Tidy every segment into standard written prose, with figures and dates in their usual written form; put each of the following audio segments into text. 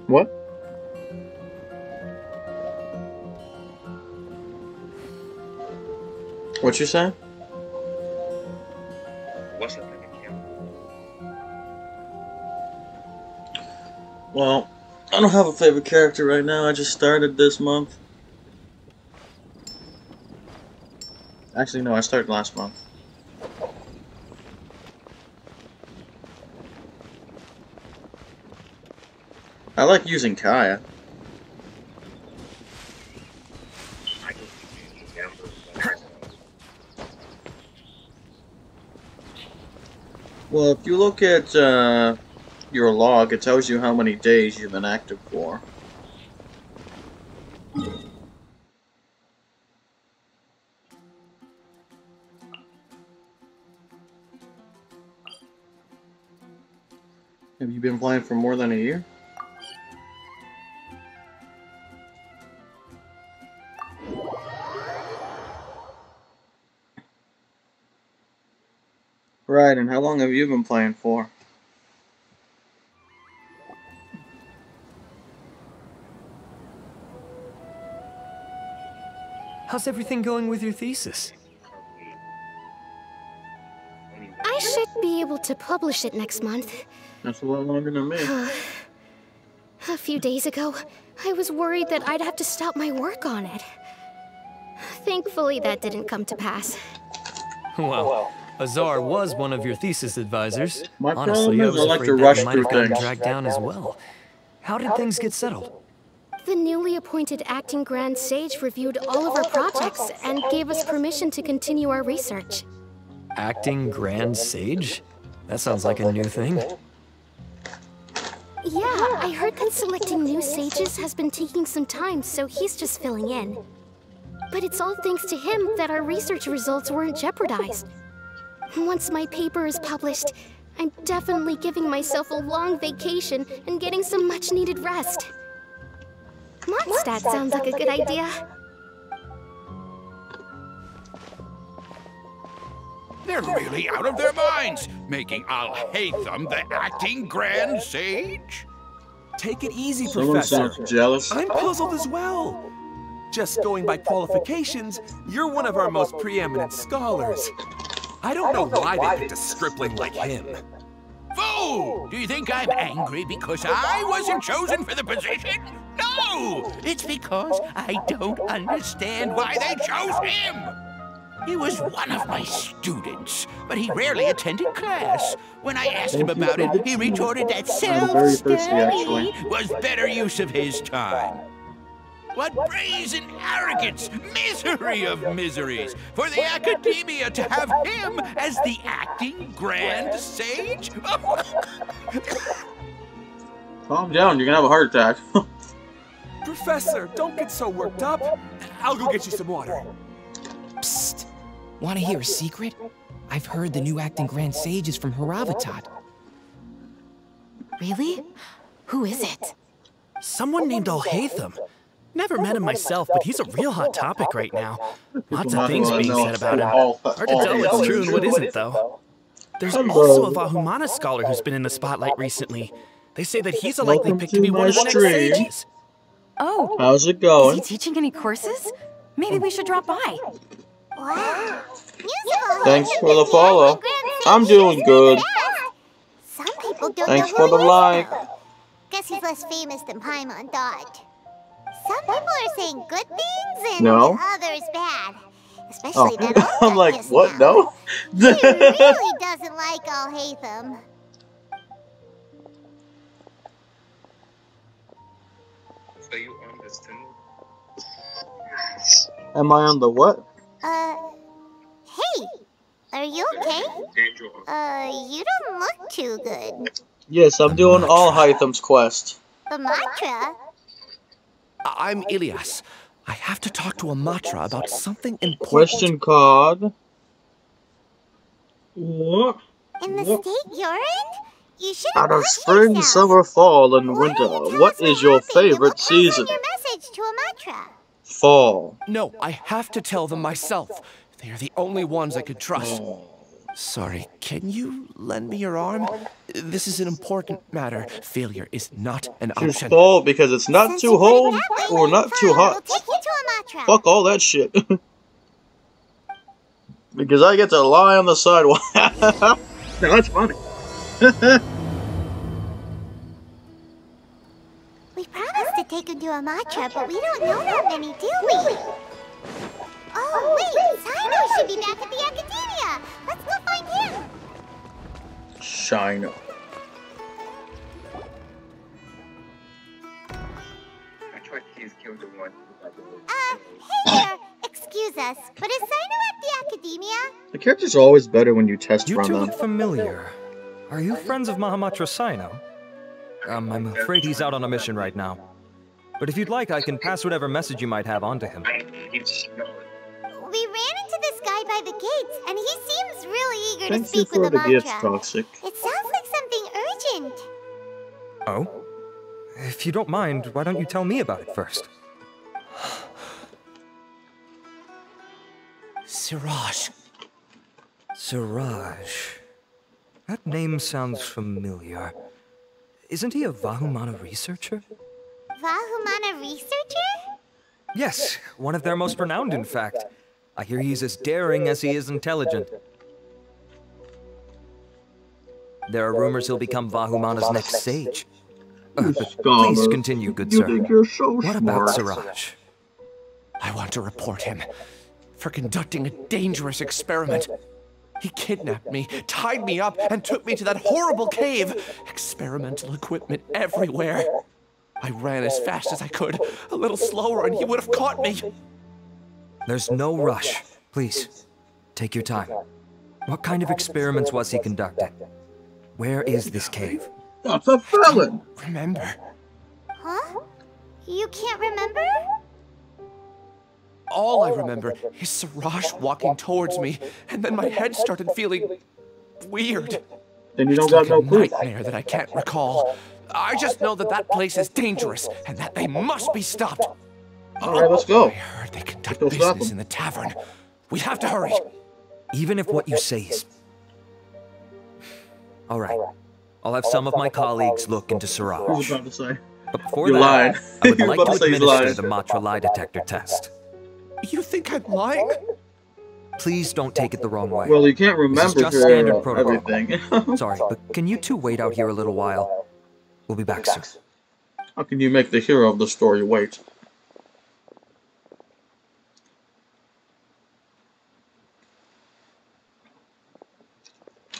What? What you saying? What's up in the camp? Well, I don't have a favorite character right now. I just started this month. Actually, no, I started last month. I like using Kaya. I just use numbers. Well, if you look at your log, it tells you how many days you've been active for. Have you been playing for more than a year? Right, and how long have you been playing for? How's everything going with your thesis? I should be able to publish it next month. That's a lot longer than me. A few days ago, I was worried that I'd have to stop my work on it. Thankfully, that didn't come to pass. Well, Azar was one of your thesis advisors. My Honestly, problem I is was I like afraid to that rush you might through have gotten things. dragged down as well. How did things get settled? The newly appointed acting Grand Sage reviewed all of our projects and gave us permission to continue our research. Acting Grand Sage? That sounds like a new thing. Yeah, I heard that selecting new sages has been taking some time, so he's just filling in. But it's all thanks to him that our research results weren't jeopardized. Once my paper is published, I'm definitely giving myself a long vacation and getting some much-needed rest. Mondstadt sounds like a good idea. They're really out of their minds, making Al-Haytham the acting Grand Sage. Take it easy, Someone Professor. sounds jealous. I'm puzzled as well. Just going by qualifications, you're one of our most preeminent scholars. I don't know why they picked a stripling like him. Fool! Do you think I'm angry because I wasn't chosen for the position? No! It's because I don't understand why they chose him! He was one of my students, but he rarely attended class. When I asked him about it, he retorted that self-study was better use of his time. What brazen arrogance, misery of miseries, for the academia to have him as the acting Grand Sage? Calm down, you're gonna have a heart attack. Professor, don't get so worked up. I'll go get you some water. Psst. Want to hear a secret? I've heard the new acting Grand Sage is from Haravatat. Really? Who is it? Someone named Al-Haytham. Never met him myself, but he's a real hot topic right now. Lots of things being said about him. Hard to tell what's true and what isn't, though. There's also a Vahumana scholar who's been in the spotlight recently. They say that he's a likely pick to be one of the next sages. Oh, How's it is going? he teaching any courses? Maybe we should drop by. Wow. Thanks for the follow. I'm doing good. Some people don't Thanks know for who the he is, like. though. Guess he's less famous than Paimon thought. Some people are saying good things and No. others bad. Especially that old I'm guy like, just what? now. No? He really doesn't like Al-Haytham. So you understand? Am I on the what? Hey, are you okay? You don't look too good. Yes, I'm doing all Hytham's quest. Bamatra? I'm Ilias. I have to talk to Amatra about something important. Question card. What? In the state you're in? You should Out of push spring, yourself. summer, fall, and Why don't winter, you tell what us is your happened and we'll favorite pass on season? your message to Amatra. Fall. No, I have to tell them myself. They are the only ones I could trust. Sorry, can you lend me your arm? This is an important matter. Failure is not an Just option. fall because it's not too cold or not too hot. We'll take you to Amatra. Fuck all that shit. Because I get to lie on the sidewalk. Now that's funny. We promised to take him to Amatra, but we don't know that many, do we? Oh, wait! Sino should be back at the Academia! Let's go find him! Shino. I tried to use kill the one. Hey there! Excuse us, but is Sino at the Academia? The characters are always better when you test You run two them. look familiar. Are you friends of Mahamatra Sino? I'm afraid he's out on a mission right now. But if you'd like, I can pass whatever message you might have on to him. We ran into this guy by the gates, and he seems really eager to Thank you speak for with the Amatra. gifts, Toxic. It sounds like something urgent. Oh? If you don't mind, why don't you tell me about it first? Siraj. Siraj. That name sounds familiar. Isn't he a Vahumana researcher? Vahumana researcher? Yes, one of their most renowned, in fact. I hear he's as daring as he is intelligent. There are rumors he'll become Vahumana's next sage. But please continue, good sir. You think you're so What about smart. Siraj? I want to report him for conducting a dangerous experiment. He kidnapped me, tied me up, and took me to that horrible cave. Experimental equipment everywhere. I ran as fast as I could, a little slower, and he would have caught me. There's no rush. Please, take your time. What kind of experiments was he conducting? Where is this cave? That's a felon! Remember? Huh? You can't remember? All I remember is Siraj walking towards me, and then my head started feeling weird. Then you don't It's got like no a clue. nightmare that I can't recall. I just know that that place is dangerous, and that they must be stopped. Alright, let's go. I heard they conduct Go stop business them. in the tavern. We have to hurry. Even if what you say is... All right. I'll have some of my colleagues look into Who's Siraj. about to say? But before You're that, lying. I would You're like about to to say he's administer lying. the Matra lie detector test. You think I'm lying? Please don't take it the wrong way. Well, you can't remember just standard for protocol. everything. Sorry, but can you two wait out here a little while? We'll be back soon. How can you make the hero of the story wait?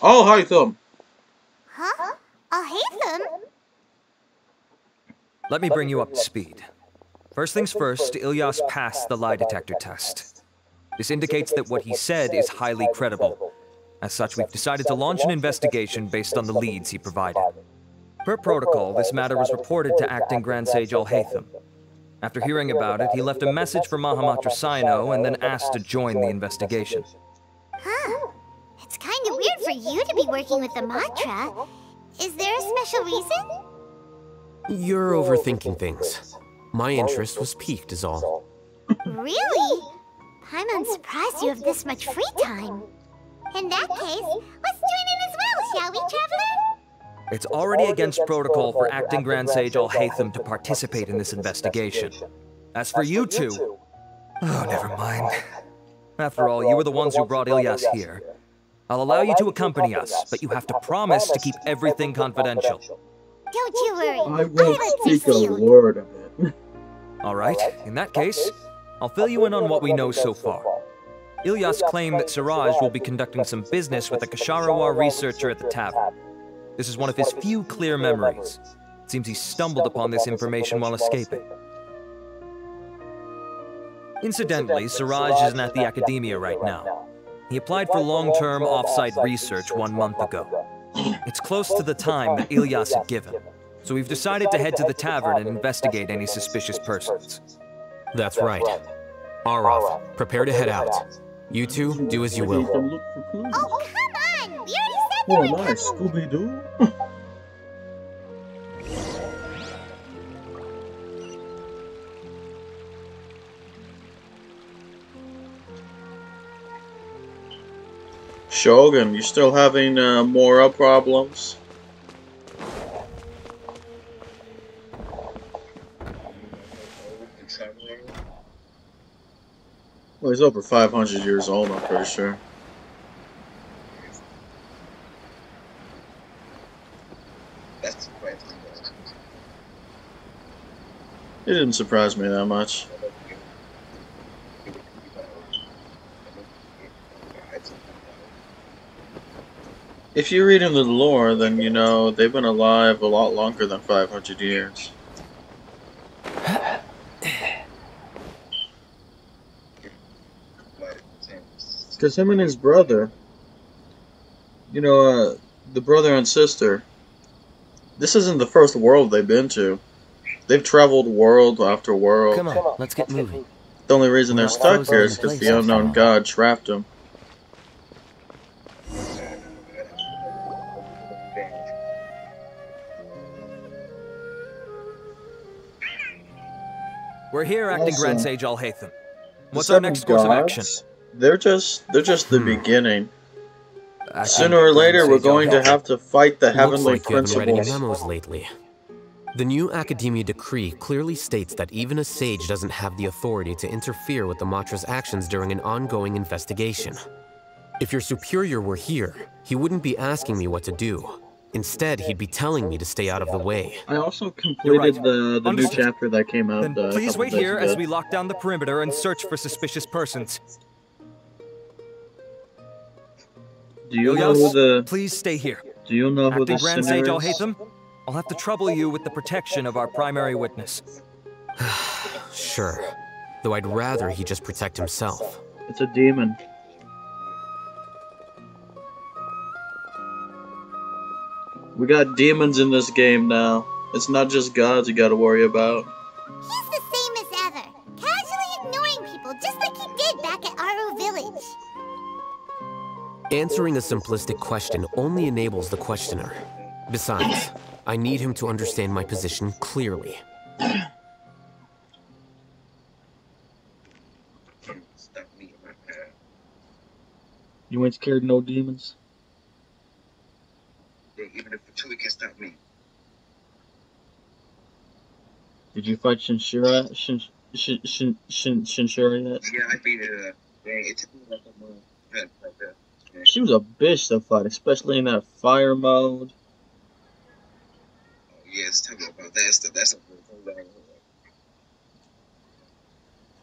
Oh, hi, Thumb. Huh? I'll hate them. Let me bring you up to speed. First things first, Ilyas passed the lie detector test. This indicates that what he said is highly credible. As such, we've decided to launch an investigation based on the leads he provided. Per protocol, this matter was reported to Acting Grand Sage Al-Haytham. After hearing about it, he left a message for Mahamatra Sino and then asked to join the investigation. Huh. It's kind of weird for you to be working with the Matra. Is there a special reason? You're overthinking things. My interest was piqued is all. Really? I'm surprised you have this much free time. In that case, let's join in as well, shall we, Traveler? It's already against protocol for Acting Grand Sage Al-Haytham to participate in this investigation. As for you two... Oh, never mind. After all, you were the ones who brought Ilyas here. I'll allow you to accompany us, but you have to promise to keep everything confidential. Don't you worry. I won't Islands are speak a sealed. word of it. Alright, in that case, I'll fill you in on what we know so far. Ilyas claimed that Siraj will be conducting some business with a Kasharawar researcher at the tavern. This is one of his few clear memories. It seems he stumbled upon this information while escaping. Incidentally, Siraj isn't at the Academia right now. He applied for long-term off-site research 1 month ago. It's close to the time that Ilyas had given, so we've decided to head to the tavern and investigate any suspicious persons. That's right. Arav, prepare to head out. You two, do as you will. Oh, come on! We already said Oh, we were nice. coming. Scooby-Doo. Shogun, you still having Mora problems? Well, he's over 500 years old, I'm pretty sure. It didn't surprise me that much. If you read into the lore, then you know they've been alive a lot longer than 500 years. Because him and his brother, you know, the brother and sister, this isn't the first world they've been to. They've traveled world after world. Come on, let's get moving. The only reason they're stuck here is because the unknown god trapped them. We're here, acting Grand Sage Alhaitham. What's our next course of action? They're just the beginning. Sooner or later, we're going to have to fight the heavenly principles. Memos lately. The new Academia decree clearly states that even a sage doesn't have the authority to interfere with the Matra's actions during an ongoing investigation. If your superior were here, he wouldn't be asking me what to do. Instead, he'd be telling me to stay out of the way. I also completed the new chapter that came out. Then please wait here as we lock down the perimeter and search for suspicious persons. Do you know who the... Please stay here. Do you know who the Grand Sage sinner is? Alhaitham, I'll have to trouble you with the protection of our primary witness. Sure. Though I'd rather he just protect himself. It's a demon. We got demons in this game now. It's not just gods you gotta worry about. He's the same as ever, casually ignoring people just like he did back at Aro Village. Answering a simplistic question only enables the questioner. Besides, I need him to understand my position clearly. You ain't scared of no demons? Yeah, even if the two can stop me. Did you fight Shinshura yet? Yeah, I beat it. It took me like a month. Yeah. She was a bitch to fight, especially in that fire mode. Oh, yeah, tell me about that stuff. That's a good thing.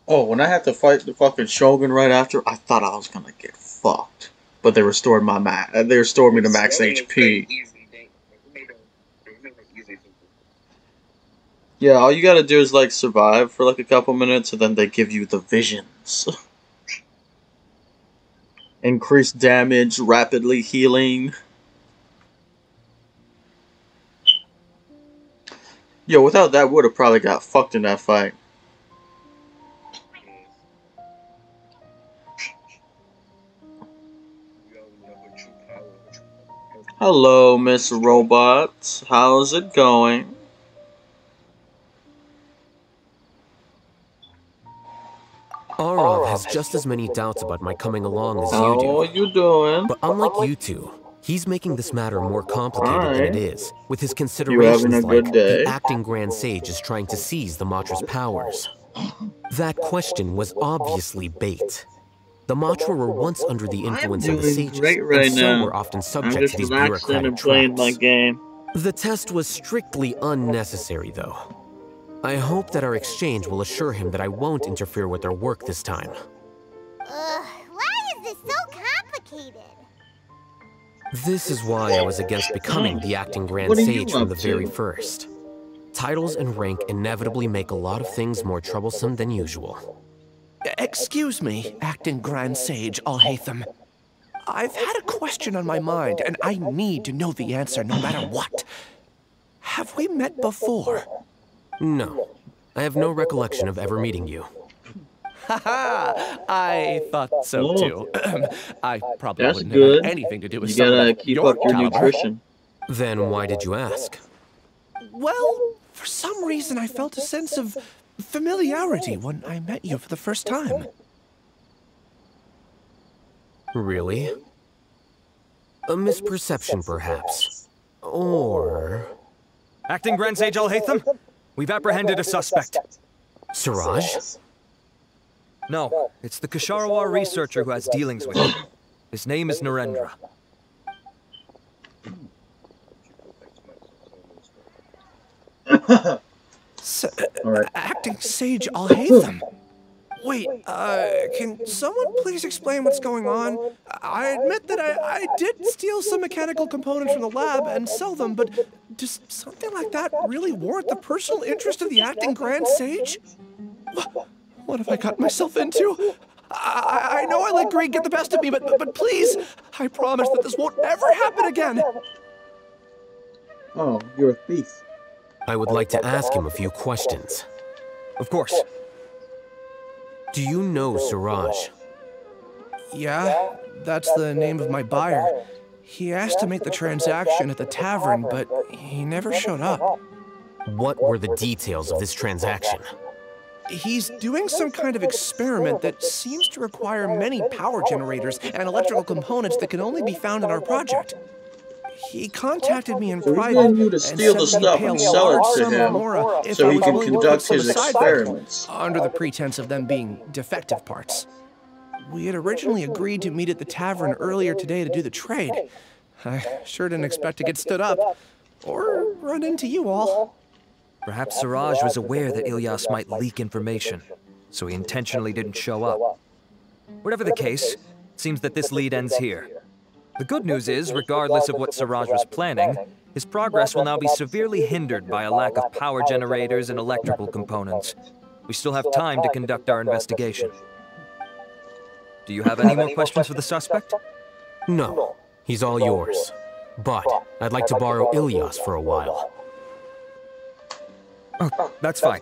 Oh, when I had to fight the fucking Shogun right after, I thought I was gonna get fucked. But they restored my they restored me to max HP. Yeah, all you gotta do is like survive for like a couple minutes, and then they give you the visions. Increased damage, rapidly healing. Yo, without that, would have probably got fucked in that fight. Hello, Miss Robot. How's it going? Arav has just as many doubts about my coming along as you do. How are you doing? But unlike you two, he's making this matter more complicated than it is, with his considerations like the acting Grand Sage is trying to seize the Matra's powers. That question was obviously bait. The Matra were once under the influence of the sages, and so were often subject to these bureaucratic traps. The test was strictly unnecessary, though. I hope that our exchange will assure him that I won't interfere with their work this time. Why is this so complicated? This is why I was against becoming the acting Grand Sage from the very first. Titles and rank inevitably make a lot of things more troublesome than usual. Excuse me, acting Grand Sage Alhaitham. I've had a question on my mind, and I need to know the answer no matter what. Have we met before? No. I have no recollection of ever meeting you. Haha! I thought so too. I probably wouldn't have anything to do with you gotta keep up your nutrition. Then why did you ask? Well, for some reason I felt a sense of familiarity when I met you for the first time. Really? A misperception, perhaps. Or... Acting Grand Sage Alhaitham, we've apprehended a suspect. Siraj? No, it's the Ksharawar researcher who has dealings with him. His name is Narendra. Acting Sage Alhaitham? Wait, can someone please explain what's going on? I admit that I did steal some mechanical components from the lab and sell them, but does something like that really warrant the personal interest of the Acting Grand Sage? What have I gotten myself into? I know I let greed get the best of me, but please, I promise that this won't ever happen again. Oh, you're a thief. I would like to ask him a few questions. Of course. Do you know Siraj? Yeah, that's the name of my buyer. He asked to make the transaction at the tavern, but he never showed up. What were the details of this transaction? He's doing some kind of experiment that seems to require many power generators and electrical components that can only be found in our project. He contacted me in private and you to steal the stuff and sell it to him so he can conduct his experiments. Under the pretense of them being defective parts. We had originally agreed to meet at the tavern earlier today to do the trade. I sure didn't expect to get stood up, or run into you all. Perhaps Siraj was aware that Ilyas might leak information, so he intentionally didn't show up. Whatever the case, it seems that this lead ends here. The good news is, regardless of what Siraj was planning, his progress will now be severely hindered by a lack of power generators and electrical components. We still have time to conduct our investigation. Do you have any more questions for the suspect? No, he's all yours. But I'd like to borrow Ilyas for a while. Oh, that's fine.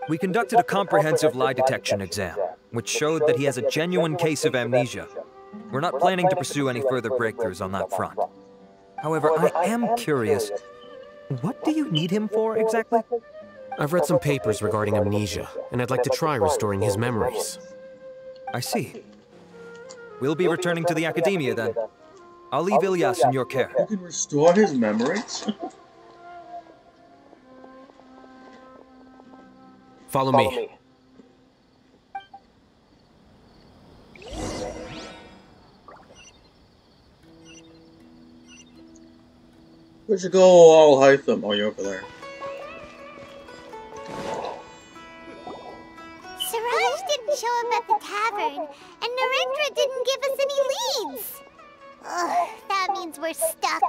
We conducted a comprehensive lie detection exam, which showed that he has a genuine case of amnesia. We're not planning to pursue any further breakthroughs on that front. However, I am curious, what do you need him for exactly? I've read some papers regarding amnesia, and I'd like to try restoring his memories. I see. We'll be returning to the academia then. I'll leave Ilyas in your care. You can restore his memories? Follow me. Where'd you go, Alhaitham? Oh, you're over there. Siraj didn't show up at the tavern, and Narendra didn't give us any leads. Ugh, that means we're stuck.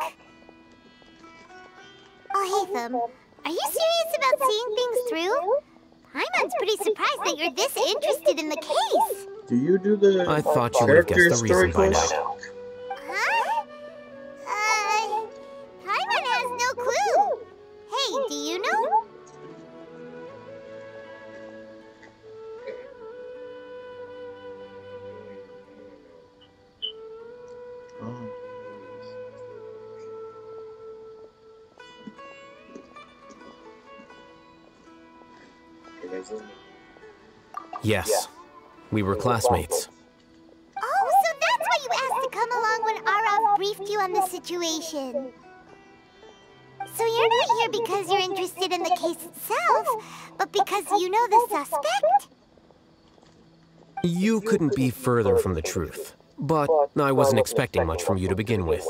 Alhaitham, are you serious about seeing things through? Paimon's pretty surprised that you're this interested in the case. Do you do the I thought you would have guessed the reason by now. Huh? Paimon has no clue. Hey, do you know? Yes, we were classmates. Oh, so that's why you asked to come along when Arav briefed you on the situation. So you're not here because you're interested in the case itself, but because you know the suspect? You couldn't be further from the truth, but I wasn't expecting much from you to begin with.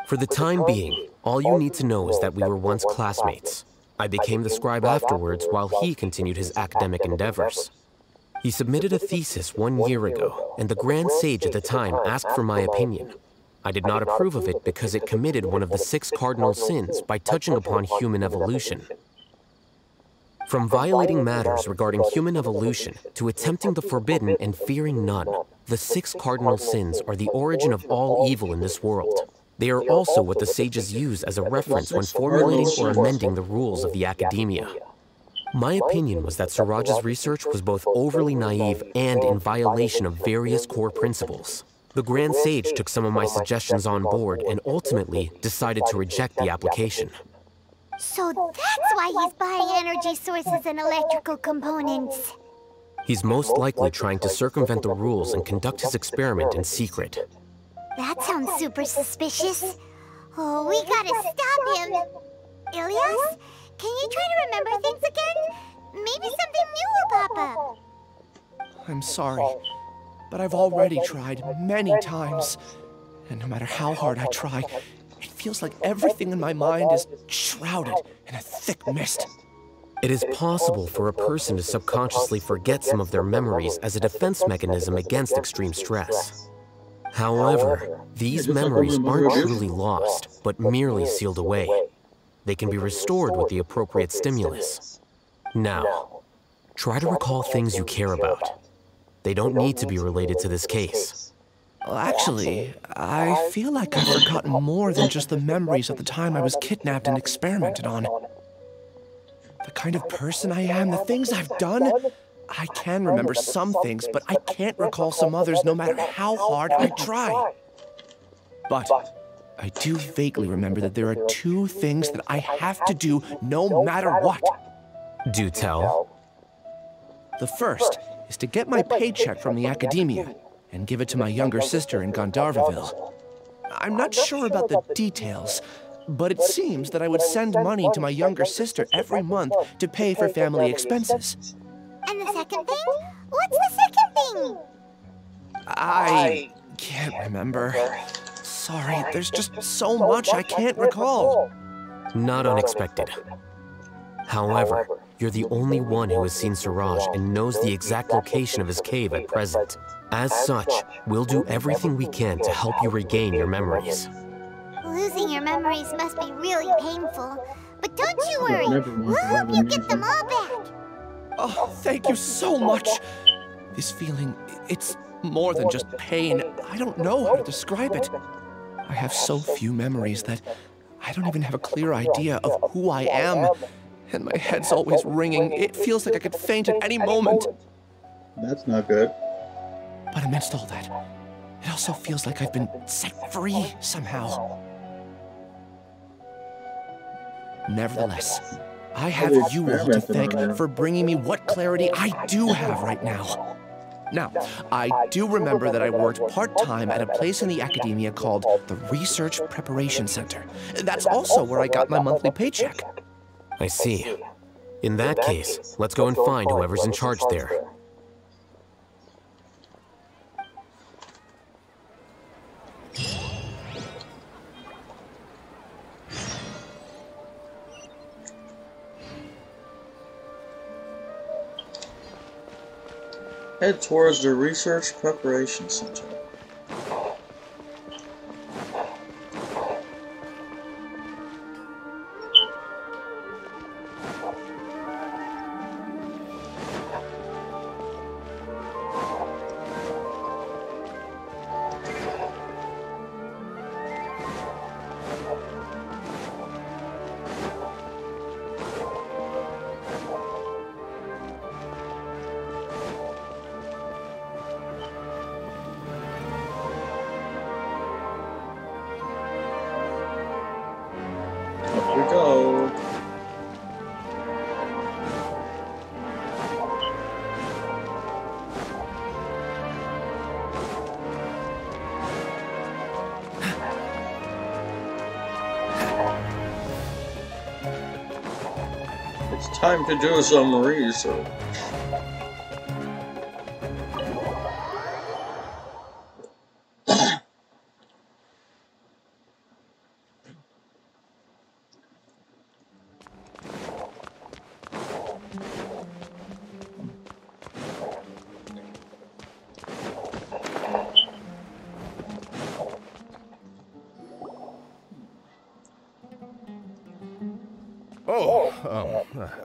For the time being, all you need to know is that we were once classmates. I became the scribe afterwards while he continued his academic endeavors. He submitted a thesis 1 year ago, and the Grand Sage at the time asked for my opinion. I did not approve of it because it committed one of the 6 cardinal sins by touching upon human evolution. From violating matters regarding human evolution to attempting the forbidden and fearing none, the 6 cardinal sins are the origin of all evil in this world. They are also what the sages use as a reference when formulating or amending the rules of the academia. My opinion was that Siraj's research was both overly naive and in violation of various core principles. The Grand Sage took some of my suggestions on board and ultimately decided to reject the application. So that's why he's buying energy sources and electrical components. He's most likely trying to circumvent the rules and conduct his experiment in secret. That sounds super suspicious. Oh, we gotta stop him. Ilias, can you try to remember things again? Maybe something new will pop up. I'm sorry, but I've already tried many times. And no matter how hard I try, it feels like everything in my mind is shrouded in a thick mist. It is possible for a person to subconsciously forget some of their memories as a defense mechanism against extreme stress. However, these memories aren't truly lost, but merely sealed away. They can be restored with the appropriate stimulus. Now, try to recall things you care about. They don't need to be related to this case. Well, actually, I feel like I've forgotten more than just the memories of the time I was kidnapped and experimented on. The kind of person I am, the things I've done, I can remember some things, but I can't recall some others no matter how hard I try. But I do vaguely remember that there are two things that I have to do no matter what. Do tell. The first is to get my paycheck from the academia and give it to my younger sister in Gandharvaville. I'm not sure about the details, but it seems that I would send money to my younger sister every month to pay for family expenses. And the second thing? What's the second thing? I can't remember. Sorry, there's just so much I can't recall. Not unexpected. However, you're the only one who has seen Suraj and knows the exact location of his cave at present. As such, we'll do everything we can to help you regain your memories. Losing your memories must be really painful. But don't you worry, we'll help you get them all back. Oh, thank you so much. This feeling, it's more than just pain. I don't know how to describe it. I have so few memories that I don't even have a clear idea of who I am. And my head's always ringing. It feels like I could faint at any moment. That's not good. But amidst all that, it also feels like I've been set free somehow. Nevertheless, I have you all to thank for bringing me what clarity I do have right now. Now, I do remember that I worked part-time at a place in the academia called the Research Preparation Center. That's also where I got my monthly paycheck. I see. In that case, let's go and find whoever's in charge there. Head towards the Research Preparation Center. It's time to do some research.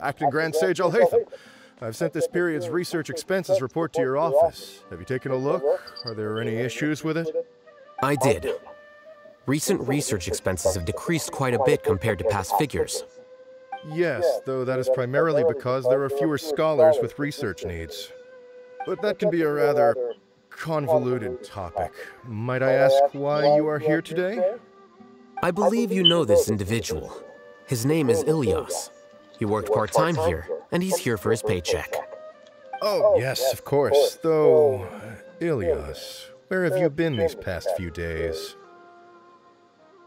Acting Grand Sage Alhaitham. I've sent this period's research expenses report to your office. Have you taken a look? Are there any issues with it? I did. Recent research expenses have decreased quite a bit compared to past figures. Yes, though that is primarily because there are fewer scholars with research needs. But that can be a rather convoluted topic. Might I ask why you are here today? I believe you know this individual. His name is Ilias. He worked part-time here, and he's here for his paycheck. Oh, yes, of course. Though, Ilias, Where have you been these past few days?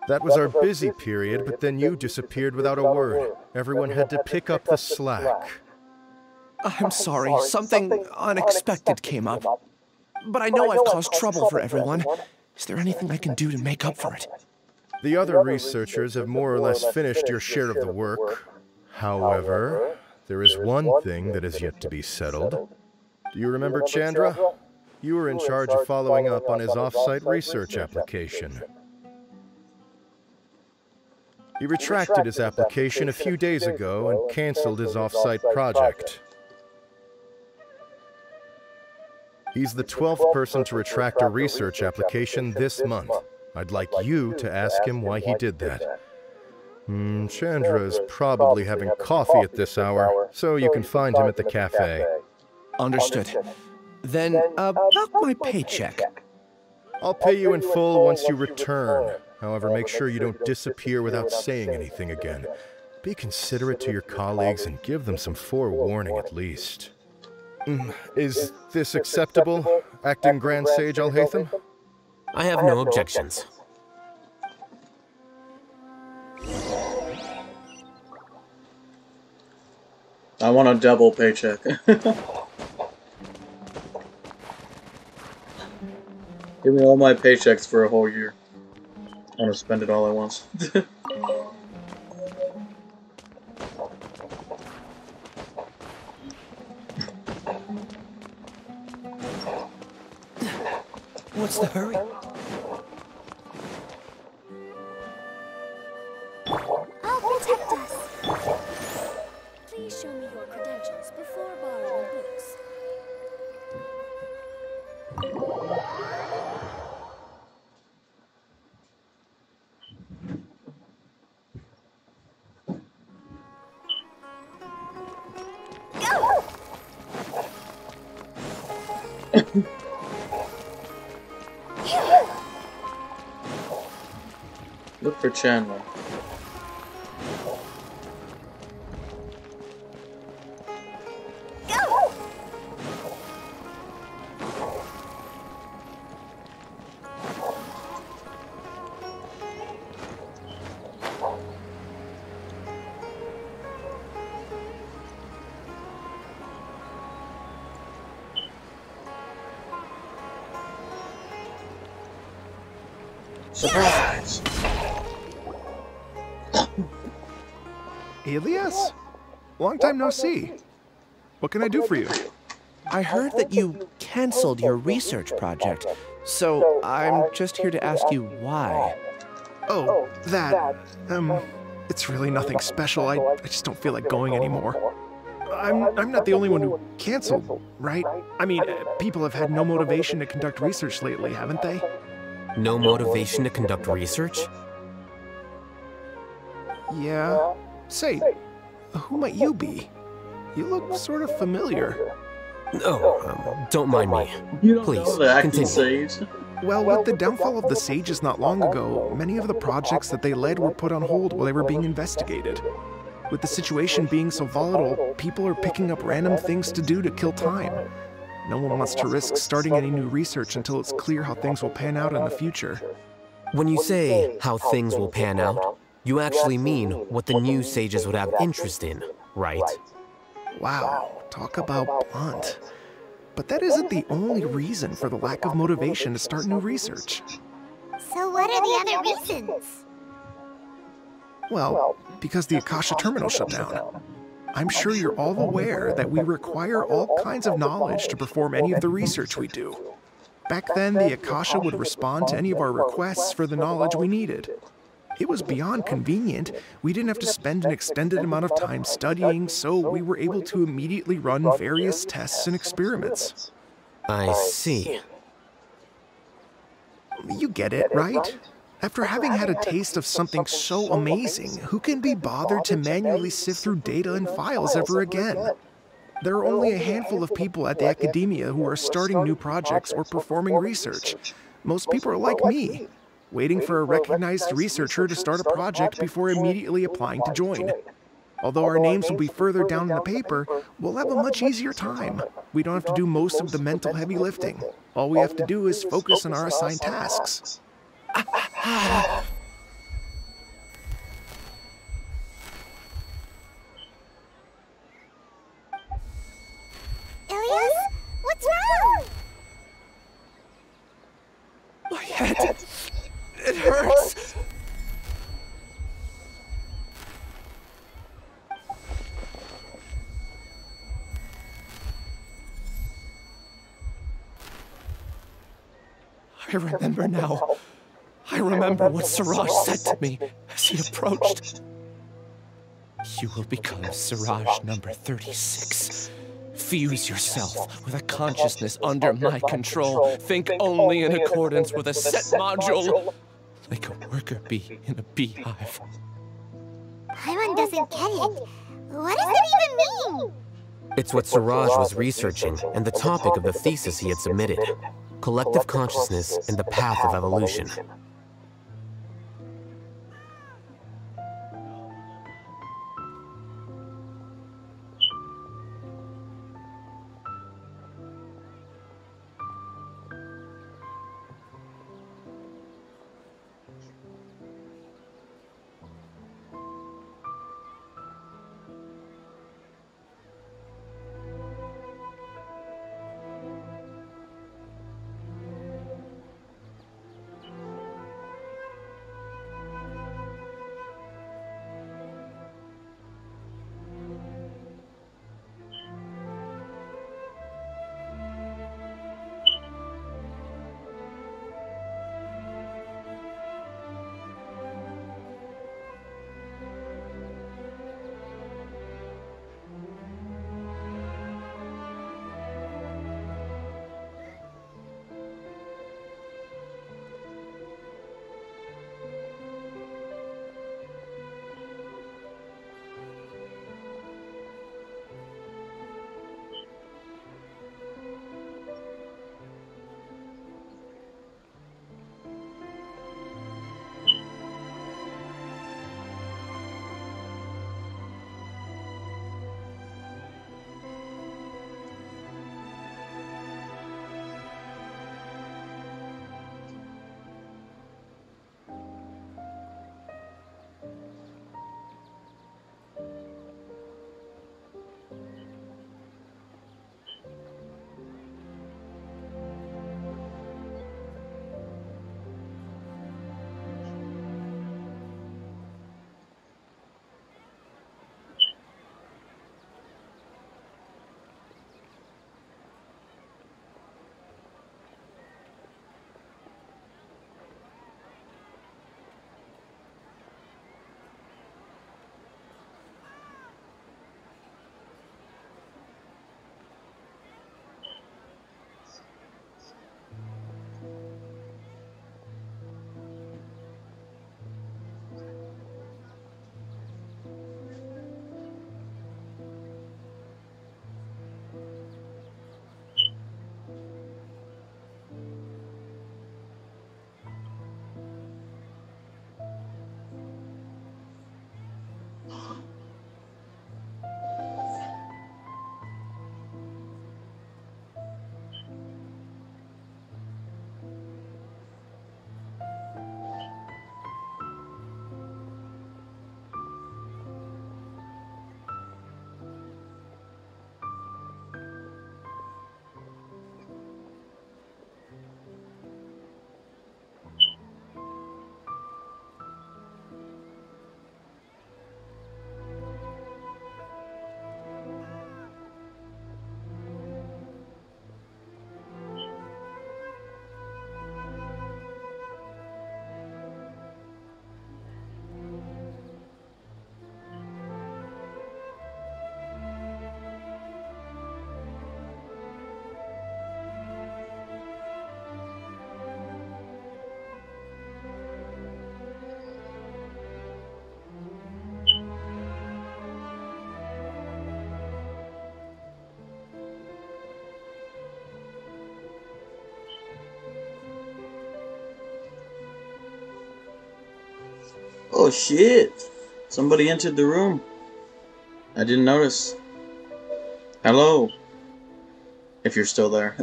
That was our busy period, but then you disappeared without a word. Everyone had to pick up the slack. I'm sorry, something unexpected came up. But I know I've caused trouble for everyone. Is there anything I can do to make up for it? The other researchers have more or less finished your share of the work. However, there is one thing that is yet to be settled. Do you remember Chandra? You were in charge of following up on his off-site research application. He retracted his application a few days ago and canceled his off-site project. He's the 12th person to retract a research application this month. I'd like you to ask him why he did that. Chandra is probably having coffee at this hour, so you can find him at the cafe. Understood. Then, about my paycheck. I'll pay you in full once you return. However, make sure you don't disappear without saying anything again. Be considerate to your colleagues and give them some forewarning at least. Is this acceptable, Acting Grand Sage Alhaitham? I have no objections. I want a double paycheck. Give me all my paychecks for a whole year. I want to spend it all at once. What's the hurry? I'll protect us. Please show me your credentials before borrowing books. Look for Chandler. Surprise! Elias? Long time no see. What can I do for you? I heard that you canceled your research project, so I'm just here to ask you why. Oh, that... it's really nothing special. I just don't feel like going anymore. I'm not the only one who canceled, right? I mean, people have had no motivation to conduct research lately, haven't they? No motivation to conduct research? Yeah. Say, who might you be? You look sort of familiar. Oh, don't mind me. Please, continue. Well, with the downfall of the sages not long ago, many of the projects that they led were put on hold while they were being investigated. With the situation being so volatile, people are picking up random things to do to kill time. No one wants to risk starting any new research until it's clear how things will pan out in the future. When you say how things will pan out, you actually mean what the new sages would have interest in, right? Wow, talk about blunt. But that isn't the only reason for the lack of motivation to start new research. So what are the other reasons? Well, because the Akasha terminal shut down. I'm sure you're all aware that we require all kinds of knowledge to perform any of the research we do. Back then, the Akasha would respond to any of our requests for the knowledge we needed. It was beyond convenient. We didn't have to spend an extended amount of time studying, so we were able to immediately run various tests and experiments. I see. You get it, right? After having had a taste of something so amazing, who can be bothered to manually sift through data and files ever again? There are only a handful of people at the academia who are starting new projects or performing research. Most people are like me, waiting for a recognized researcher to start a project before immediately applying to join. Although our names will be further down in the paper, we'll have a much easier time. We don't have to do most of the mental heavy lifting. All we have to do is focus on our assigned tasks. Ilias? What's wrong? My head. It hurts. I remember now. I remember what Siraj said to me as he approached. You will become Siraj number 36. Fuse yourself with a consciousness under my control. Think only in accordance with a set module, like a worker bee in a beehive. Paimon doesn't get it. What does it even mean? It's what Siraj was researching, and the topic of the thesis he had submitted. Collective consciousness and the path of evolution. Oh shit! Somebody entered the room. I didn't notice. Hello. If you're still there.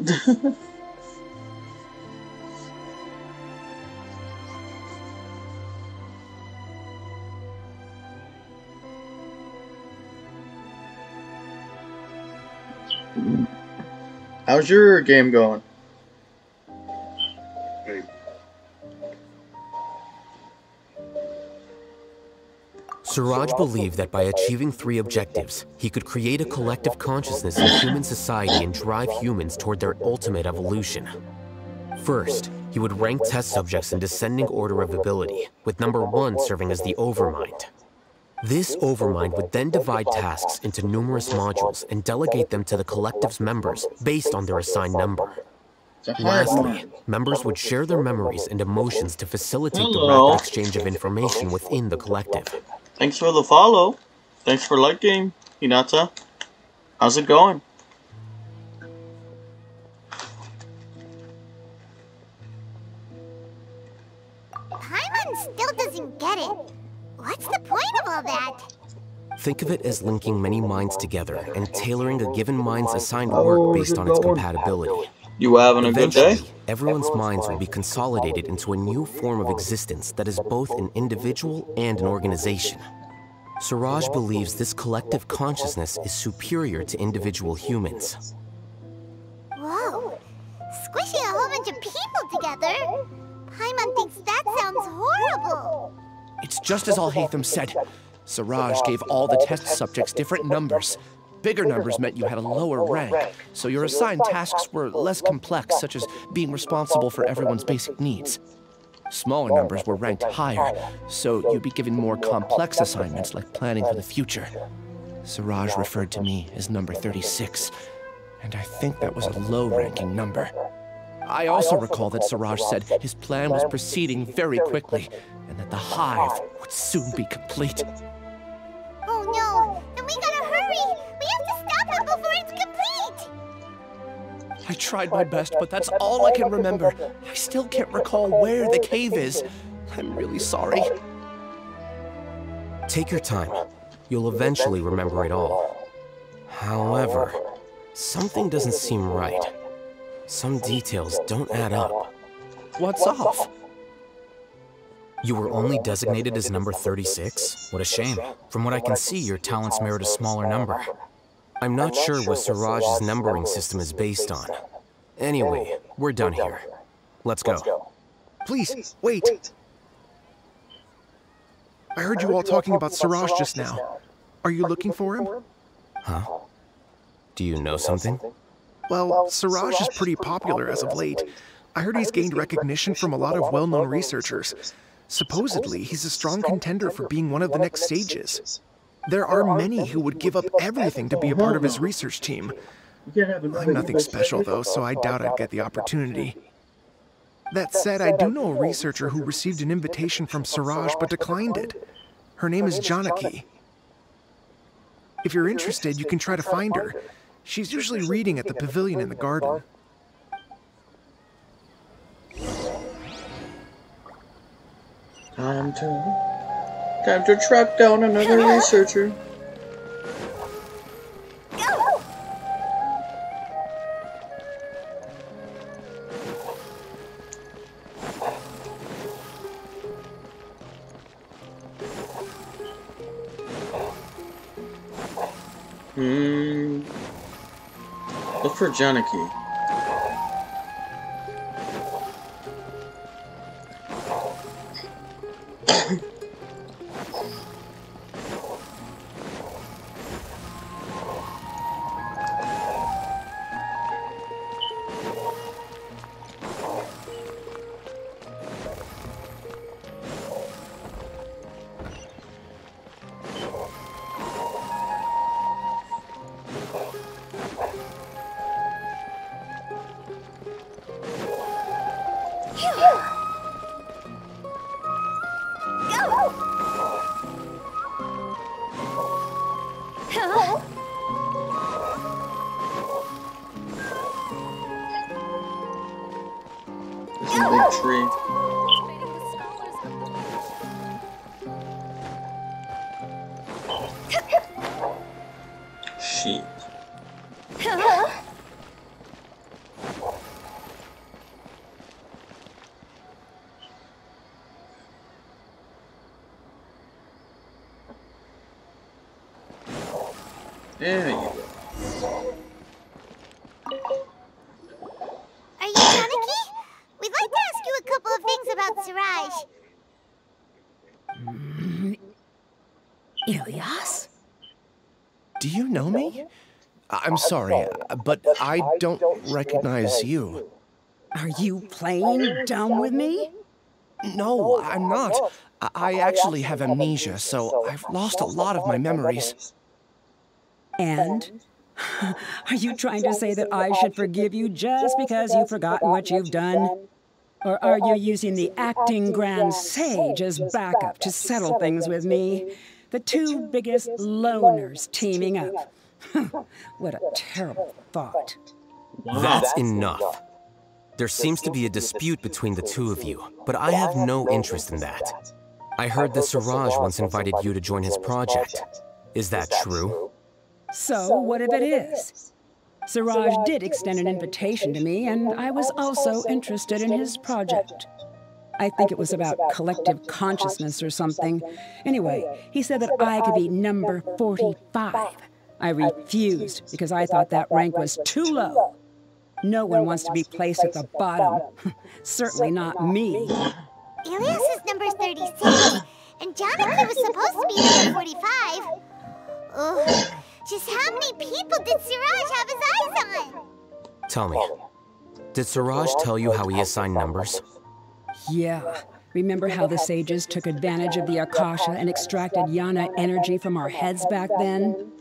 How's your game going? Suraj believed that by achieving 3 objectives, he could create a collective consciousness in human society and drive humans toward their ultimate evolution. First, he would rank test subjects in descending order of ability, with number 1 serving as the Overmind. This Overmind would then divide tasks into numerous modules and delegate them to the collective's members based on their assigned number. Lastly, members would share their memories and emotions to facilitate the rapid exchange of information within the collective. Thanks for the follow. Thanks for liking, Hinata. How's it going? Paimon still doesn't get it. What's the point of all that? Think of it as linking many minds together and tailoring a given mind's assigned work based on its compatibility. You having a good day? Everyone's minds will be consolidated into a new form of existence that is both an individual and an organization. Suraj believes this collective consciousness is superior to individual humans. Whoa! Squishing a whole bunch of people together? Paimon thinks that sounds horrible. It's just as Al-Haytham said. Suraj gave all the test subjects different numbers. Bigger numbers meant you had a lower rank, so your assigned tasks were less complex, such as being responsible for everyone's basic needs. Smaller numbers were ranked higher, so you'd be given more complex assignments like planning for the future. Suraj referred to me as number 36, and I think that was a low-ranking number. I also recall that Suraj said his plan was proceeding very quickly, and that the hive would soon be complete. Oh no! Then we gotta hurry! We have to stop it before it's complete! I tried my best, but that's all I can remember. I still can't recall where the cave is. I'm really sorry. Take your time. You'll eventually remember it all. However, something doesn't seem right. Some details don't add up. What's off? You were only designated as number 36? What a shame. From what I can see, your talents merit a smaller number. I'm not sure what Suraj's numbering system is based on. Anyway, we're done here. Let's go. Please, wait. I heard you all talking about Suraj just now. Are you looking for him? Huh? Do you know something? Well, Suraj is pretty popular as of late. I heard he's gained recognition from a lot of well-known researchers. Supposedly, he's a strong contender for being one of the next sages. There are many who would give up everything to be a part of his research team. I'm nothing special, though, so I doubt I'd get the opportunity. That said, I do know a researcher who received an invitation from Suraj but declined it. Her name is Janaki. If you're interested, you can try to find her. She's usually reading at the pavilion in the garden. Time to track down another researcher. Look for Janaki. There's a big tree. sheet. There you go. Are you Tanaki? We'd like to ask you a couple of things about Siraj. Ilyas? Do you know me? I'm sorry, but I don't recognize you. Are you playing dumb with me? No, I'm not. I actually have amnesia, so I've lost a lot of my memories. And? Are you trying to say that I should forgive you just because you've forgotten what you've done? Or are you using the acting Grand Sage as backup to settle things with me? The two biggest loners teaming up. What a terrible thought. Wow. That's enough. There seems to be a dispute between the two of you, but I have no interest in that. I heard that Siraj once invited you to join his project. Is that true? So, what if it is? Siraj did extend an invitation to me, and I was also interested in his project. I think it was about collective consciousness or something. Anyway, he said that I could be number 45. I refused because I thought that rank was too low. No one wants to be placed at the bottom. Certainly not me. Ilyas is number 36, and Janaki was supposed to be number 45. Ugh. Just how many people did Siraj have his eyes on? Tell me, did Siraj tell you how he assigned numbers? Yeah. Remember how the sages took advantage of the Akasha and extracted Yana energy from our heads back then?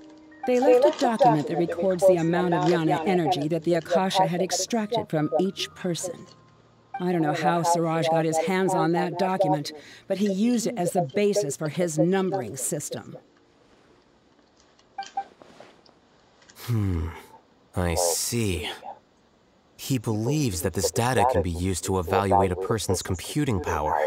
They left a document that records the amount of Yana energy that the Akasha had extracted from each person. I don't know how Siraj got his hands on that document, but he used it as the basis for his numbering system. I see. He believes that this data can be used to evaluate a person's computing power.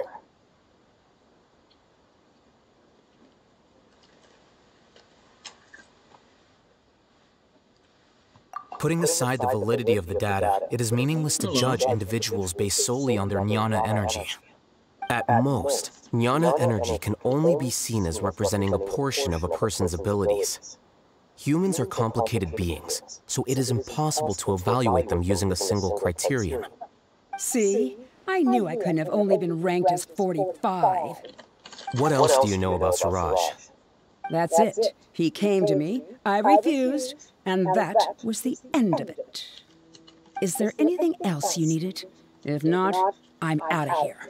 Putting aside the validity of the data, it is meaningless to judge individuals based solely on their jnana energy. At most, jnana energy can only be seen as representing a portion of a person's abilities. Humans are complicated beings, so it is impossible to evaluate them using a single criterion. See? I knew I couldn't have only been ranked as 45. What else do you know about Siraj? That's it. He came to me, I refused, and that was the end of it. Is there anything else you needed? If not, I'm out of here.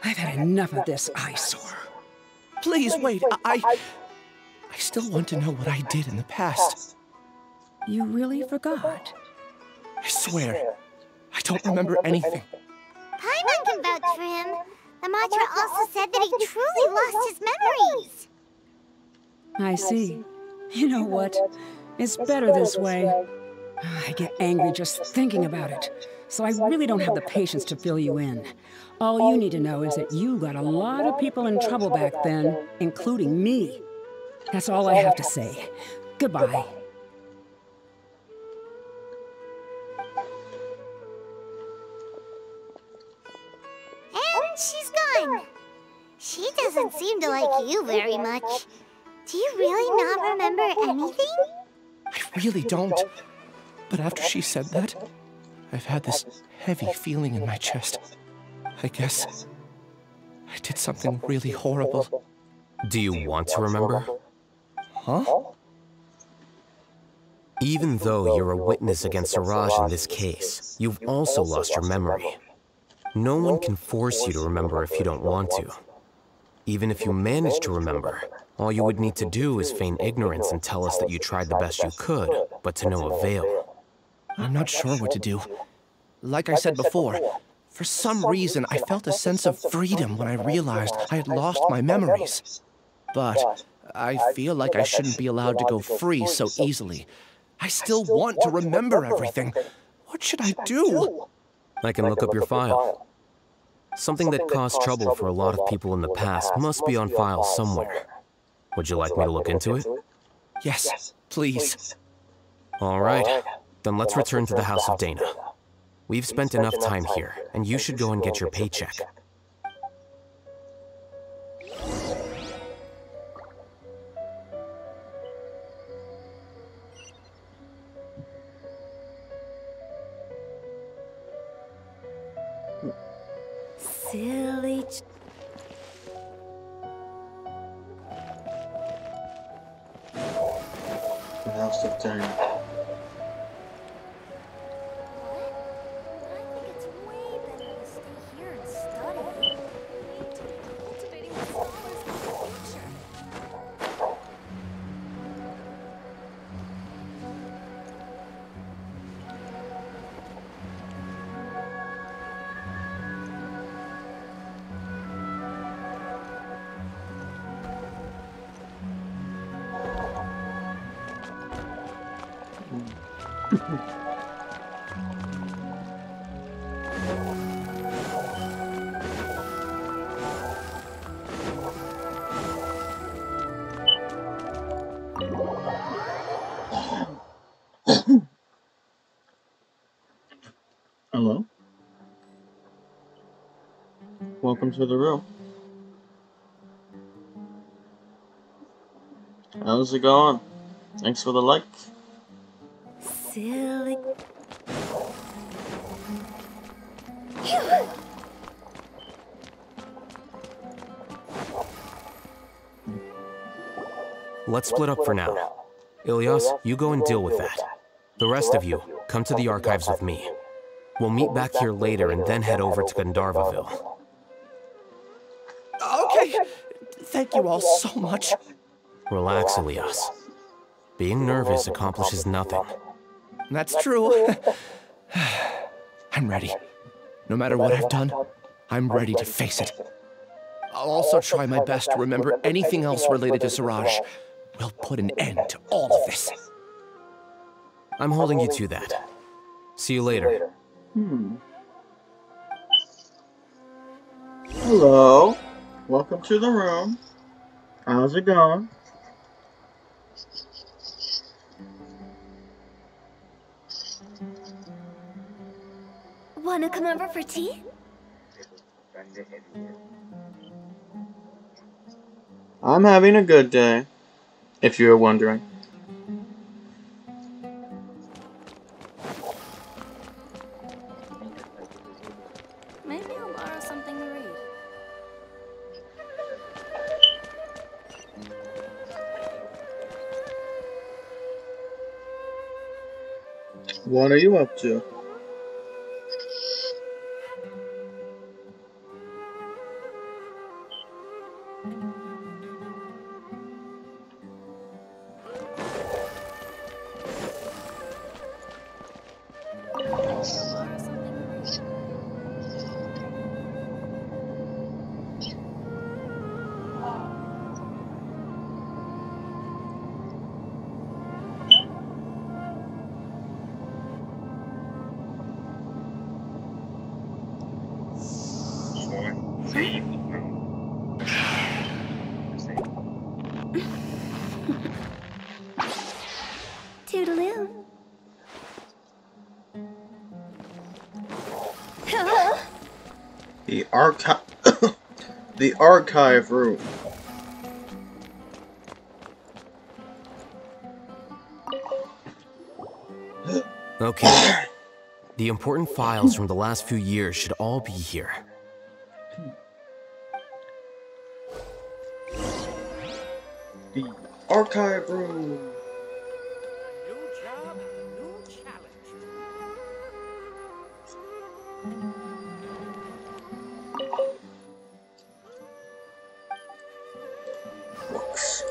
I've had enough of this eyesore. Please wait, I still want to know what I did in the past. You really forgot? I swear, I don't remember anything. Paimon can vouch for him. The mantra also said that he truly lost his memories. I see. You know what? It's better this way. I get angry just thinking about it, so I really don't have the patience to fill you in. All you need to know is that you got a lot of people in trouble back then, including me. That's all I have to say. Goodbye. And she's gone. She doesn't seem to like you very much. Do you really not remember anything? I really don't. But after she said that, I've had this heavy feeling in my chest. I guess I did something really horrible. Do you want to remember? Huh? Even though you're a witness against Siraj in this case, you've also lost your memory. No one can force you to remember if you don't want to. Even if you manage to remember, all you would need to do is feign ignorance and tell us that you tried the best you could, but to no avail. I'm not sure what to do. Like I said before, for some reason I felt a sense of freedom when I realized I had lost my memories. But I feel like I shouldn't be allowed to go free so easily. I still want to remember everything. What should I do? I can look up your file. Something that caused trouble for a lot of people in the past must be on file somewhere. Would you like me to look into it? Yes, please. All right, then let's return to the House of Dana. We've spent enough time here, and you should go and get your paycheck. Silly. The House of Dana. Hello? Welcome to the room. How's it going? Thanks for the like. Silly. Let's split up for now. Ilyas, you go and deal with that. The rest of you, come to the archives with me. We'll meet back here later and then head over to Gandharvaville. Okay. Thank you all so much. Relax, Ilyas. Being nervous accomplishes nothing. That's true. I'm ready. No matter what I've done, I'm ready to face it. I'll also try my best to remember anything else related to Siraj. We'll put an end to all of this. I'm holding you to that. See you later. Hello. Welcome to the room. How's it going? Wanna come over for tea? I'm having a good day, if you're wondering. Maybe I'll borrow something to read. What are you up to? Toodaloo. The archive. The archive room. Okay. The important files from the last few years should all be here. The archive room. Books.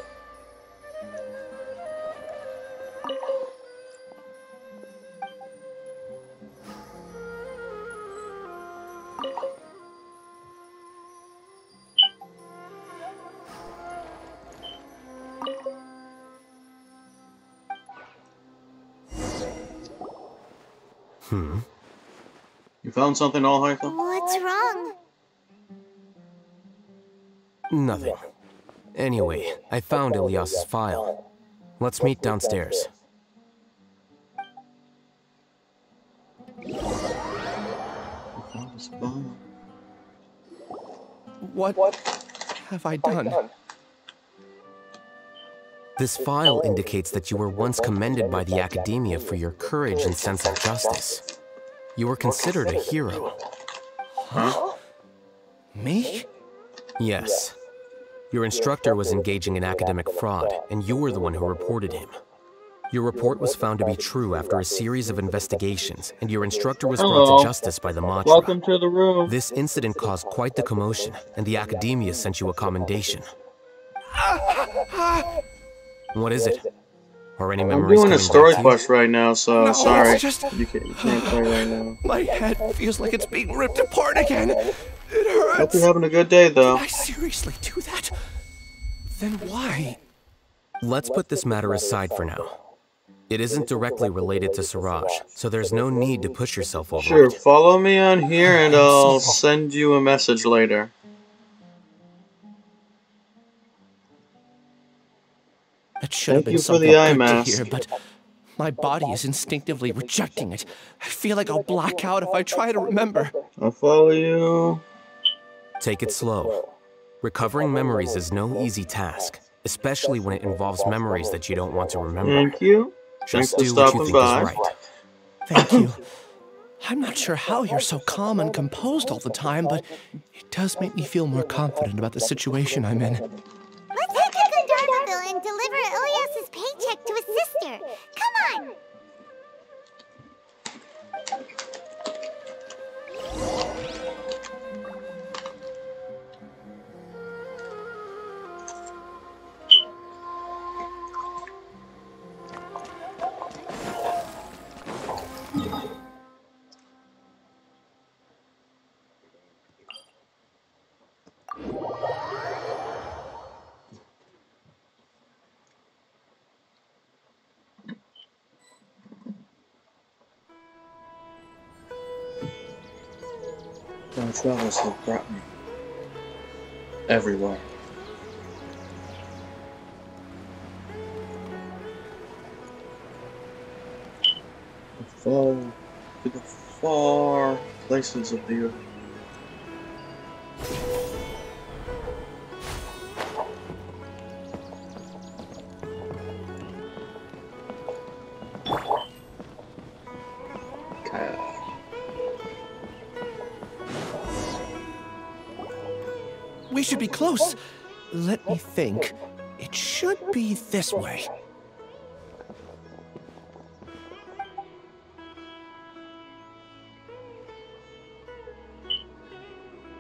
You found something, All Haitham? What's wrong? Nothing. Anyway, I found Ilyas's file. Let's meet downstairs. What have I done? This file indicates that you were once commended by the Academia for your courage and sense of justice. You were considered a hero. Huh? Me? Yes. Your instructor was engaging in academic fraud, and you were the one who reported him. Your report was found to be true after a series of investigations, and your instructor was brought to justice by the Matra. Welcome to the room. This incident caused quite the commotion, and the Academia sent you a commendation. What is it? Are any memories I'm doing a story coming back to you? quest right now, so No, sorry. it's just... You can't play right now. My head feels like it's being ripped apart again. It hurts. Hope you're having a good day, though. Did I seriously do that? Then why? Let's put this matter aside for now. It isn't directly related to Siraj, so there's no need to push yourself over Sure, it. follow me on here and I'll send you a message later. It should have been something good to hear, but my body is instinctively rejecting it. I feel like I'll black out if I try to remember. I'll follow you. Take it slow. Recovering memories is no easy task, especially when it involves memories that you don't want to remember. Thank you. Just Thanks do for what you stopping think by. is right. Thank you. I'm not sure how you're so calm and composed all the time, but it does make me feel more confident about the situation I'm in. Let's head to Gandharvaville and deliver Ilyas's paycheck to his sister. Come on! My travels have brought me everywhere. To the far places of the earth. We should be close. Let me think. It should be this way.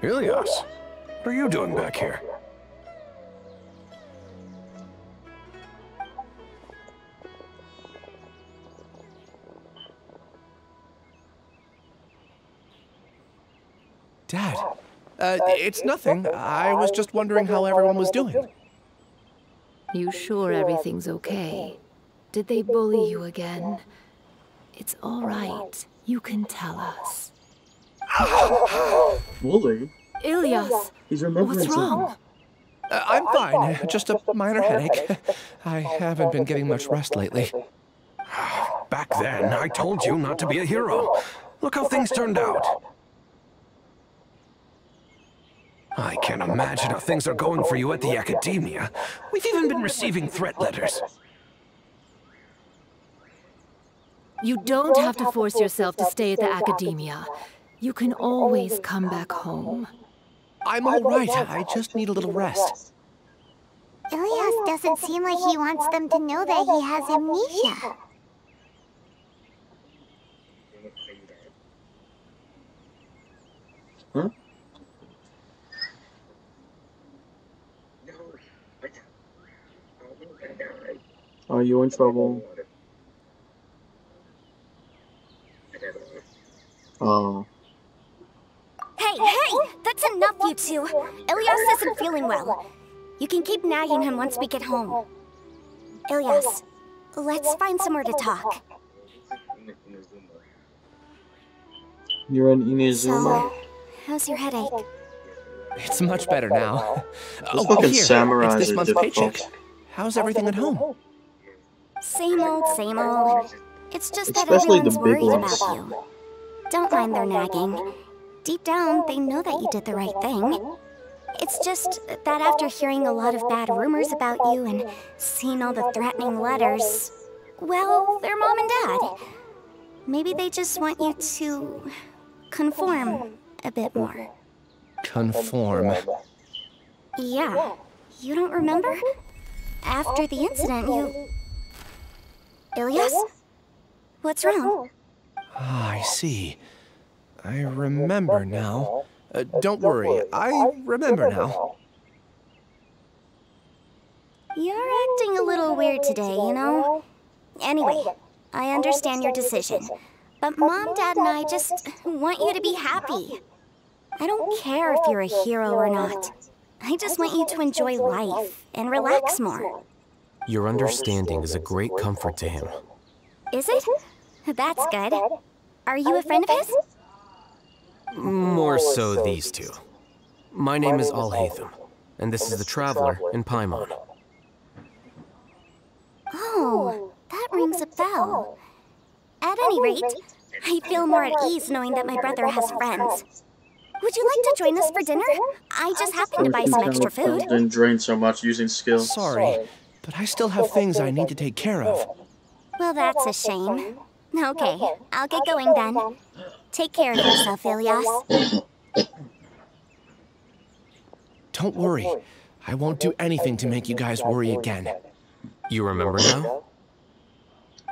Ilyas, what are you doing back here? Dad, it's nothing. I was just wondering how everyone was doing. You sure everything's okay? Did they bully you again? It's all right. You can tell us. Bully? Ilyas, He's remembering what's wrong? I'm fine. Just a minor headache. I haven't been getting much rest lately. Back then, I told you not to be a hero. Look how things turned out. I can't imagine how things are going for you at the Academia. We've even been receiving threat letters. You don't have to force yourself to stay at the Academia. You can always come back home. I'm all right. I just need a little rest. Ilyas doesn't seem like he wants them to know that he has amnesia. Huh? Are you in trouble? Oh. Hey! That's enough, you two! Ilyas isn't feeling well. You can keep nagging him once we get home. Ilyas, let's find somewhere to talk. You're in Inazuma? So, how's your headache? It's much better now. Those fucking here. samurais It's this are month's difficult. paycheck. How's everything at home? Same old, same old. It's just that Especially the everyone's big worried ones. about you. Don't mind their nagging. Deep down, they know that you did the right thing. It's just that after hearing a lot of bad rumors about you and seeing all the threatening letters, well, they're mom and dad. Maybe they just want you to conform a bit more. Conform. Yeah. You don't remember? After the incident, you... Ilyas? What's wrong? Ah, I see. I remember now. Don't worry, I remember now. You're acting a little weird today, you know? Anyway, I understand your decision. But Mom, Dad, and I just want you to be happy. I don't care if you're a hero or not. I just want you to enjoy life and relax more. Your understanding is a great comfort to him. Is it? That's good. Are you a friend of his? More so these two. My name is Al-Haytham, and this is the Traveler in Paimon. Oh, that rings a bell. At any rate, I feel more at ease knowing that my brother has friends. Would you like to join us for dinner? I just happened to buy some extra food. Didn't drain so much using skill. Sorry, but I still have things I need to take care of. Well, that's a shame. Okay, I'll get going then. Take care of yourself, Ilyas. Don't worry. I won't do anything to make you guys worry again. You remember now?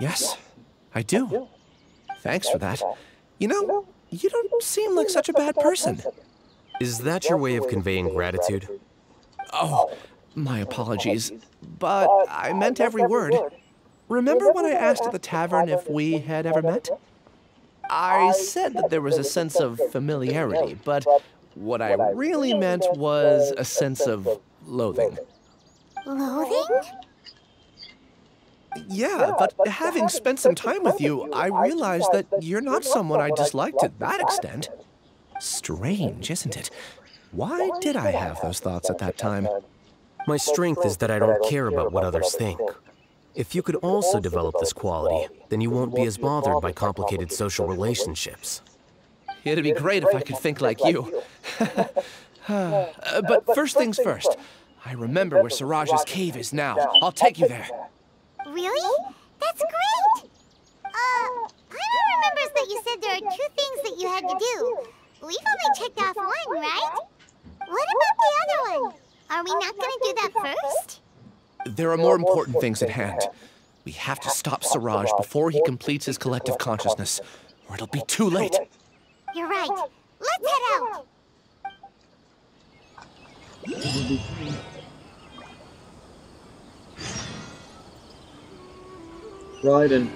Yes, I do. Thanks for that. You know, you don't seem like such a bad person. Is that your way of conveying gratitude? Oh, my apologies. But I meant every word. Remember when I asked at the tavern if we had ever met? I said that there was a sense of familiarity, but what I really meant was a sense of loathing. Loathing? Yeah, but having spent some time with you, I realized that you're not someone I dislike to that extent. Strange, isn't it? Why did I have those thoughts at that time? My strength is that I don't care about what others think. If you could also develop this quality, then you won't be as bothered by complicated social relationships. It'd be great if I could think like you. But first things first, I remember where Siraj's cave is now. I'll take you there. Really? That's great! Paimon remembers that you said there are 2 things that you had to do. We've only checked off 1, right? What about the other one? Are we not gonna do that first? There are more important things at hand. We have to stop Siraj before he completes his collective consciousness, or it'll be too late. You're right. Let's head out! Pride and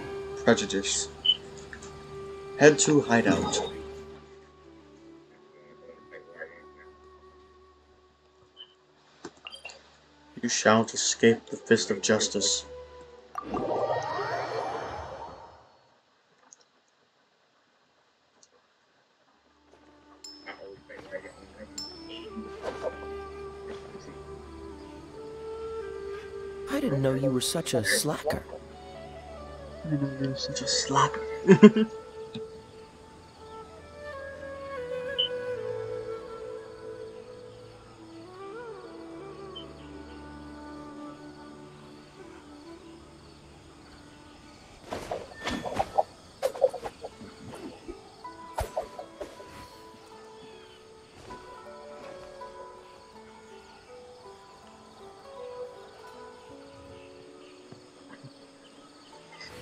Prejudice. Head to hideout. You shan't escape the fist of justice. I didn't know you were such a slacker. I know you're such a slacker.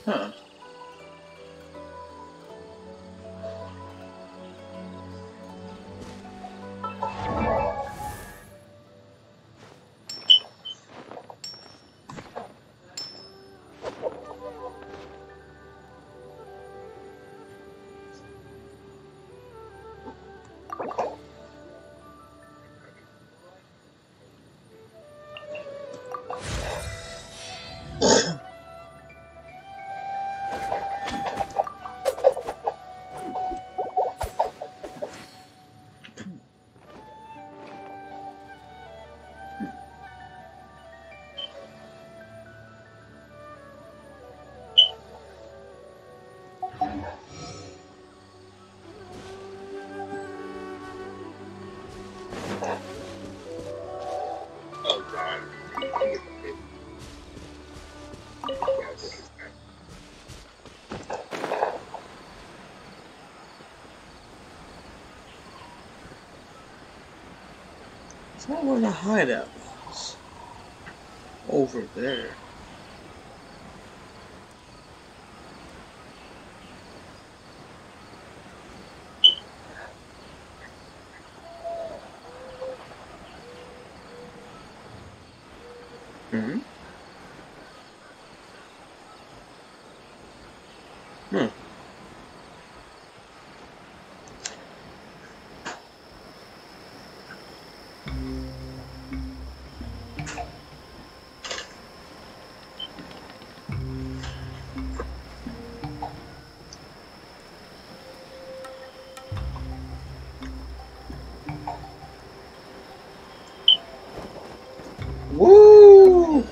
Huh. That's not where the hideout was. Over there. Hmm. Hmm. Woo!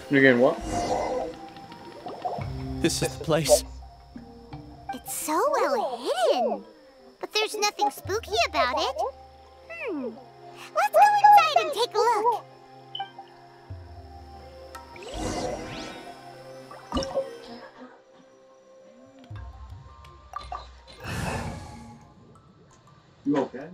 You're getting what? This is the place. It's so well hidden. But there's nothing spooky about it. Let's go inside and take a look. You okay?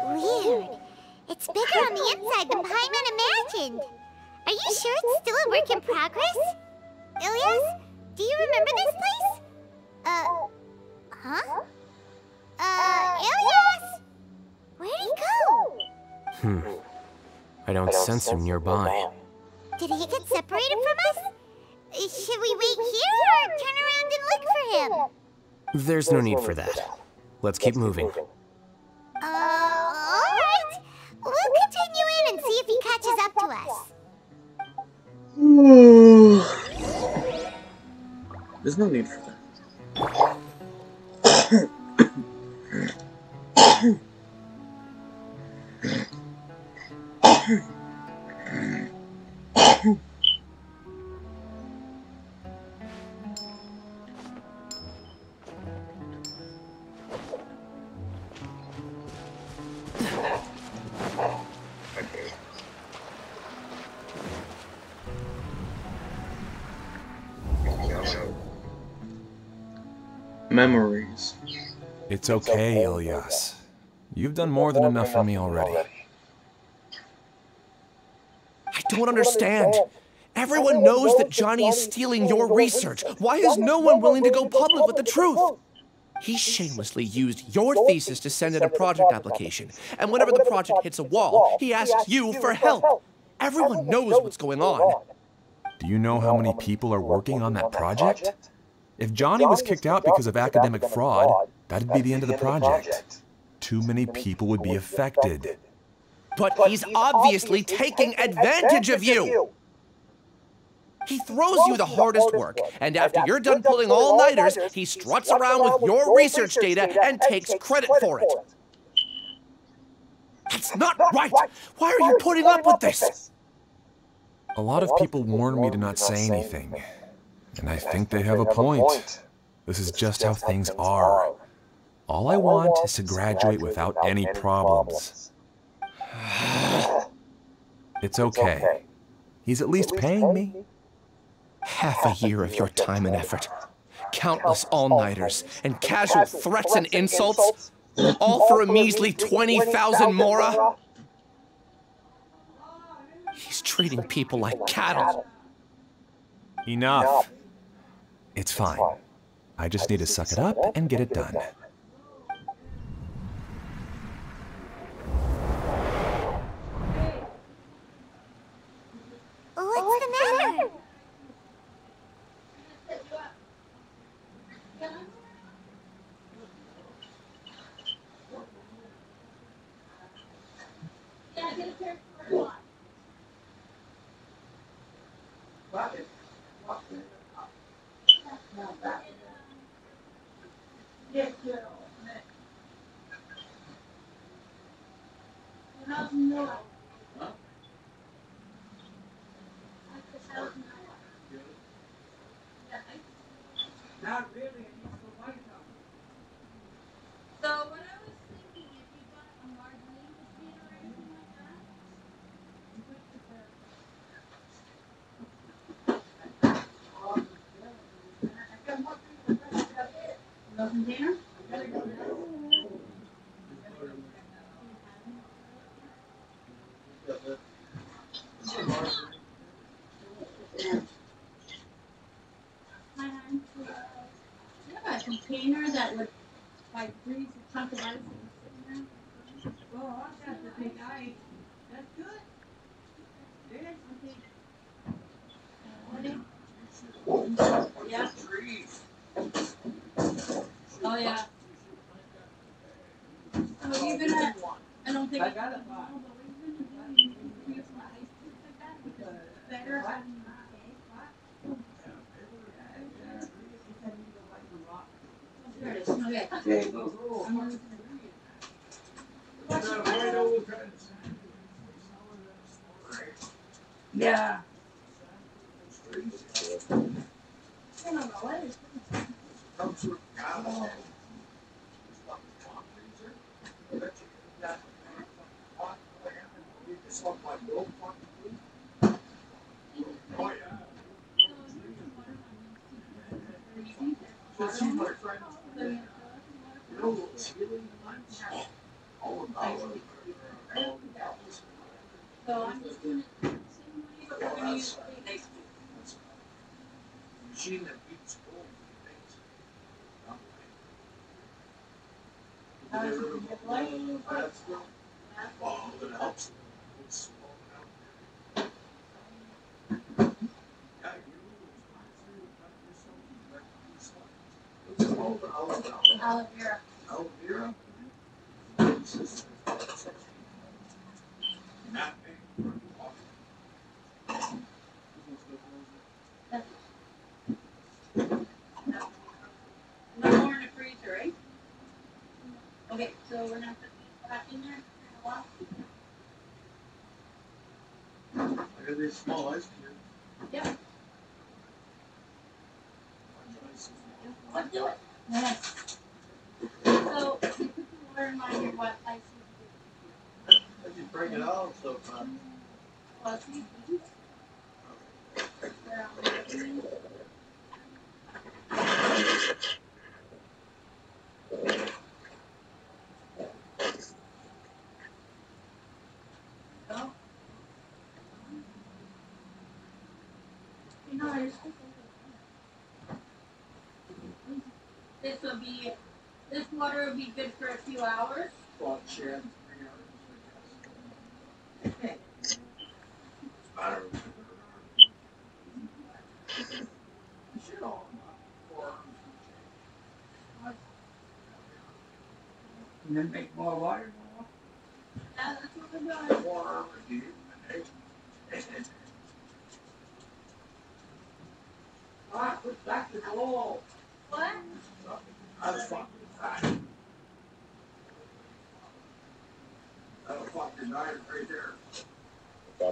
Weird. It's bigger on the inside than Paimon imagined. Are you sure it's still a work in progress? Ilyas, do you remember this place? Huh? Ilyas! Where'd he go? I don't sense him nearby. Did he get separated from us? Should we wait here or turn around and look for him? There's no need for that. Let's keep moving. Alright. We'll continue in and see if he catches up to us. There's no need for that. Memories. It's okay, Ilyas. You've done more than enough for me already. I don't understand. Everyone knows that Johnny is stealing your research. Why is no one willing to go public with the truth? He shamelessly used your thesis to send in a project application, and whenever the project hits a wall, he asks you for help. Everyone knows what's going on. Do you know how many people are working on that project? If Johnny was kicked out because of academic fraud, that'd be the end of the project. Too many people would be affected. But he's obviously taking advantage of you! He throws you the hardest work, and after you're done pulling all-nighters, he struts around with your research data and takes credit for it. That's not right! Why are you putting up with this? A lot of people warned me to not say anything, and I think they have a point. This is just how things are. All I want is to graduate without any problems. It's okay. He's at least paying me. Half a year of your time and effort, countless all-nighters, and casual threats and insults, all for a measly 20,000 mora? He's treating people like cattle. Enough. It's fine. I just need to suck it up and get it done.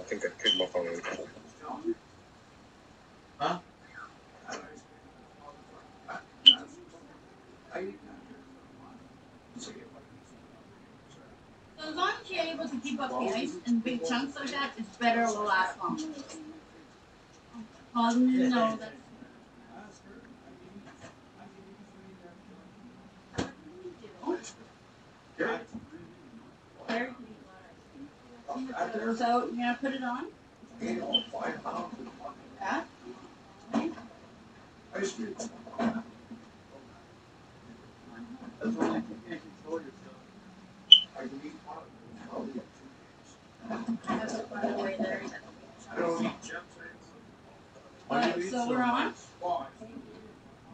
I think I picked my phone. Huh? So as long as you're able to keep up the ice in big chunks like that, it's better, it will last longer. No, that's... So you're gonna put it on? Yeah. Alright, so we're on.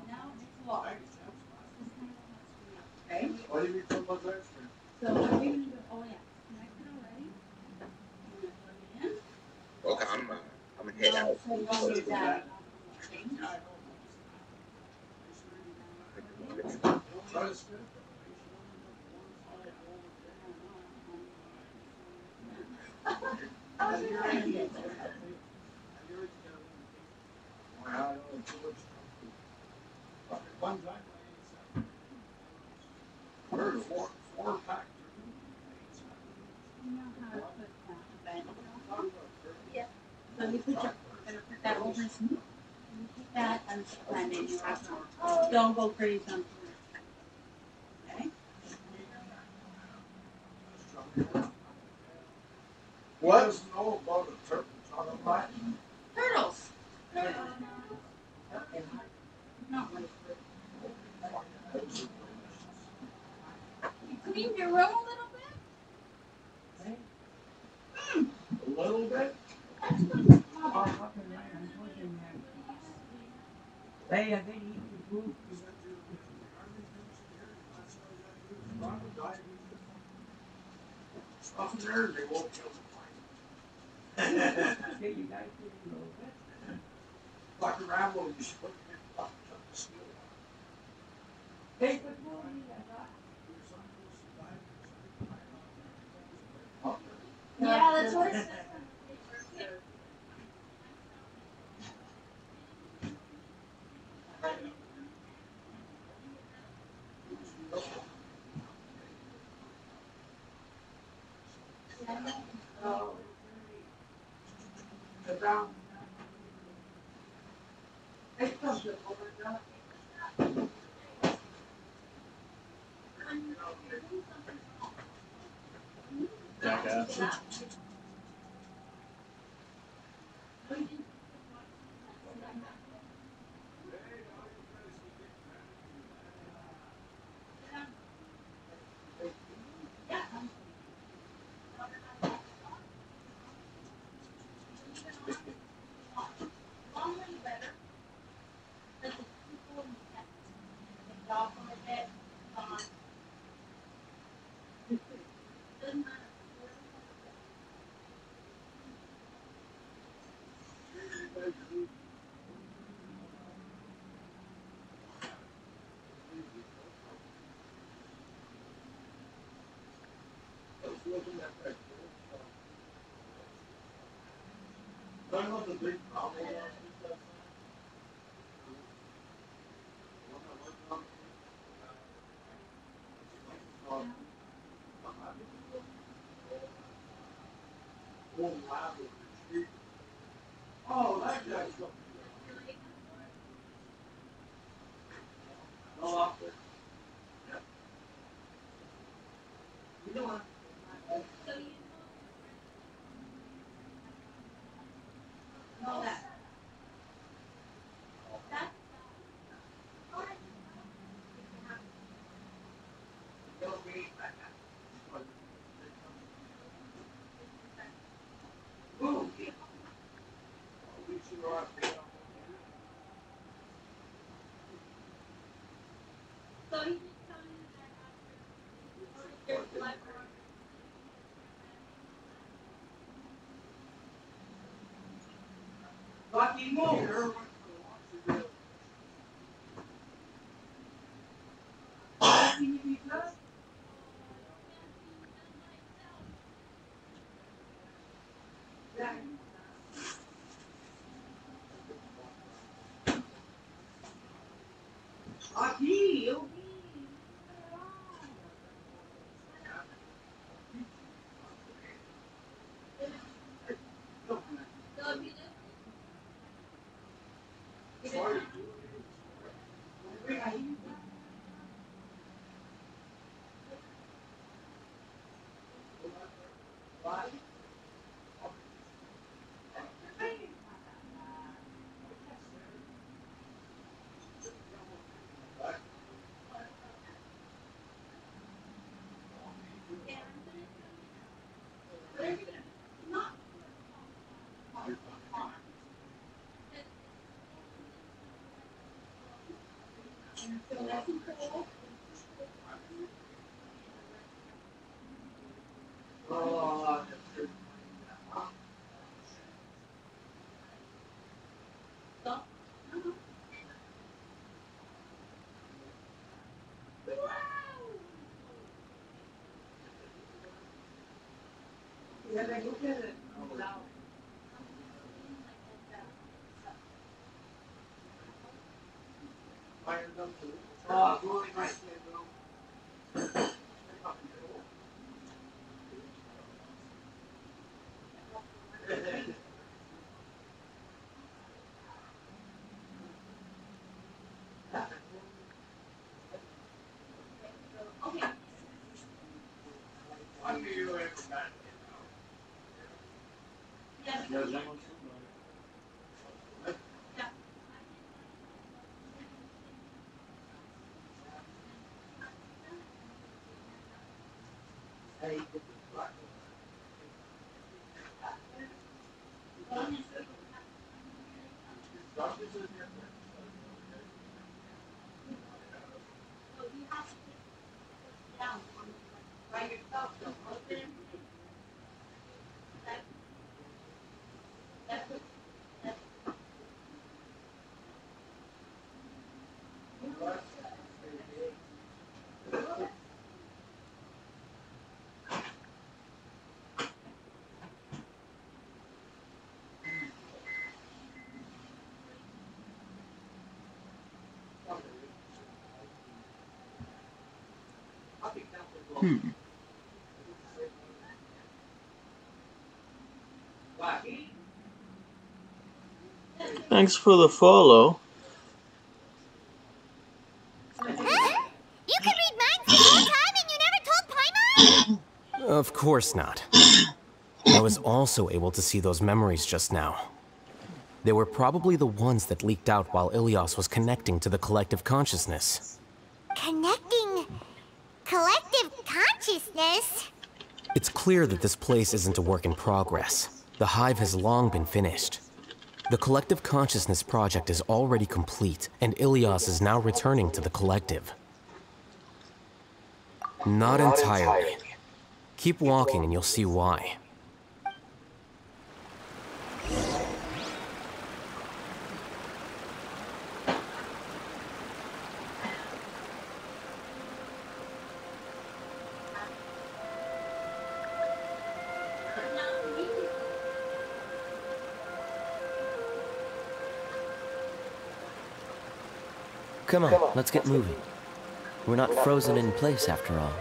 Now it's locked. Okay. Why do you need so much extra? So what are we gonna do? Oh yeah, connect it already. Okay, I'm gonna head out. Yeah. So you put your, gonna put that over his knee. You put that and blend it. You have to, don't go crazy on it. Okay? What? Know about the turtles on the line? Turtles. No. You cleaned your room a little bit? A little bit? Hey, I think he moved. Up there, they won't kill the plane. Yeah, you guys did a little bit. Fuck around when you put your fucking steel on. Hey, good movie, I thought. Yeah, that's what it says. Jackass. Oh, that guy's something. No, up there. You know what? Know that. Lucky move. Aqui, eu vi. Thanks for the follow. Huh? You could read minds this whole time and you never told Paimon? Of course not. I was also able to see those memories just now. They were probably the ones that leaked out while Ilias was connecting to the collective consciousness. Connecting collective consciousness? It's clear that this place isn't a work in progress. The hive has long been finished. The collective consciousness project is already complete, and Ilias is now returning to the collective. Not entirely. Keep walking and you'll see why. Come on, let's get moving. We're not frozen in place after all.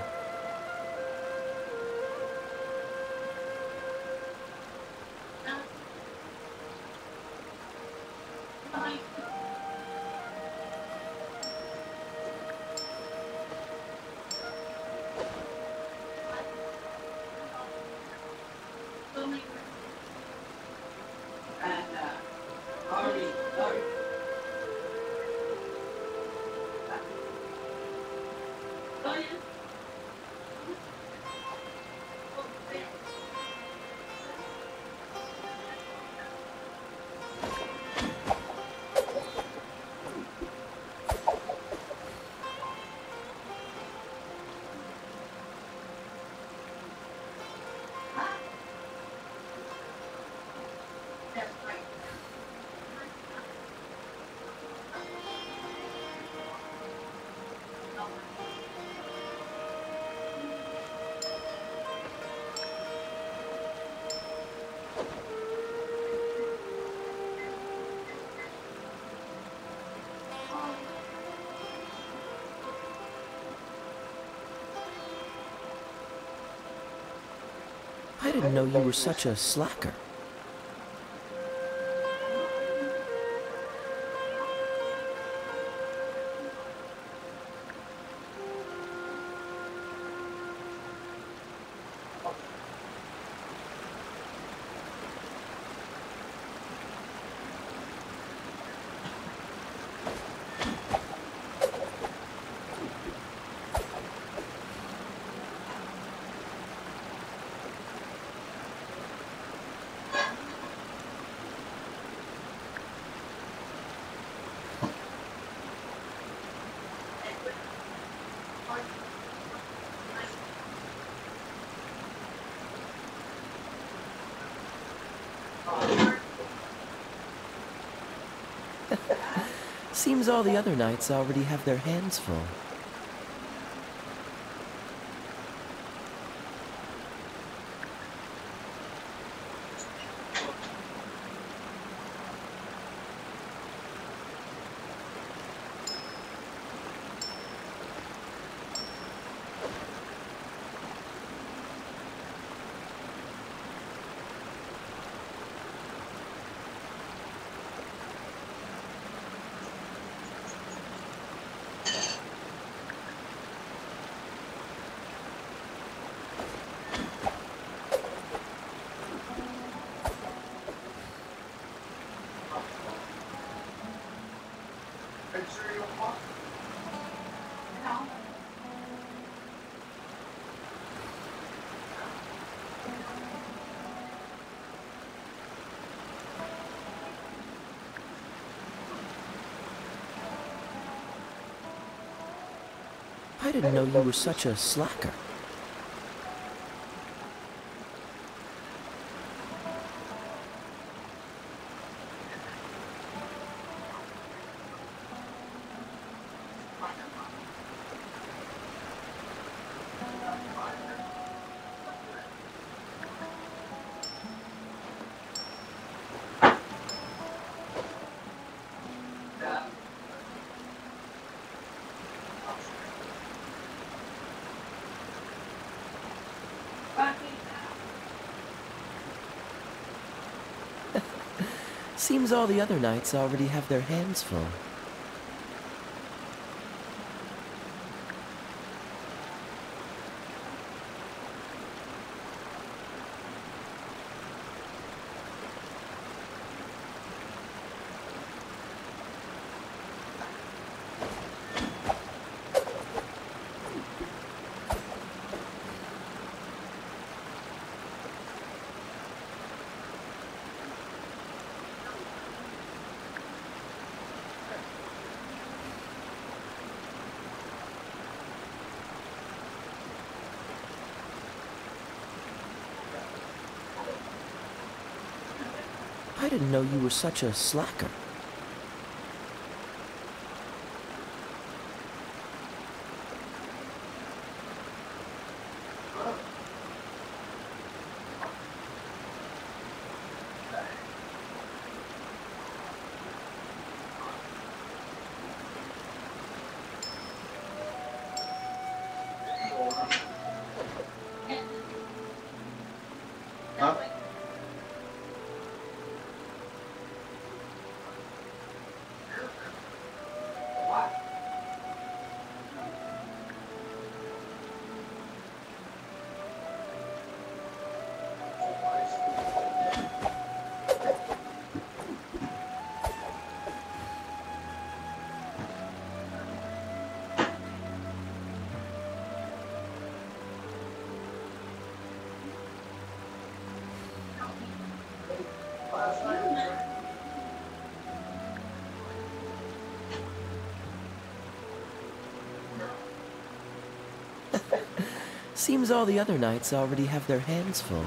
I didn't know you were such a slacker. Seems all the other knights already have their hands full. I didn't know you were such a slacker. Seems all the other knights already have their hands full. I didn't know you were such a slacker. Seems all the other knights already have their hands full.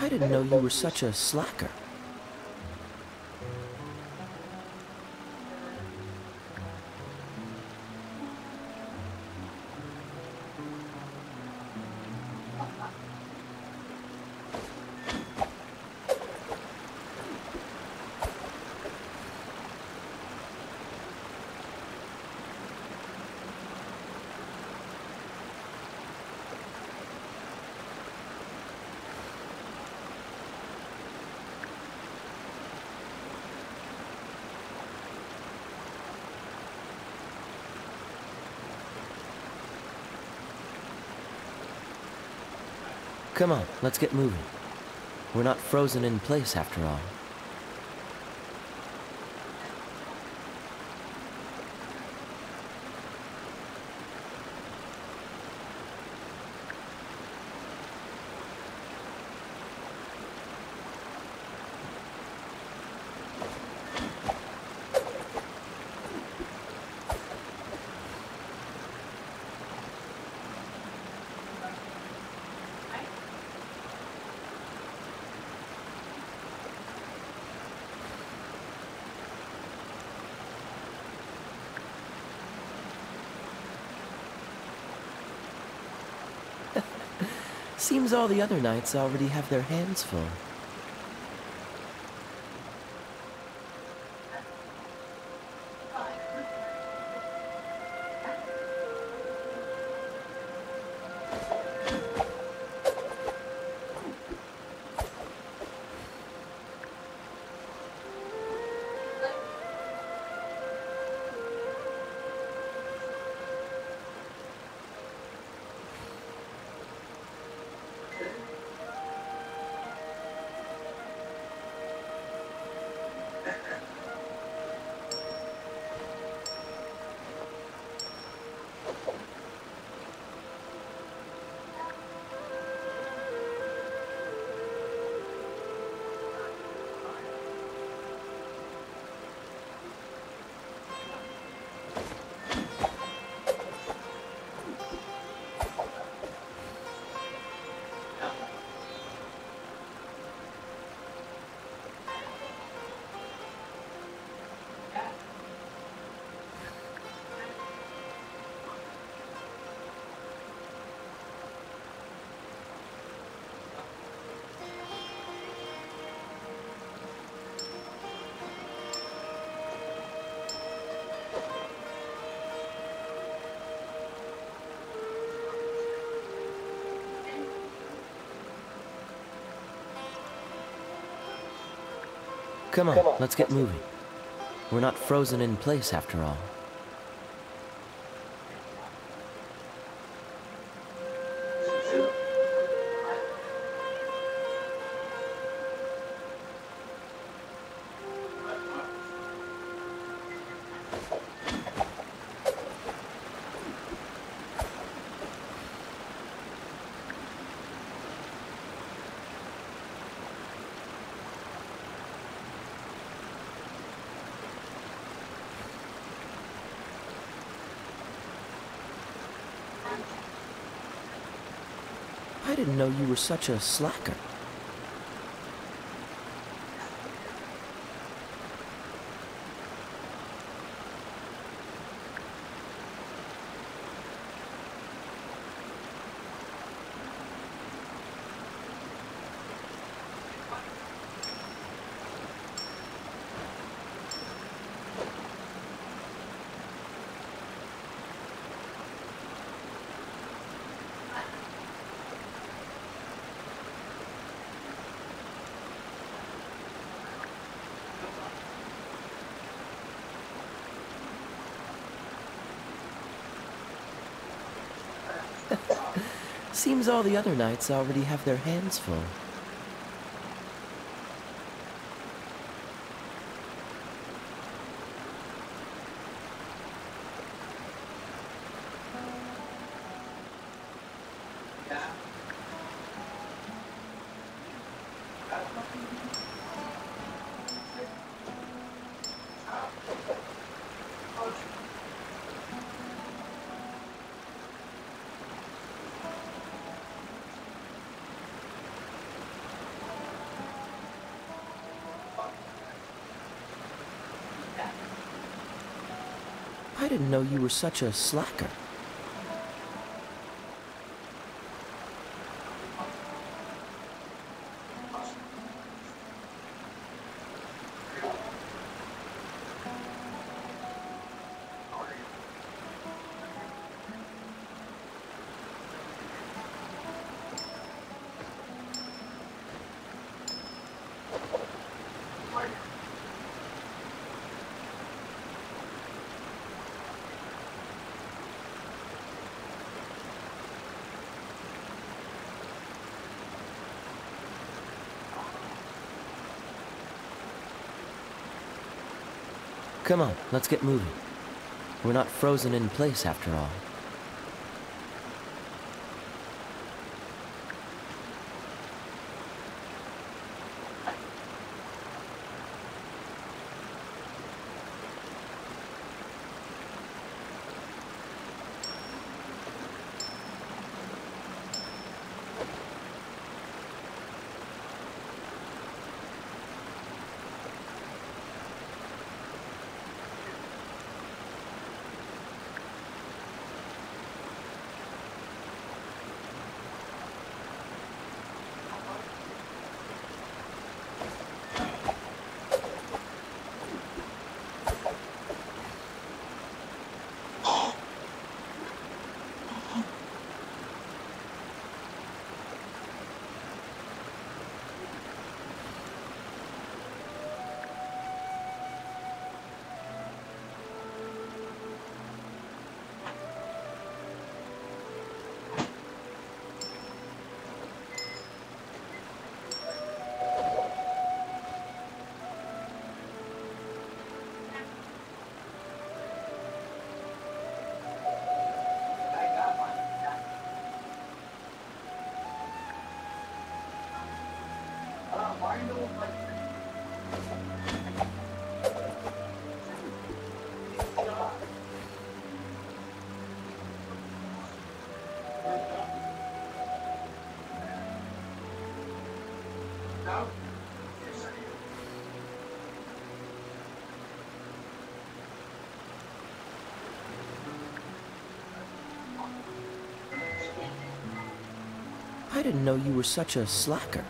I didn't know you were such a slacker. Come on, let's get moving. We're not frozen in place after all. Seems all the other knights already have their hands full. Come on, let's get moving. We're not frozen in place after all. I didn't know you were such a slacker. Seems all the other knights already have their hands full. I didn't know you were such a slacker. Come on, let's get moving. We're not frozen in place after all. I didn't know you were such a slacker.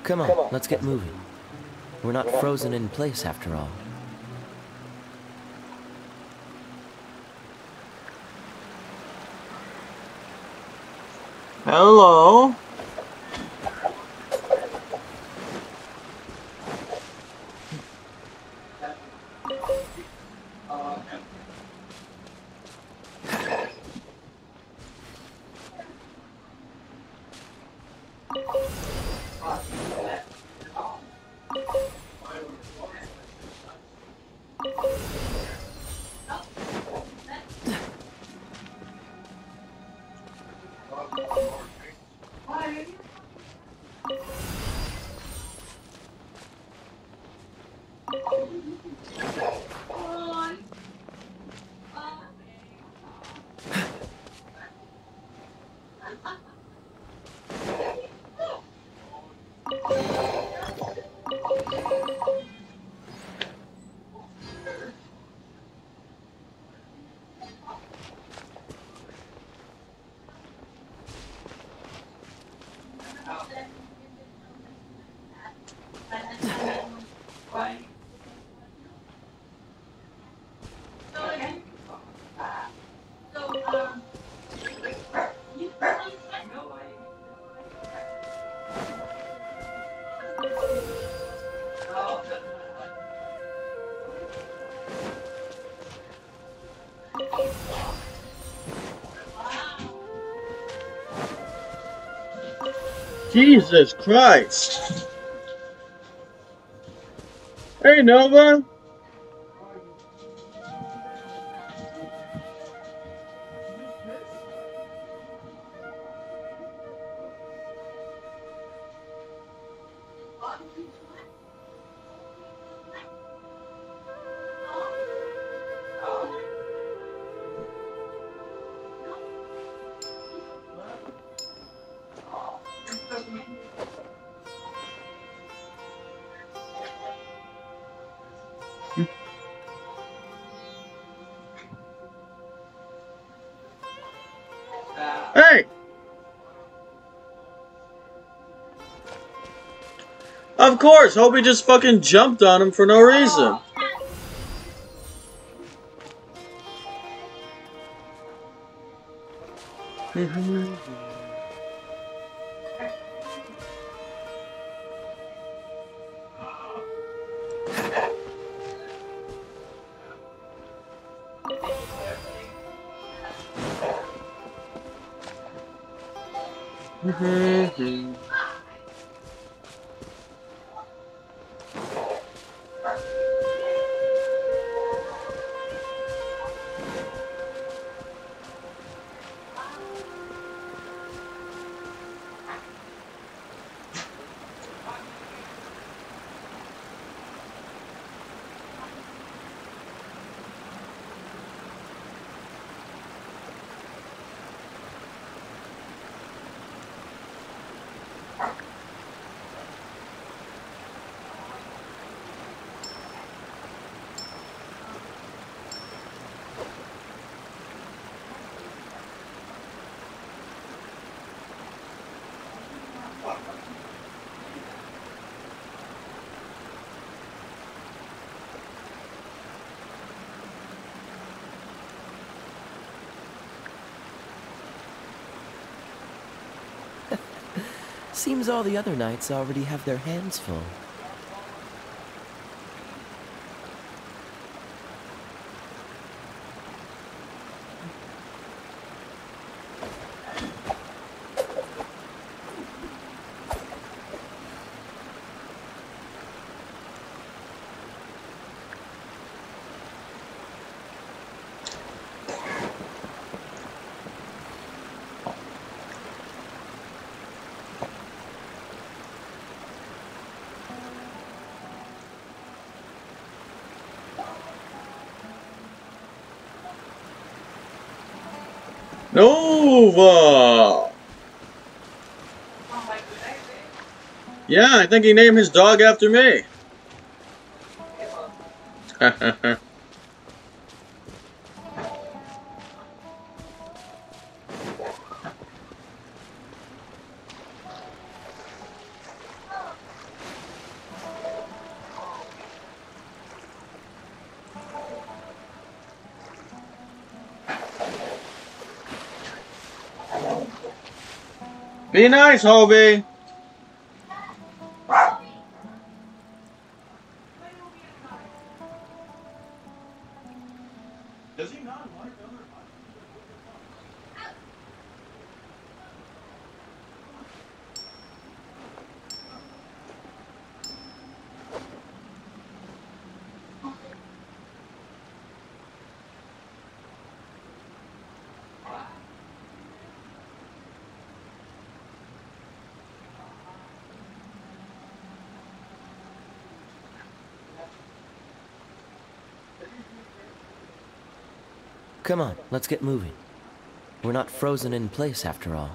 Come on, let's get moving. We're not frozen in place after all. Hello. Jesus Christ. Hey, Nova. Hey! Of course, Hobie just fucking jumped on him for no reason. Seems all the other knights already have their hands full. Nova! Yeah, I think he named his dog after me. Be nice, Hobie. Does he not like other Come on, let's get moving. We're not frozen in place after all.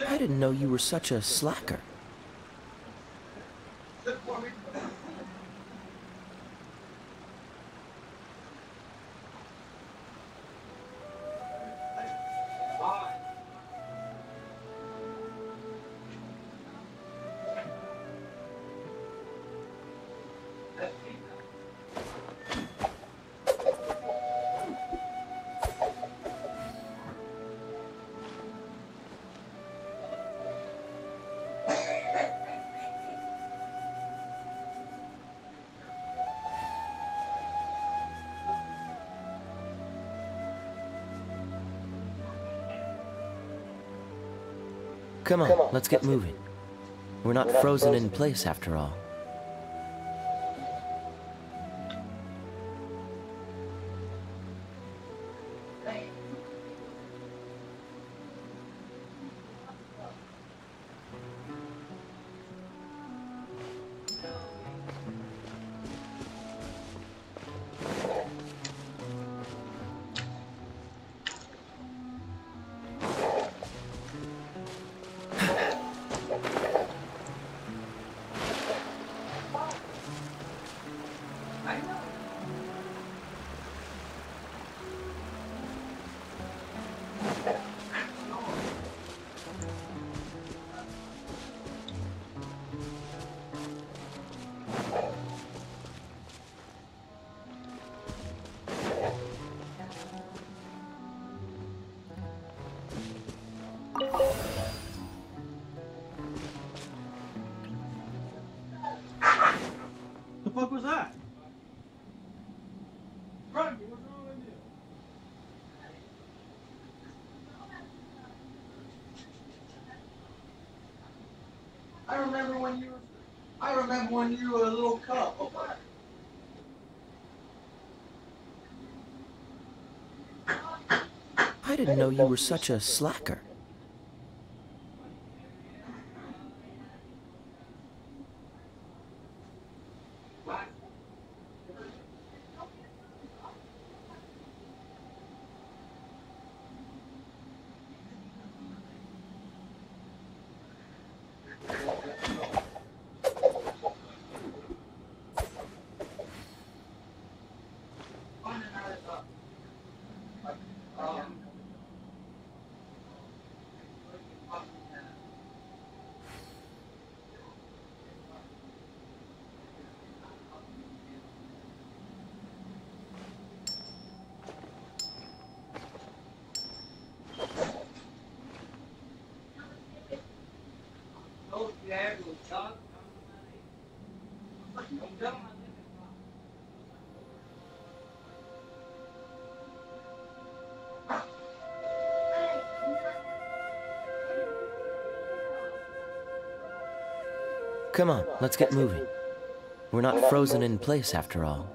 I didn't know you were such a slacker. Come on, let's get moving. We're not frozen in place after all. The fuck was that? Run, what's wrong with you? I remember when you were a little cub. I didn't know you were such a slacker. Come on, let's get moving. We're not frozen in place after all.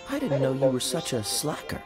I didn't know you were such a slacker.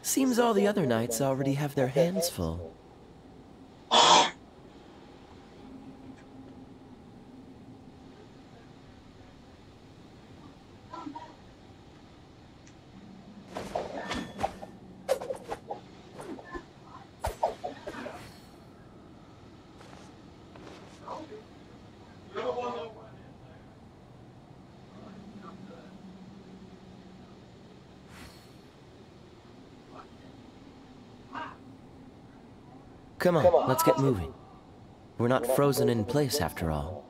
Seems all the other knights already have their hands full. Come on, let's get moving. We're not frozen in place after all.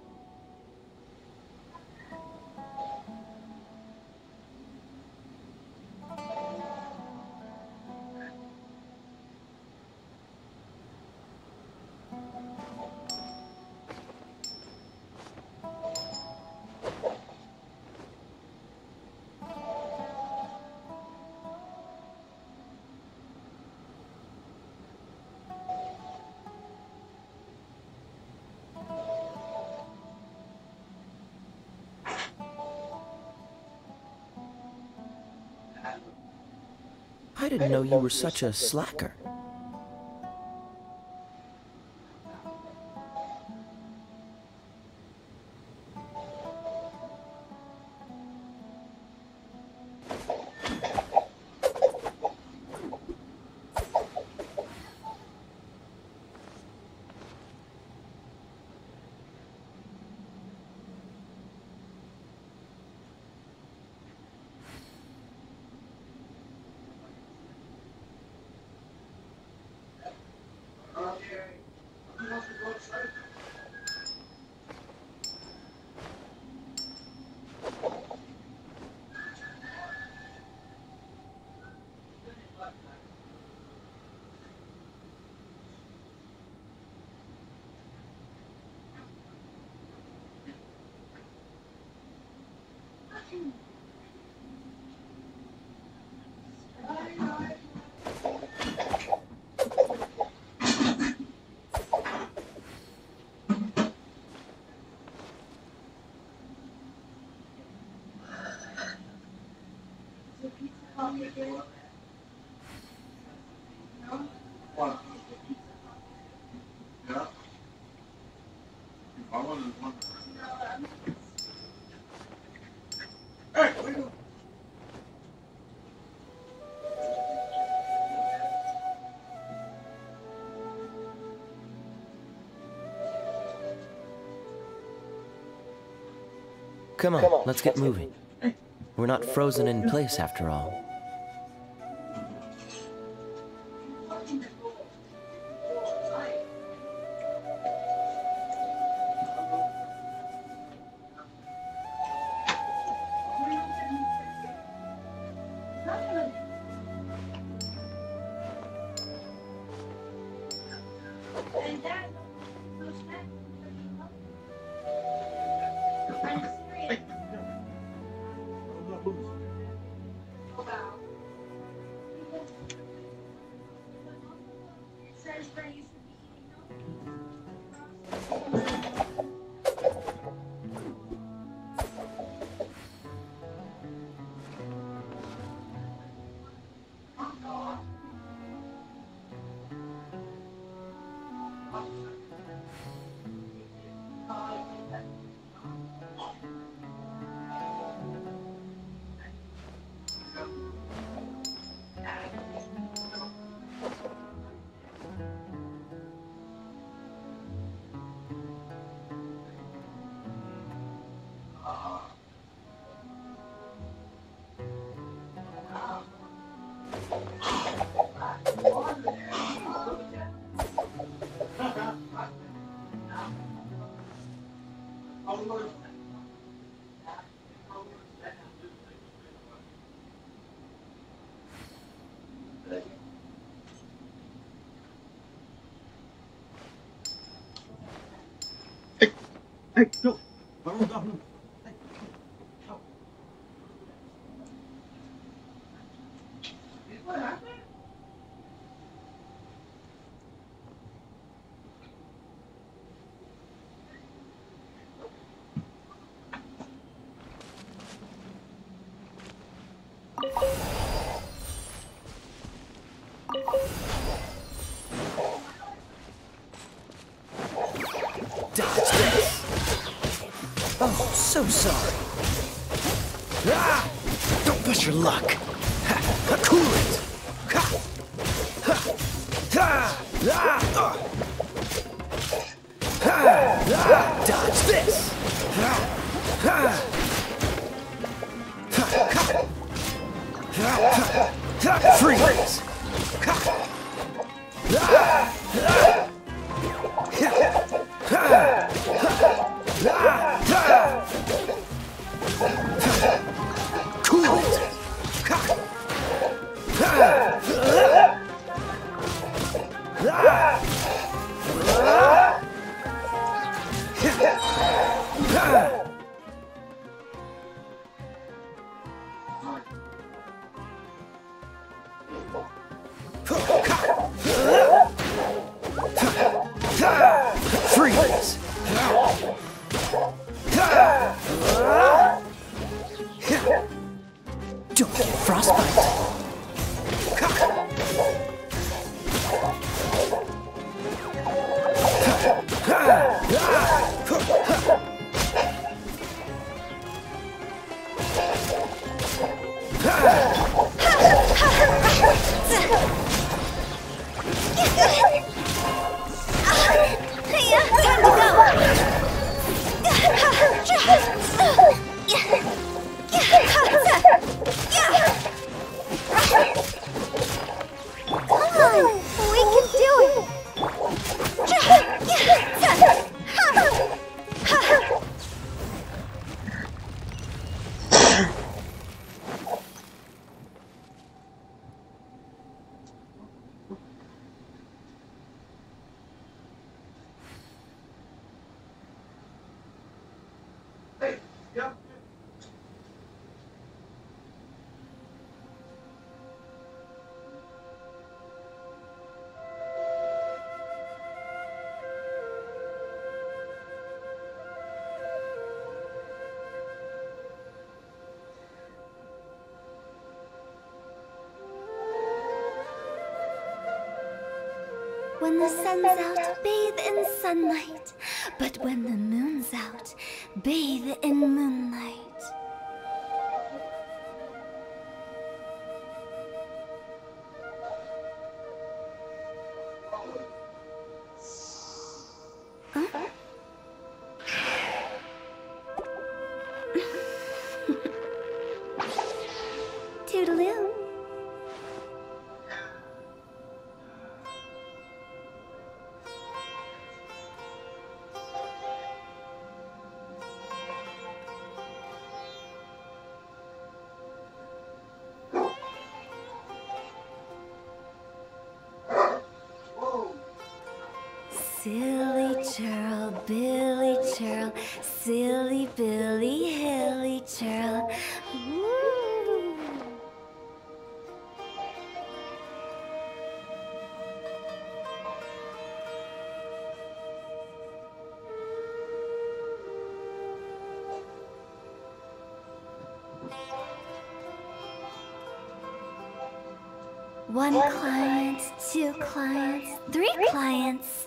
I didn't know you were such a slacker. Come on, let's get moving. We're not frozen in place after all. And that, Hey, no. Dodge this. Oh, so sorry. Ah! Don't push your luck. Ha! Cool it. Ha! Ha! Ha! Ah! Ha! Ah! Dodge this. Ha! Ha! Ha! Ha! Ha! Ha! Freeze. Ha! Ah! Ah! Cool it! Freeze! Don't get frostbite. When the sun's out, bathe in sunlight. But when the moon's out, bathe in moonlight. Huh? Toodaloo. Silly churl, Billy churl, silly Billy, hilly churl. Woo. One client, two clients, three clients.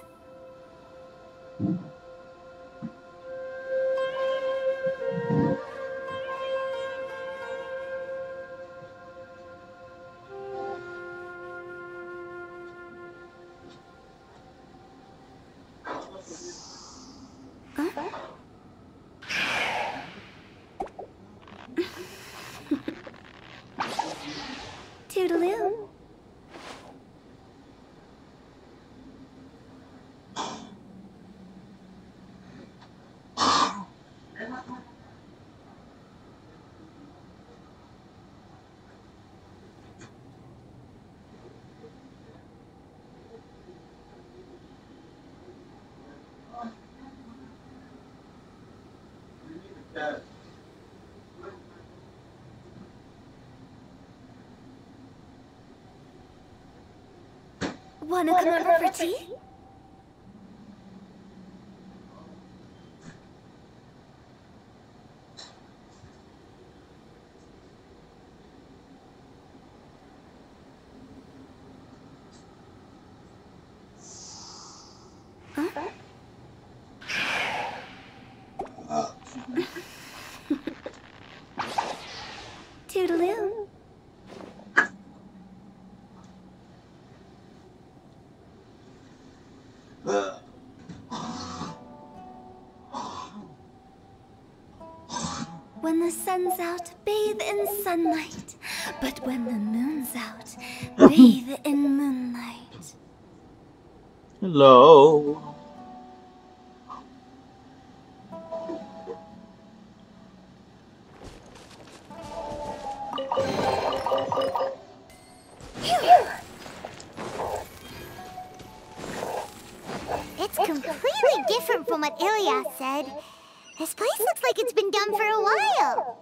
Toodaloo. Wanna come over for tea? Toodaloo. When the sun's out, bathe in sunlight. But when the moon's out, bathe in moonlight. Hello. It's completely different from what Ilyas said. This place looks like it's been done for a while.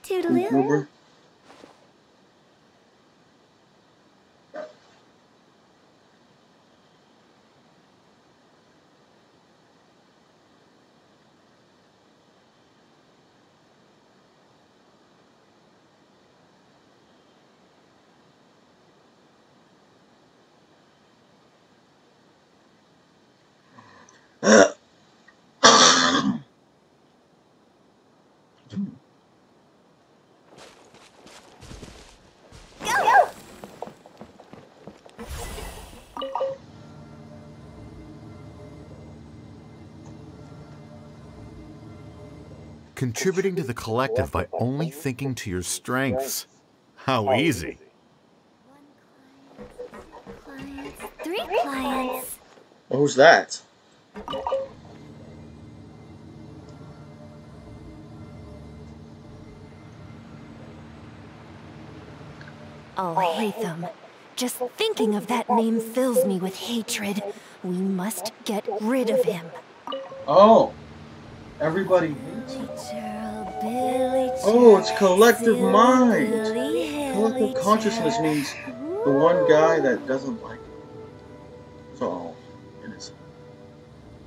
Toodaloo. Contributing to the collective by only thinking to your strengths. How easy. 3 clients. Who's that? Oh, Hatham. Just thinking of that name fills me with hatred. We must get rid of him. Oh. Everybody hates him. Oh, it's collective mind. Collective consciousness means the one guy that doesn't like it. It's all innocent.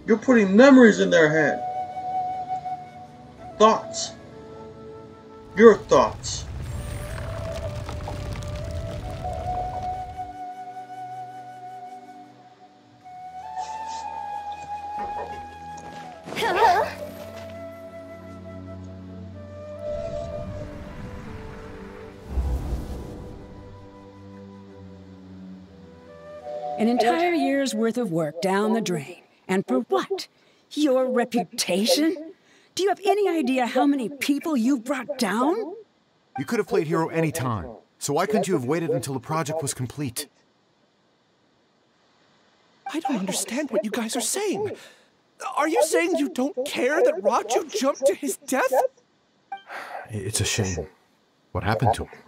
You're putting memories in their head. Thoughts. Your thoughts. An entire year's worth of work down the drain. And for what? Your reputation? Do you have any idea how many people you've brought down? You could have played hero any time, so why couldn't you have waited until the project was complete? I don't understand what you guys are saying. Are you saying you don't care that Raju jumped to his death? It's a shame. What happened to him?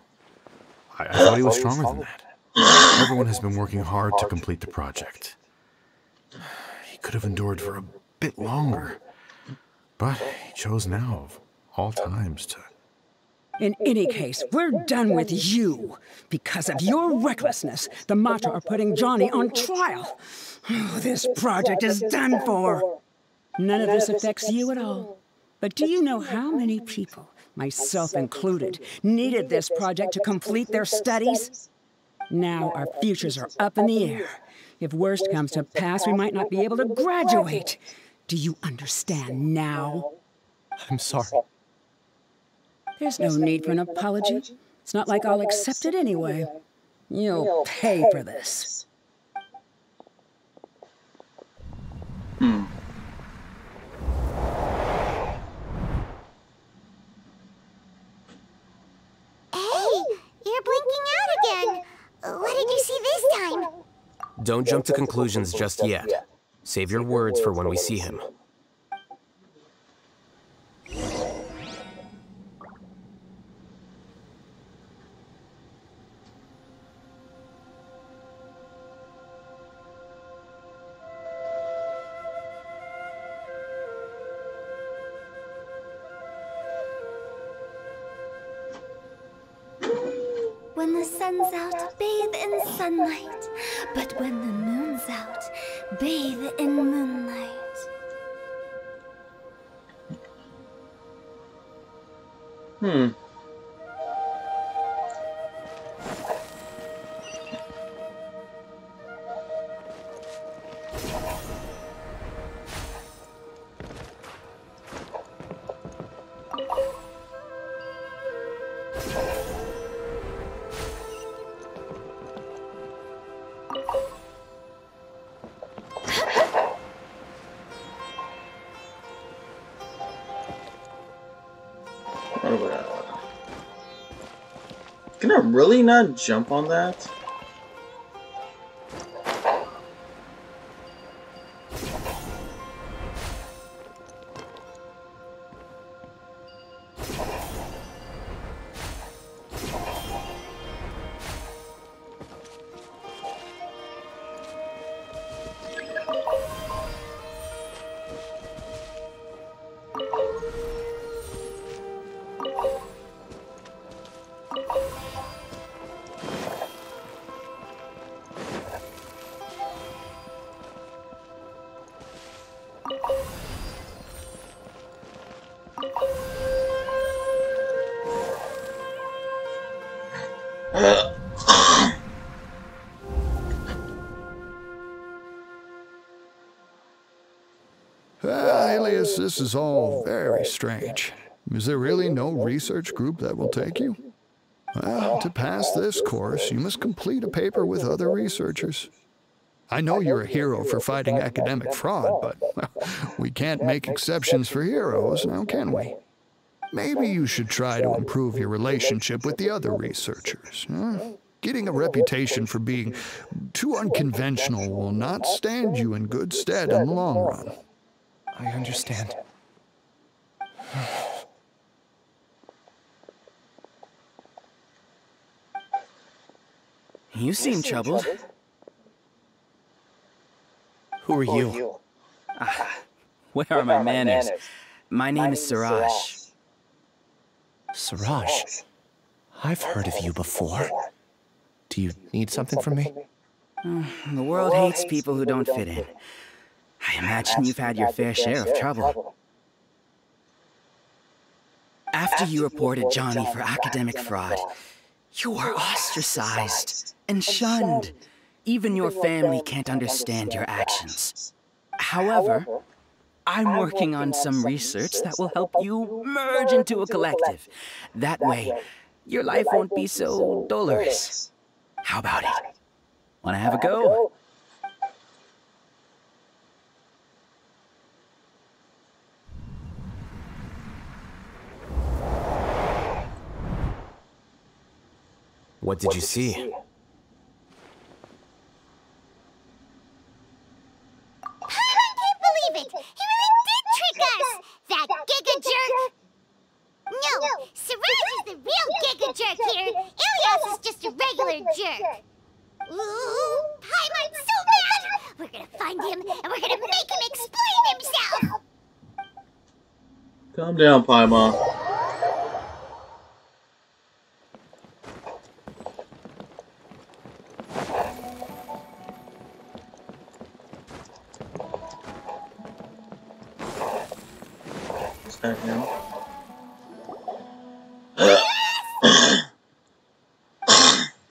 I thought he was stronger than that. Everyone has been working hard to complete the project. He could have endured for a bit longer, but he chose now, of all times, to... In any case, we're done with you. Because of your recklessness, the Matra are putting Johnny on trial. Oh, this project is done for. None of this affects you at all. But do you know how many people, myself included, needed this project to complete their studies? Now our futures are up in the air. If worst comes to pass, we might not be able to graduate. Do you understand now? I'm sorry. There's no need for an apology. It's not like I'll accept it anyway. You'll pay for this. Hey, you're blinking out again. What did you see this time? Don't jump to conclusions just yet. Save your words for when we see him. When the sun's out, bathe in sunlight. But when the moon's out, bathe in moonlight. Can I really not jump on that? Alias, this is all very strange. Is there really no research group that will take you? Well, to pass this course, you must complete a paper with other researchers. I know you're a hero for fighting academic fraud, but well, we can't make exceptions for heroes, now can we? Maybe you should try to improve your relationship with the other researchers. Getting a reputation for being too unconventional will not stand you in good stead in the long run. I understand. You seem troubled. Who are you? Where are my manners? My name is Siraj. Siraj? I've heard of you before. Do you need something from me? The world hates people who don't fit in. I imagine you've had your fair share of trouble. After you reported Johnny for academic fraud, you were ostracized and shunned. Even your family can't understand your actions. However, I'm working on some research that will help you merge into a collective. That way, your life won't be so dolorous. How about it? Wanna have a go? What did you see? I can't believe it! He really did trick us! That giga jerk! No, Siraj is the real giga jerk here! Ilias is just a regular jerk! Ooh, Paimon's so mad! We're gonna find him, and we're gonna make him explain himself! Calm down, Paimon.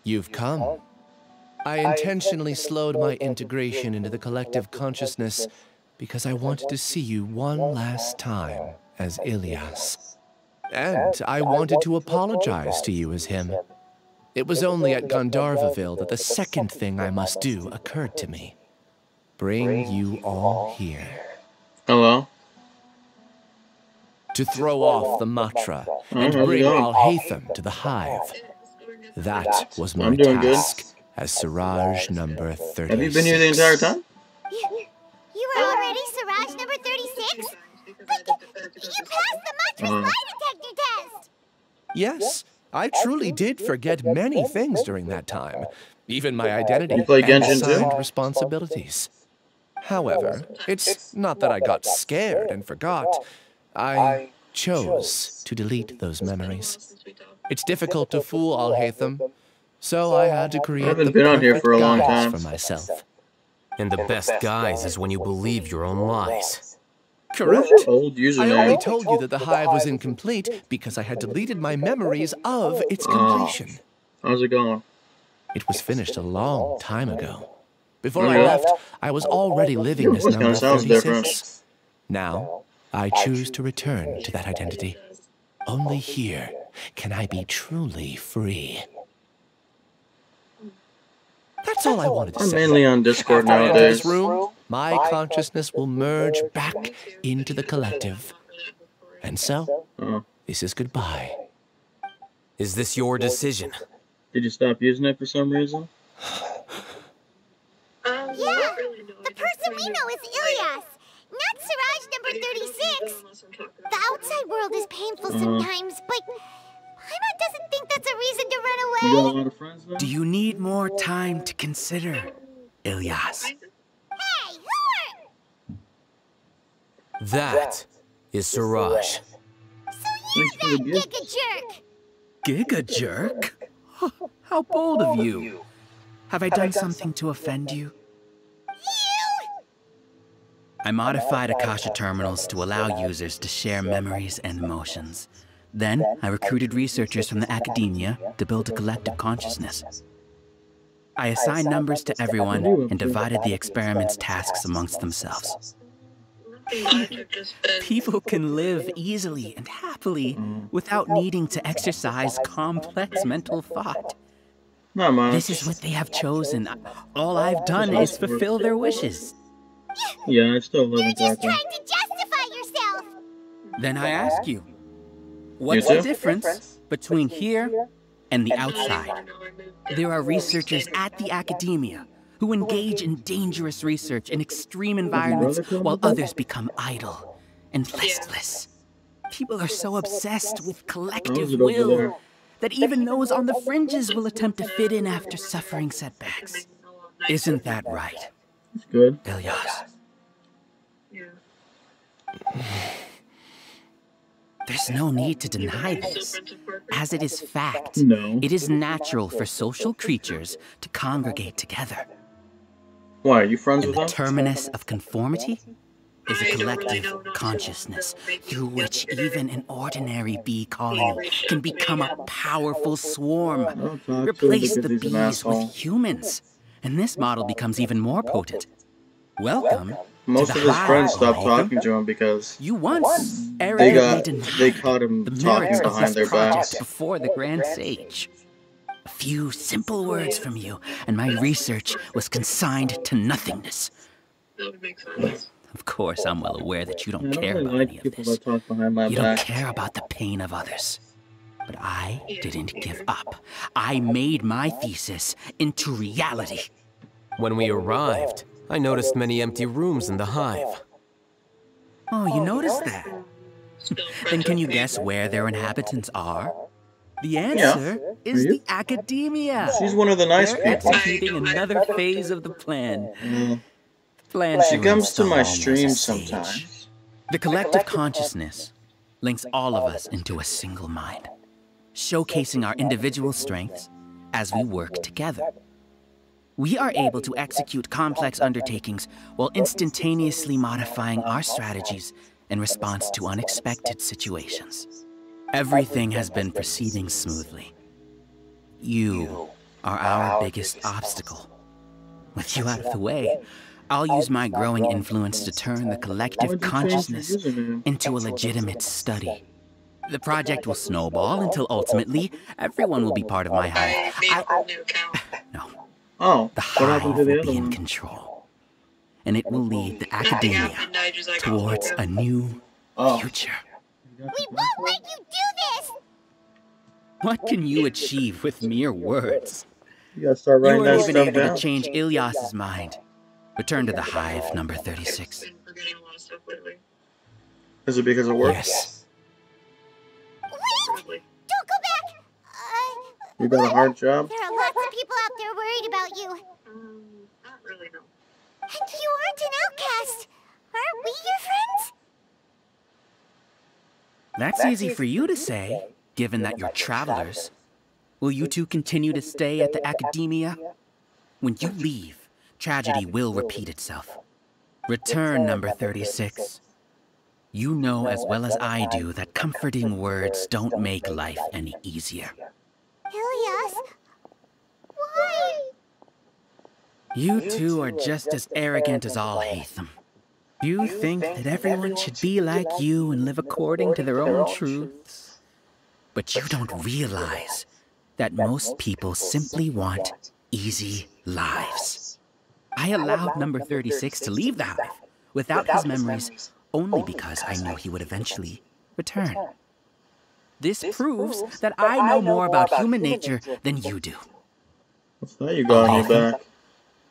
You've come. I intentionally slowed my integration into the collective consciousness because I wanted to see you one last time as Ilias. And I wanted to apologize to you as him. It was only at Gandharvaville that the second thing I must do occurred to me. Bring you all here. Hello? To throw off the mantra and bring Alhaitham to the hive. That was my task as Siraj number 36. Have you been here the entire time? You Director's lie detector test! Yes, I truly did forget many things during that time. Even my identity You play and Genshin assigned too? responsibilities. However, it's not that I got scared and forgot. I chose to delete those memories. It's difficult to fool Alhaitham, so I had to create the been on here perfect for a long guise time. for myself. And the best guise is when you believe your own lies. Correct. Old I username. only told you that the hive was incomplete because I had deleted my memories of its completion. How's it going? It was finished a long time ago. Before Okay. I left, I was already living Your as voice number kinda sounds 36. different. Now, I choose to return to that identity. Only here can I be truly free. That's all I wanted to I'm say. mainly on Discord After I enter nowadays. this room, my consciousness will merge back into the collective. And so, this is goodbye. Is this your decision? Did you stop using it for some reason? Yeah, the person we know is Ilyas, not Siraj number 36. The outside world is painful sometimes, but Paimon doesn't think that's a reason to run away. You got a lot of friends now? Do you need more time to consider, Ilyas? Hey, who are... That is Siraj. You're that giga jerk! Giga jerk? How bold of you. Have I done something to offend you? I modified Akasha terminals to allow users to share memories and emotions. Then, I recruited researchers from the academia to build a collective consciousness. I assigned numbers to everyone and divided the experiment's tasks amongst themselves. People can live easily and happily without needing to exercise complex mental thought. Not much. This is what they have chosen. All I've done is fulfill their wishes. Yeah, I still live in You're just trying to justify yourself! Then I ask you, what's the difference between here and the outside? There are researchers at the academia who engage in dangerous research in extreme environments while others become idle and listless. People are so obsessed with collective will that even those on the fringes will attempt to fit in after suffering setbacks. Isn't that right? It's good. Ilyas? There's no need to deny this, as it is fact. No. It is natural for social creatures to congregate together. Why, are you friends with The them? terminus of conformity is a collective consciousness through which even an ordinary bee colony can become a powerful swarm. Replace the bees with humans, and this model becomes even more potent. Welcome Most to of the his friends hive, stopped Alhaitham. talking to him because You once they arrogantly caught him the talking merits of behind this their project backs. before the Grand Sage. A few simple words from you, and my research was consigned to nothingness. Of course, I'm well aware that you don't care about any of People this. that talk behind my You don't back. care about the pain of others. But I didn't give up. I made my thesis into reality. When we arrived, I noticed many empty rooms in the hive. Oh, you noticed that? Then can you guess where their inhabitants are? The answer is the academia. She's one of the nice They're people. executing another phase of the plan. Yeah. Plan She to comes to my install streams as a sage. sometimes. The collective consciousness links all of us into a single mind, showcasing our individual strengths as we work together. We are able to execute complex undertakings while instantaneously modifying our strategies in response to unexpected situations. Everything has been proceeding smoothly. You are our biggest obstacle. With you out of the way, I'll use my growing influence to turn the collective consciousness into a legitimate study. The project will snowball until ultimately everyone will be part of my hive. Oh, The what happened hive to the will other be in one? control, and it will lead the academia towards a new future. We won't let you do this! What can you achieve with mere words? You gotta start You writing that weren't even stuff able down. to change Ilyas's mind. Return to the hive, number 36. Is it because of work? Yes. You got a hard job? There are lots of people out there worried about you. Not really, no. And you aren't an outcast. Aren't we your friends? That's easy for you to say, given that you're travelers. Will you two continue to stay at the academia? When you leave, tragedy will repeat itself. Return, number 36. You know as well as I do that comforting words don't make life any easier. Ilias? Why? You two are just as arrogant as all Hatham. You think that everyone should be like you and live according to their own truths. But you don't realize that most people simply want easy lives. I allowed number 36 to leave the hive without his memories only because I knew he would eventually return. This proves that I know more about human nature than you do. What's that you got on your back?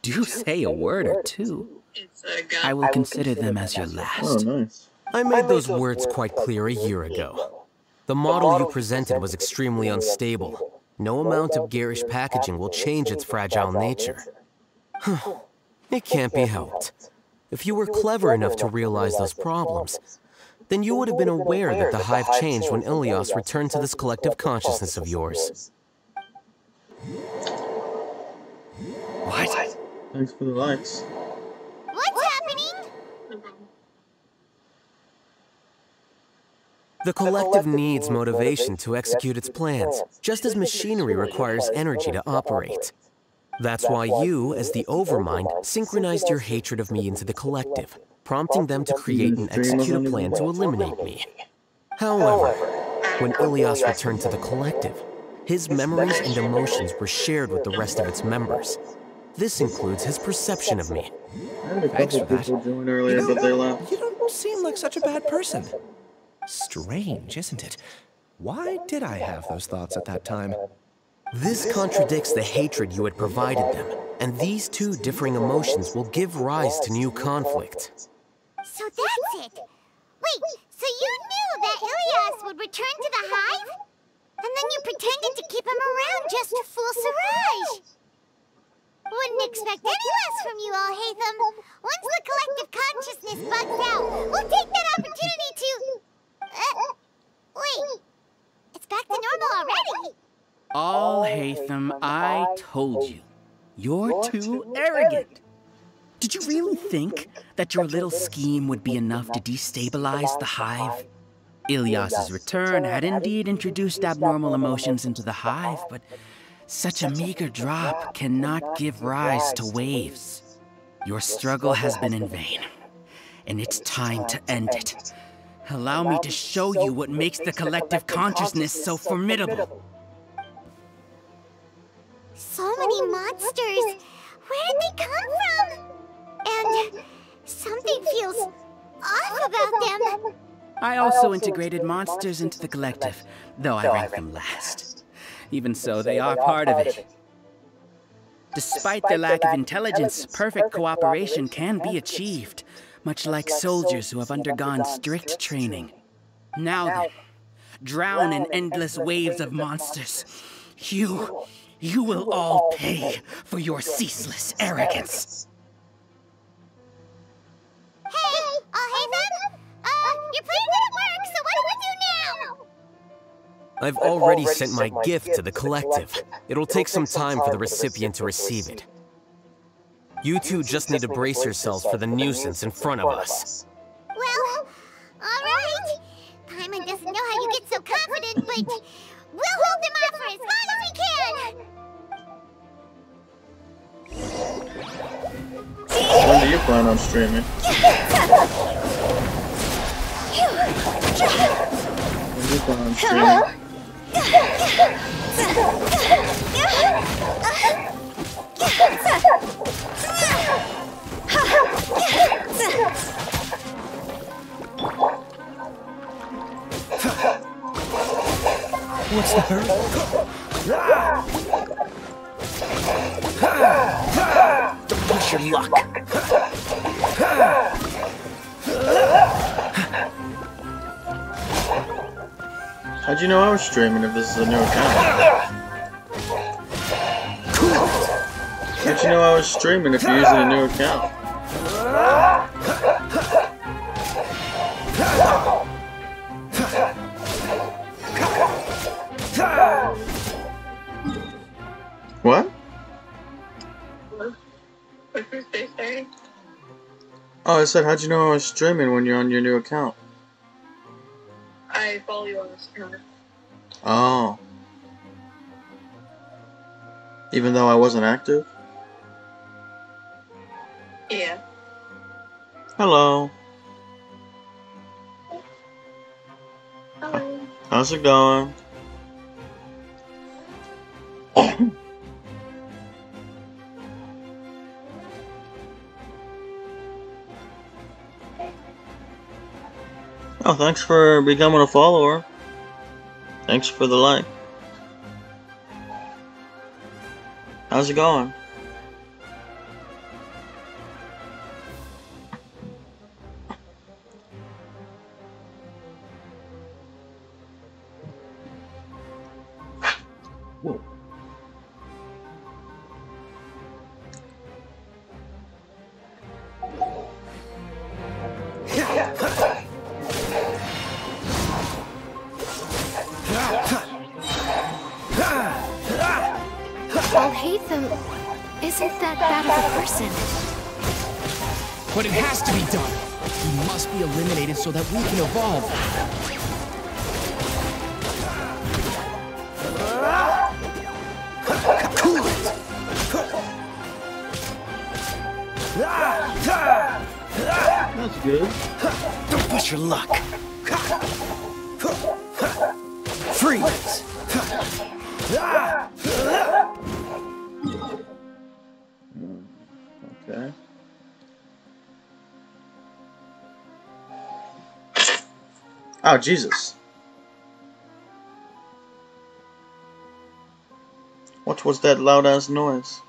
Do say a word or two. I will consider them as your last. Oh, nice. I made those words quite clear a year ago. The model you presented was extremely unstable. No amount of garish packaging will change its fragile nature. It can't be helped. If you were clever enough to realize those problems, then you would have been aware that the hive changed when Ilias returned to this collective consciousness of yours. What? Thanks for the likes. What's happening? The collective needs motivation to execute its plans, just as machinery requires energy to operate. That's why you, as the Overmind, synchronized your hatred of me into the collective, prompting them to create and execute a plan to eliminate me. However, when Ilias returned to the collective, his memories and emotions were shared with the rest of its members. This includes his perception of me. I had a couple people join earlier, but they left. You don't seem like such a bad person. Strange, isn't it? Why did I have those thoughts at that time? This contradicts the hatred you had provided them, and these two differing emotions will give rise to new conflict. So that's it. Wait, so you knew that Ilias would return to the hive? And then you pretended to keep him around just to fool Siraj? Wouldn't expect any less from you all, Hatham. Once the collective consciousness bugs out, we'll take that opportunity to... wait. It's back to normal already. All Hatham, I told you. You're too arrogant. Did you really think that your little scheme would be enough to destabilize the hive? Ilias's return had indeed introduced abnormal emotions into the hive, but such a meager drop cannot give rise to waves. Your struggle has been in vain, and it's time to end it. Allow me to show you what makes the collective consciousness so formidable. So many monsters. Where did they come from? And something feels off about them. I also integrated monsters into the collective, though I ranked them last. Even so, they are part of it. Despite their lack of intelligence, perfect cooperation can be achieved, much like soldiers who have undergone strict training. Now then, drown in endless waves of monsters. You will all pay for your ceaseless arrogance. Hey, Hatham? Your plan didn't work, so what do we do now? I've already sent my gift to the collective. It'll take some time for the recipient to receive it. You two just need to brace yourselves for the nuisance in front of us. Well, all right. Paimon doesn't know how you get so confident, but we'll hold them off for as long as we can. When do you plan on streaming? When do you plan on streaming? What's the hurry? Don't push your luck. How'd you know I was streaming if this is a new account? How'd you know I was streaming if you're using a new account? What? What did they say? Oh, I said, how'd you know I was streaming when you're on your new account? I follow you on this account. Oh. Even though I wasn't active? Yeah. Hello. Hello. How's it going? Oh, thanks for becoming a follower. Thanks for the like. How's it going? Whoa. Hatham isn't that bad of a person. But it has to be done. He must be eliminated so that we can evolve. Cool it. That's good. Don't push your luck. Freeze. Okay. Oh, Jesus. What was that loud ass noise?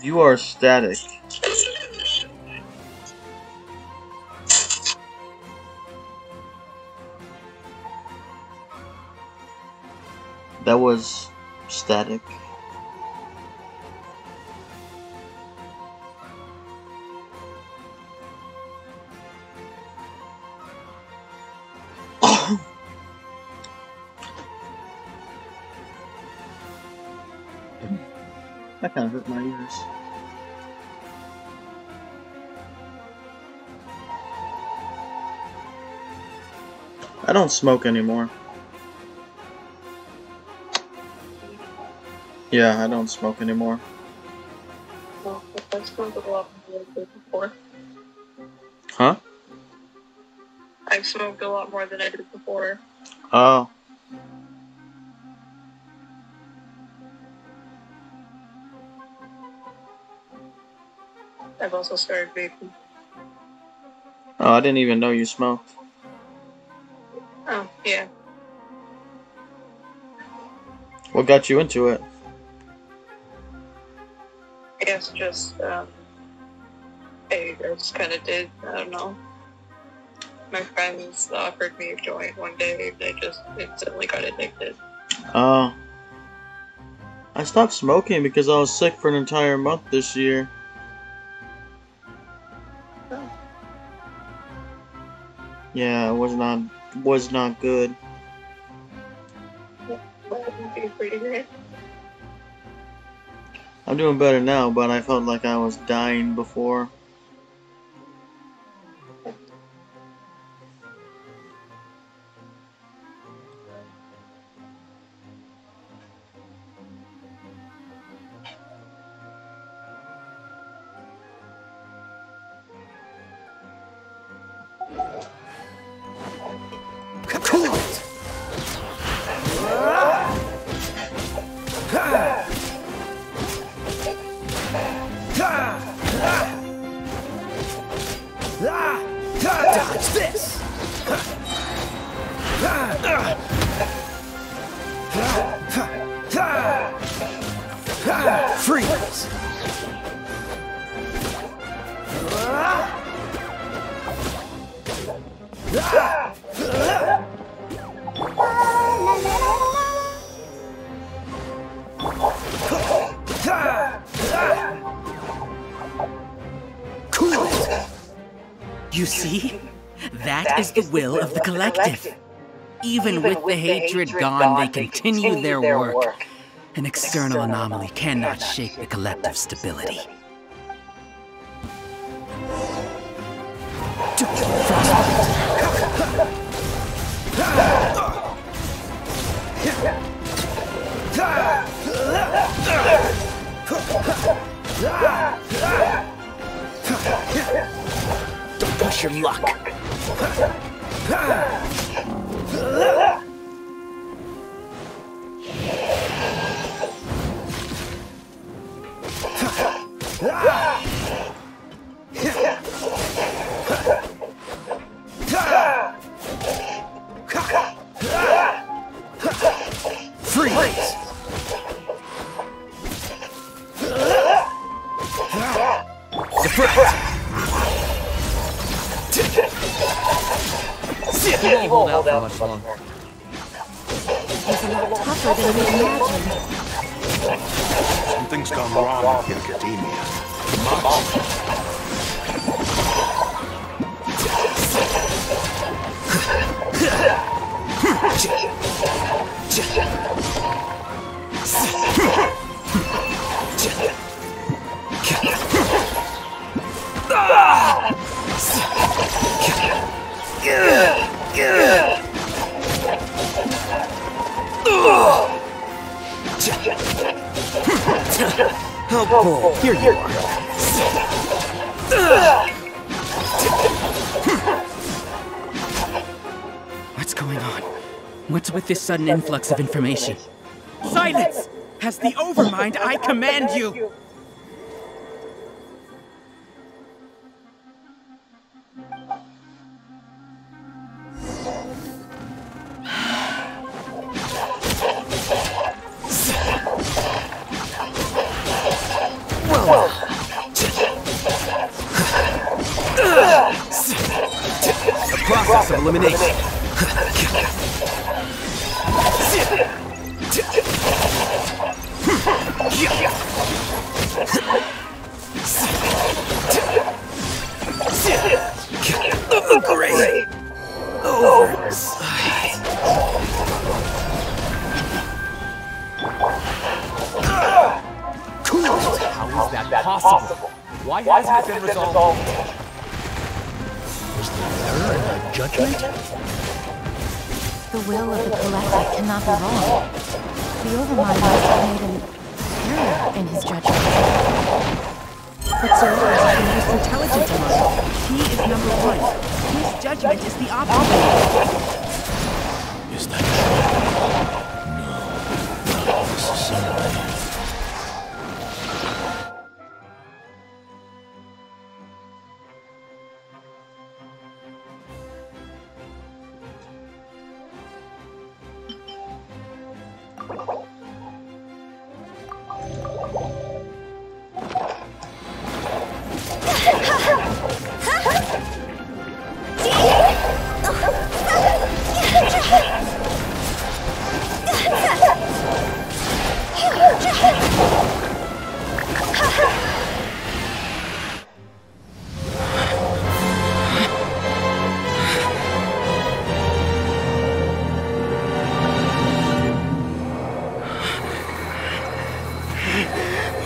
You are static. That was static. That kind of hurt my ears. I don't smoke anymore. Yeah, I don't smoke anymore. Well, I smoked a lot more than I did before. Huh? I've smoked a lot more than I did before. Oh. I've also started vaping. Oh, I didn't even know you smoked. Oh, yeah. What got you into it? I guess just, I just kind of did. I don't know. My friends offered me a joint one day, and I just instantly got addicted. Oh. I stopped smoking because I was sick for an entire month this year. Oh. Yeah, it was not good. Yeah, that would be pretty great. I'm doing better now, but I felt like I was dying before. You see? That is the will of the collective. Even with the hatred gone, they continue their work. An external anomaly cannot shake the collective stability. Don't push your luck. Freeze! Deflect! He won't hold out for much longer. He's a lot tougher than we imagined. Something's gone wrong in academia. Oh, here you are. What's going on? What's with this sudden influx of information? Silence! As the Overmind, I command you! The process of elimination. Great. Oversight. Cool. How is that possible? Why hasn't it been resolved? Was there error in my judgment? The will of the collective cannot be wrong. The Overmind must have made an error in his judgment. But Sir is the most intelligent among us. He is number one. His judgment is the optimum. Is that true? No, not necessarily.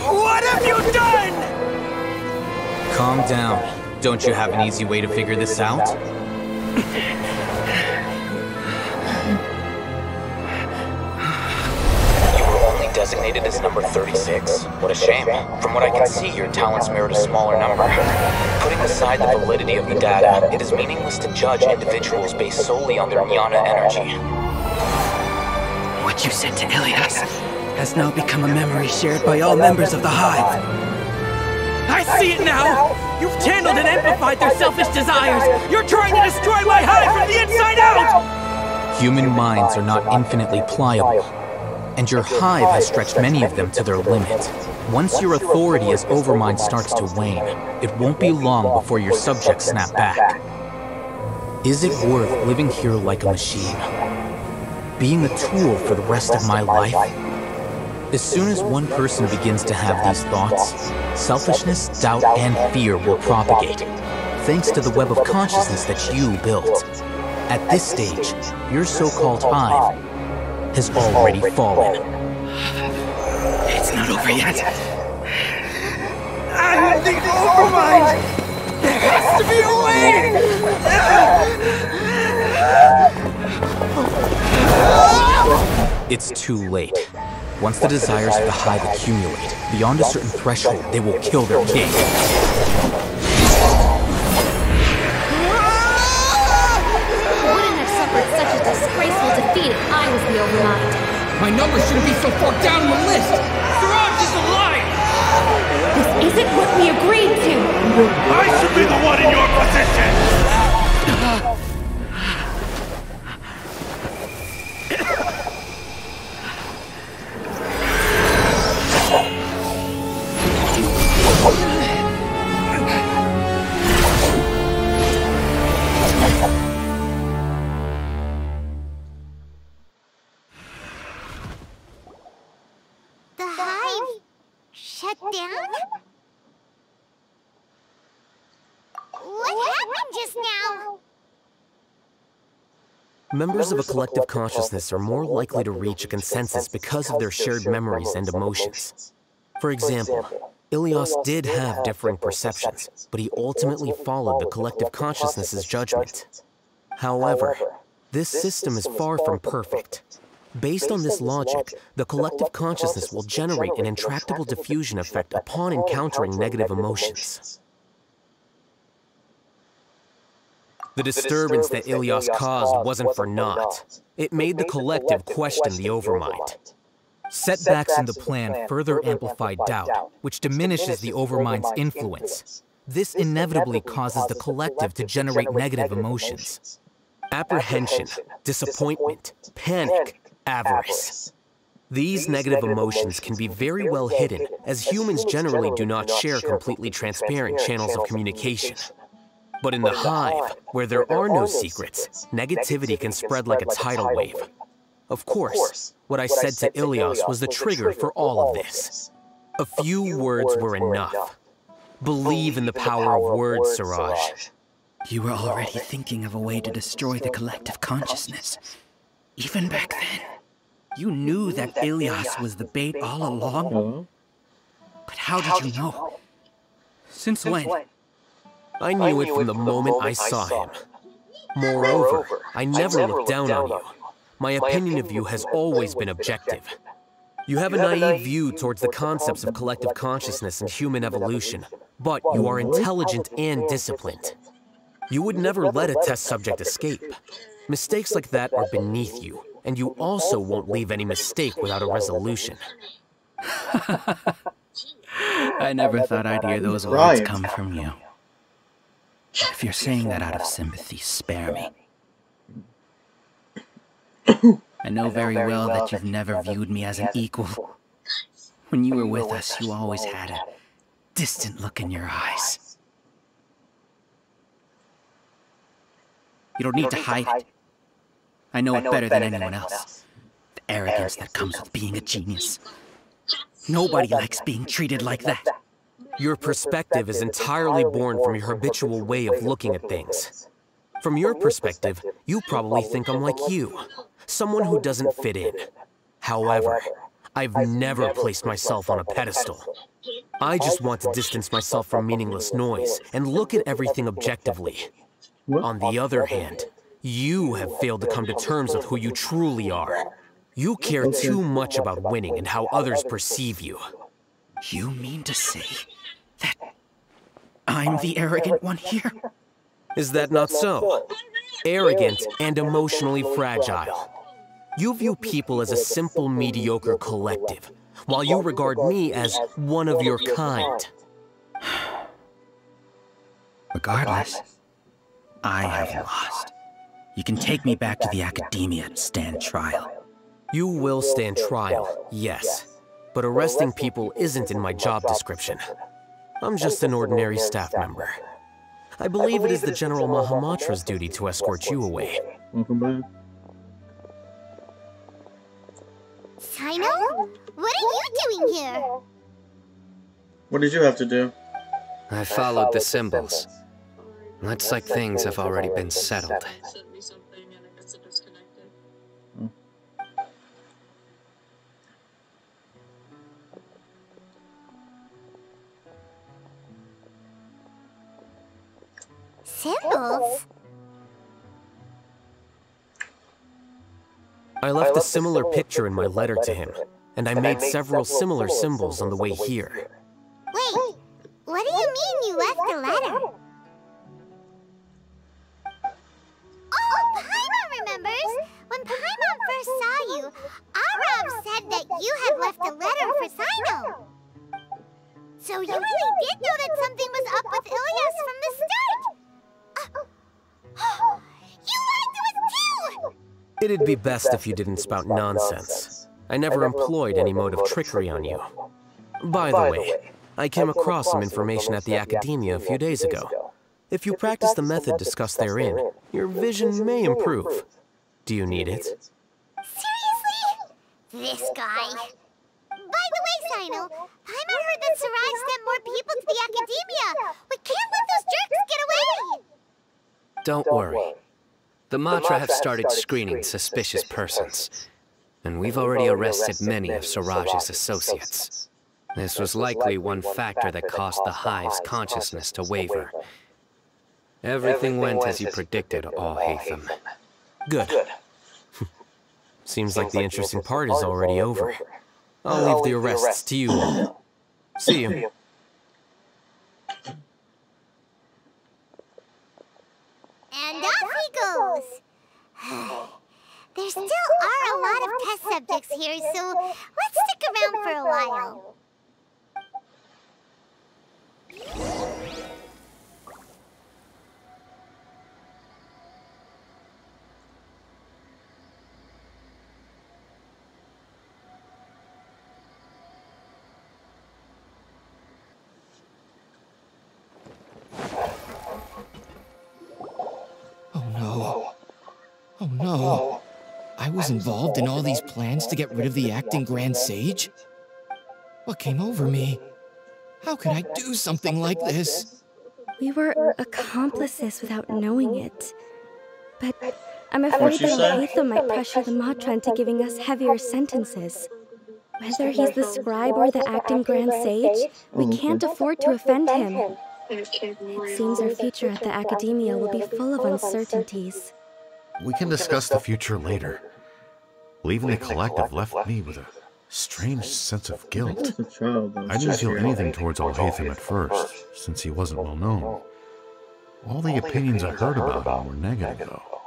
What have you done? Calm down. Don't you have an easy way to figure this out? You were only designated as number 36. What a shame. From what I can see, your talents merit a smaller number. Putting aside the validity of the data, it is meaningless to judge individuals based solely on their jnana energy. What you said to Ilias has now become a memory shared by all members of the Hive. I see it now! You've channeled and amplified their selfish desires! You're trying to destroy my Hive from the inside out! Human minds are not infinitely pliable, and your Hive has stretched many of them to their limit. Once your authority as Overmind starts to wane, it won't be long before your subjects snap back. Is it worth living here like a machine? Being a tool for the rest of my life? As soon as one person begins to have these thoughts, selfishness, doubt, and fear will propagate. thanks to the web of consciousness that you built. At this stage, your so-called hive has already fallen. It's not over yet. I'm the Overmind! There has to be a way! It's too late. Once the desires of the hive accumulate, beyond a certain threshold, they will kill their king. Wouldn't have suffered such a disgraceful defeat if I was the Overmind. My number shouldn't be so far down the list! Siraj is a liar! This isn't what we agreed to! I should be the one in your position! The hive shut down? What happened just now? Members of a collective consciousness are more likely to reach a consensus because of their shared memories and emotions. For example, Ilias did have differing perceptions, but he ultimately followed the collective consciousness's judgment. However, this system is far from perfect. Based on this logic, the collective consciousness will generate an intractable diffusion effect upon encountering negative emotions. The disturbance that Ilias caused wasn't for naught. It made the collective question the Overmind. Setbacks in the plan further amplify doubt, which diminishes the Overmind's influence. This inevitably causes the collective to generate negative emotions. Apprehension, disappointment, panic, avarice. These negative emotions can be very well hidden, as humans generally do not share completely transparent channels of communication. But in the hive, where there are no secrets, negativity can spread like a tidal wave. Of course, what I said to Ilias was the trigger for all of this. A few words were enough. Believe in the power of words, Siraj. You were already thinking of a way to destroy the collective consciousness. Even back then, you knew that Ilias was the bait all along. But how did you know? Since when? I knew it from the moment I saw him. Moreover, I never looked down on you. My opinion of you has always been objective. You have a naive view towards the concepts of collective consciousness and human evolution, but you are intelligent and disciplined. You would never let a test subject escape. Mistakes like that are beneath you, and you also won't leave any mistake without a resolution. I never thought I'd hear those words come from you. If you're saying that out of sympathy, spare me. I know very well that you've never viewed me as an equal. When you were with us, you always had a distant look in your eyes. You don't need to hide it. I know it better than anyone else. The arrogance that comes with being a genius. Nobody likes being treated like that. Your perspective is entirely born from your habitual way of looking at things. From your perspective, you probably think I'm like you, someone who doesn't fit in. However, I've never placed myself on a pedestal. I just want to distance myself from meaningless noise and look at everything objectively. On the other hand, you have failed to come to terms with who you truly are. You care too much about winning and how others perceive you. You mean to say that I'm the arrogant one here? Is that not so? Arrogant and emotionally fragile. You view people as a simple, mediocre collective, while you regard me as one of your kind. Regardless, I have lost. You can take me back to the academia and stand trial. You will stand trial, yes. But arresting people isn't in my job description. I'm just an ordinary staff member. I believe it is the General Mahamatra's duty to escort you away. Welcome back. Sino? What are you doing here? What did you have to do? I followed the symbols. Looks like things have already been settled. Sent me something and I guess it disconnected. Symbols? I left a similar picture in my letter to him, and I made several similar symbols on the way here. Wait, what do you mean you left a letter? Oh, Paimon remembers! When Paimon first saw you, Arav said that you had left a letter for Sino. So you really did know that something was up with Ilias from the start! You lied to us too! It'd be best if you didn't spout nonsense. I never employed any mode of trickery on you. By the way, I came across some information at the Academia a few days ago. If you practice the method discussed therein, your vision may improve. Do you need it? Seriously? This guy. By the way, Sino, Paimon heard that Sarai sent more people to the Academia. We can't let those jerks get away! Don't worry. The Matra have started screening suspicious persons, and we've already arrested many of Siraj's associates. This was likely one factor that caused the Hive's consciousness to waver. Everything went as you predicted, Al-Haytham. Good. Seems like the interesting part is already over. I'll leave the arrests to you all. See you. And off he goes! There still are a lot of test subjects here, so let's stick around for a while. Oh no. I was involved in all these plans to get rid of the acting Grand Sage? What came over me? How could I do something like this? We were accomplices without knowing it. But I'm afraid that Al-Haytham might pressure the Matra into giving us heavier sentences. Whether he's the scribe or the acting Grand Sage, we can't afford to offend him. It seems our future at the Academia will be full of uncertainties. We can discuss the future later. Leaving the collective left me with a strange sense of guilt. I didn't feel anything towards Al-Haytham at first, since he wasn't well known. All the opinions I heard about him were negative, though.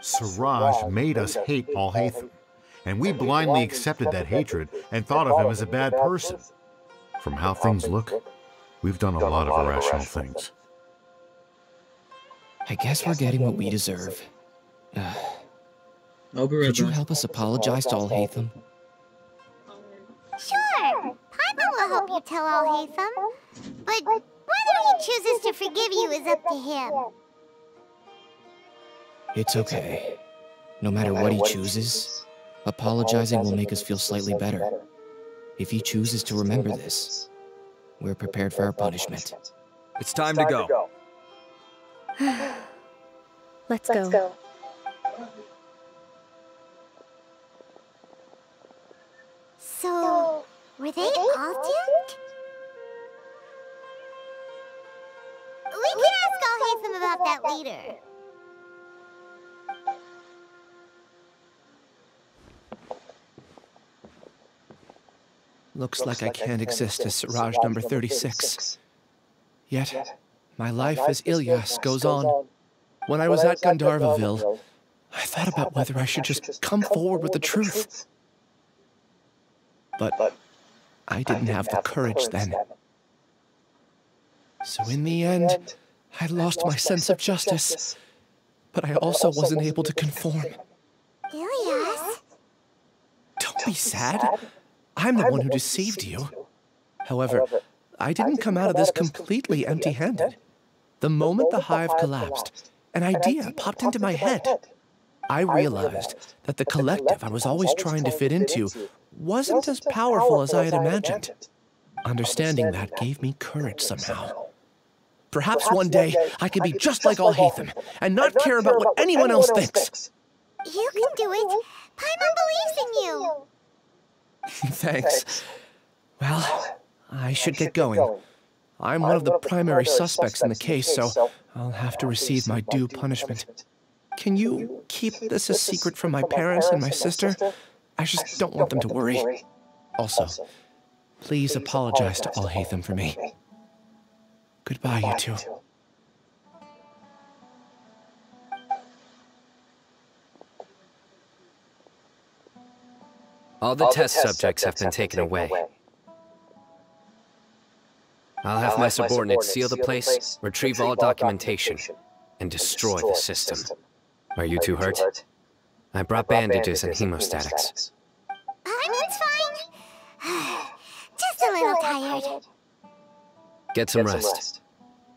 Siraj made us hate Al-Haytham, and we blindly accepted that hatred and thought of him as a bad person. From how things look, we've done a lot of irrational things. I guess we're getting what we deserve. Could you help us apologize to Al-Haytham? Sure! Paimon will help you tell Al-Haytham. But whether he chooses to forgive you is up to him. It's okay. No matter what he chooses, apologizing will make us feel slightly better. If he chooses to remember this, we're prepared for our punishment. It's time to go. Let's go. So, were they all doomed? We can ask Al-Haytham about that later. Looks like I can't exist as Siraj number 36. Yet, my life as Ilyas goes on. When I was at Gandharvaville, I thought about whether I should just come forward with the truth. But I didn't have the courage then. So in the end, I lost my sense of justice. But I also wasn't able to conform. Ilyas? Don't be sad. I'm the one who deceived you. However, I didn't come out of this completely empty-handed. The moment the hive collapsed, an idea popped into my head. I realized that the collective I was always trying to fit into wasn't as powerful as I had imagined. Understanding that gave me courage somehow. Perhaps one day I can be just like Alhaitham and not care about what anyone else thinks. You can do it. Paimon believes in you. Thanks. Well, I should get going. I'm one of the primary suspects in the case, so I'll have to receive my due punishment. Can you keep this a secret from my parents and my sister? I just don't want them to worry. Also, please apologize to Alhaitham for me. Goodbye, you two. All the test subjects have been taken away. I'll have my subordinates seal the place, retrieve all documentation, and destroy the system. Are you two hurt? I brought bandages and hemostatics. Paimon's fine. Just a little tired. Get some rest.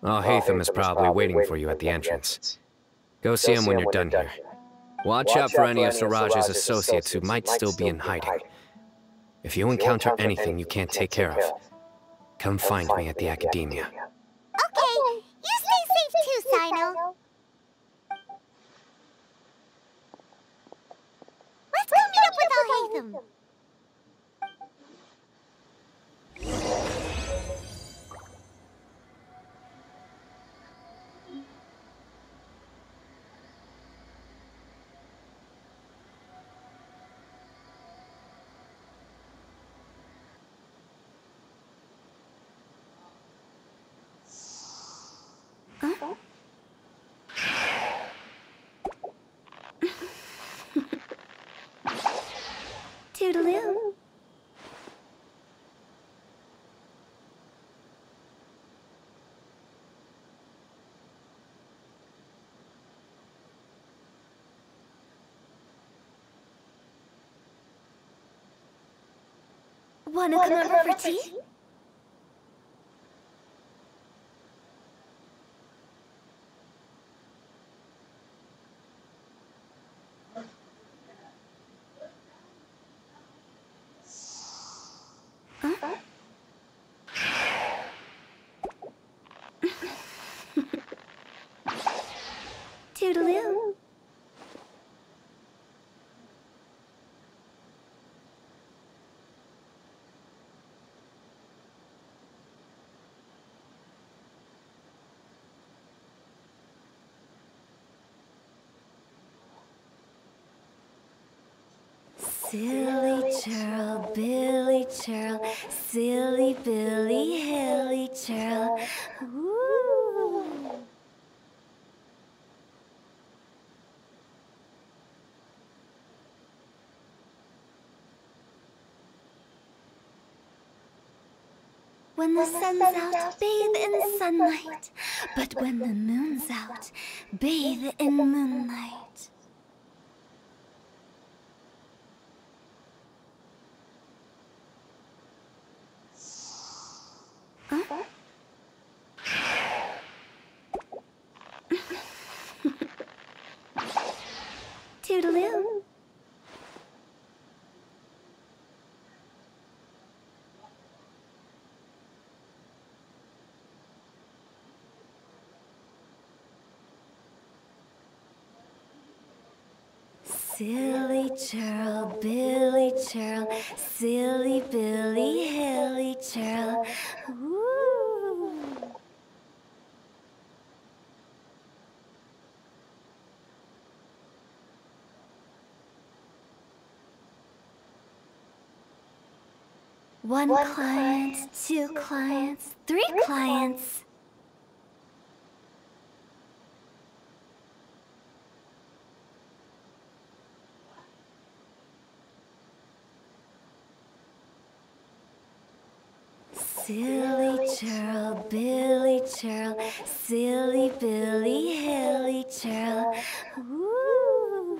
Alhaitham is probably waiting for you at the entrance. Go see him when you're done here. Watch out for any of Siraj's associates who might still be in hiding. If you encounter anything you can't take care of, come find me at the Academia. Okay, you stay safe too, Sino. Let's go meet up with Alhaitham. Toodaloo. Wanna come over for tea? Toodaloo. Silly churl, Billy churl, silly Billy, hilly churl. Ooh. When the sun's out, bathe in sunlight. But when the moon's out, bathe in moonlight. Toodaloo. Silly churl, Billy churl, silly Billy, hilly churl. Ooh. One client, two clients, three clients. Silly churl, Billy churl, silly Billy, hilly churl. Ooh.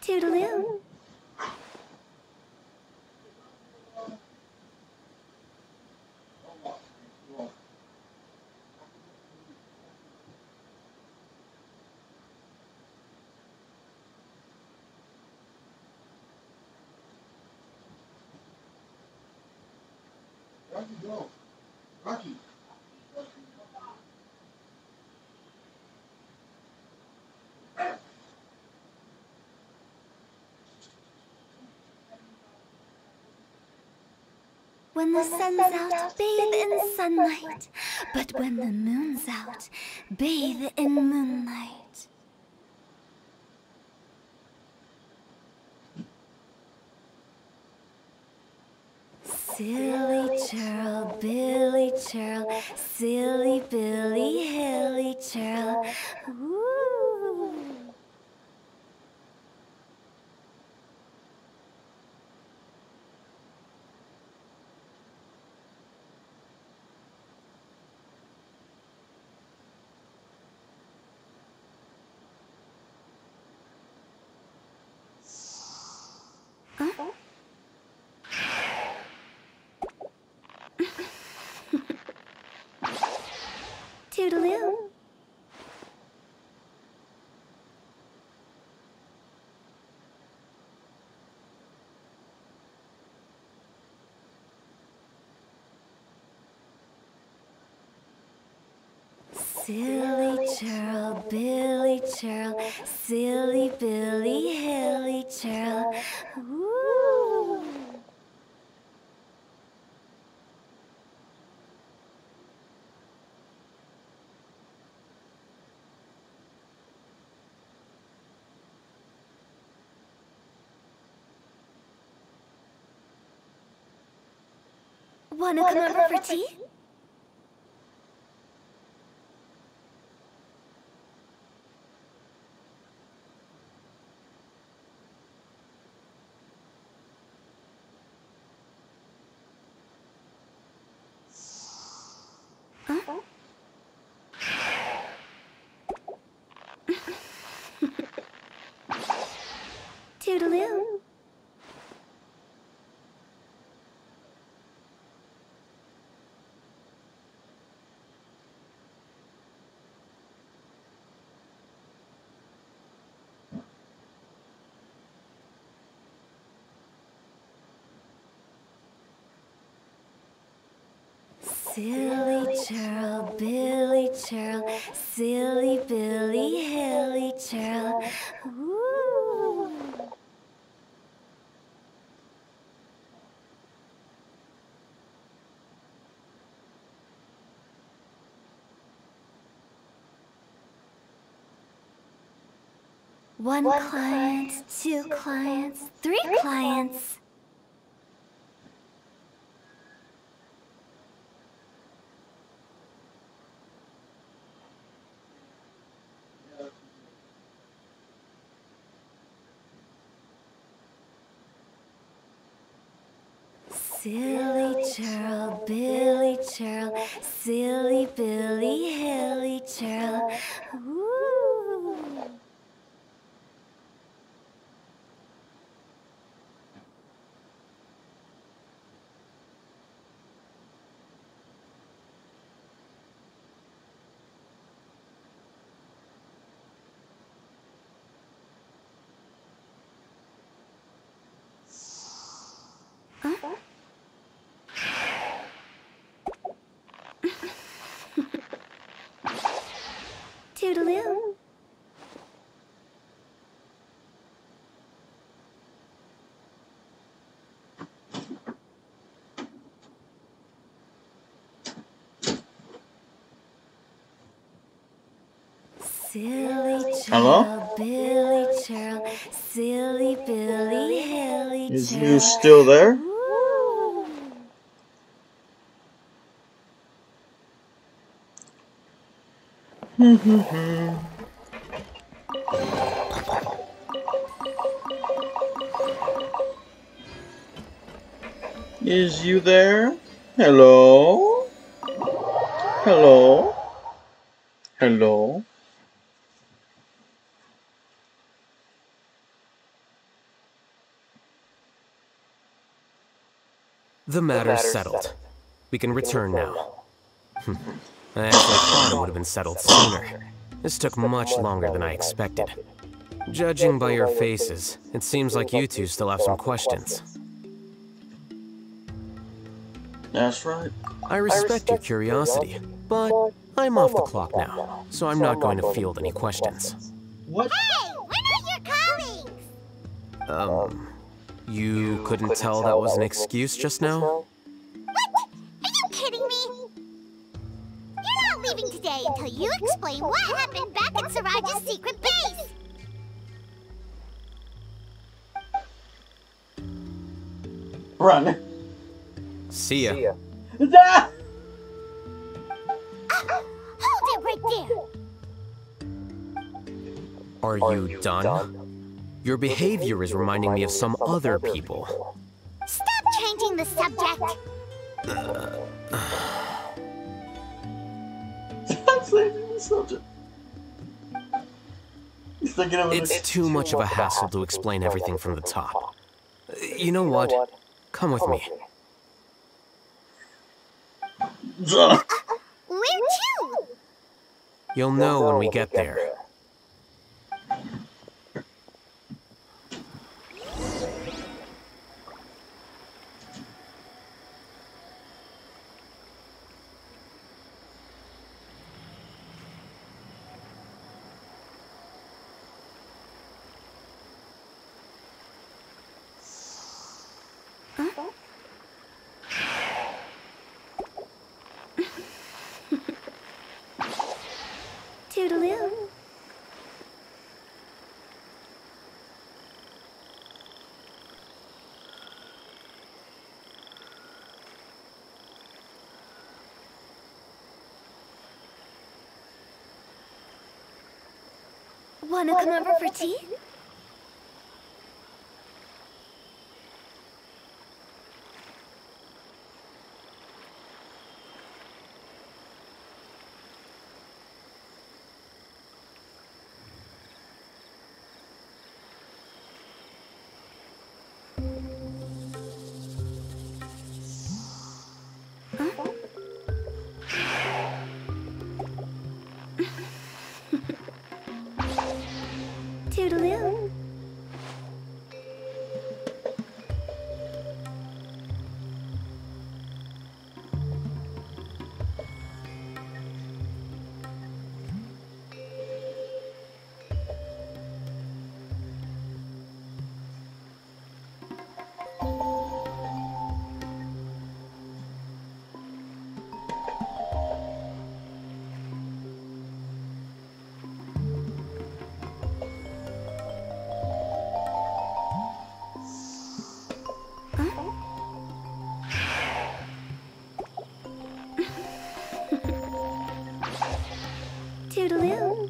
Toodaloo. When the sun's out, bathe in sunlight. But when the moon's out, bathe in moonlight. Silly churl, Billy churl, silly Billy, hilly churl. Ooh. Huh? Toodaloo. Silly churl, Billy churl, silly Billy, hilly churl. Ooh. Wanna come over for tea? Huh? Toodaloo. Silly churl, Billy churl, silly Billy, hilly churl. Ooh. One client, two clients, three clients. Silly churl, Billy churl, silly Billy, hilly churl. Ooh. Huh? Toodaloo. Silly churl, Billy churl, silly Billy, hilly churl. Is you still there? Ooh. Is you there? Hello? Hello? Hello? The matter's settled. We can return now. I actually thought it would have been settled sooner. This took much longer than I expected. Judging by your faces, it seems like you two still have some questions. That's right. I respect your curiosity, but I'm off the clock now, so I'm not going to field any questions. What? Hey, we're not your colleagues! You couldn't tell that was an excuse just now? What? Are you kidding me? You're not leaving today until you explain what happened back at Siraj's secret base! Run. See ya. Hold it right there! Are you done? Your behavior is reminding me of some other people. Stop changing the subject! Stop changing the subject. It's too much of a hassle to explain everything from the top. You know what? Come with me. Where to? You'll know when we get there. Toodaloo. Wanna come over for tea? Toodaloo. Toodaloo.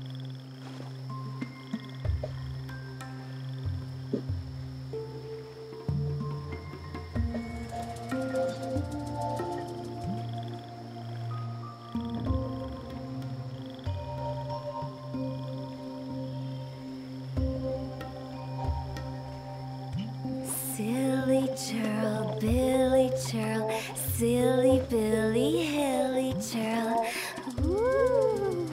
Silly churl, Billy churl, silly Billy, hilly churl. Woo.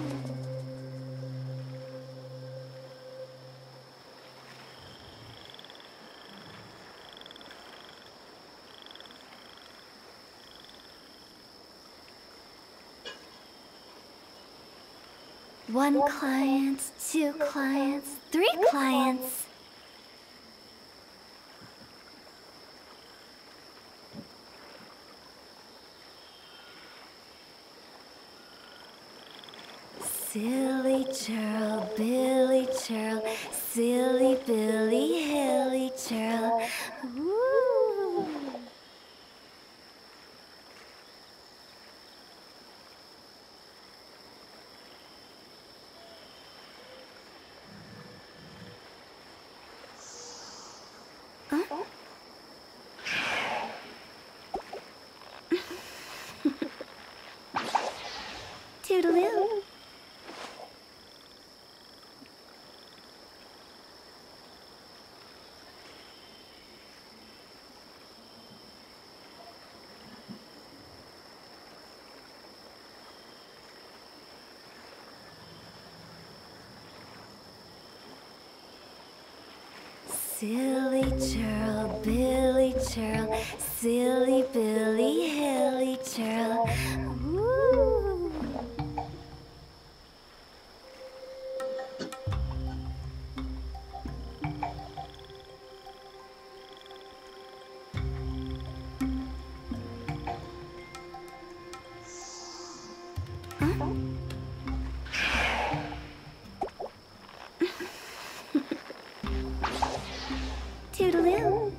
One client, two clients, three clients. Silly churl, Billy churl, silly Billy, hilly churl. Woo. Toodaloo. Silly churl, Billy churl, silly Billy, hilly churl. Woo. Toodaloo.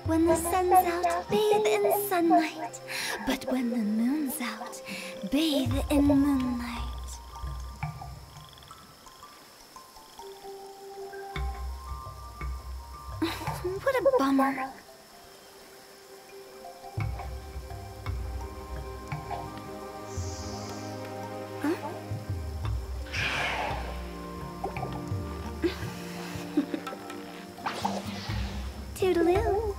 When the sun's out, bathe in sunlight. But when the moon's out, bathe in moonlight. What a bummer. Toodaloo.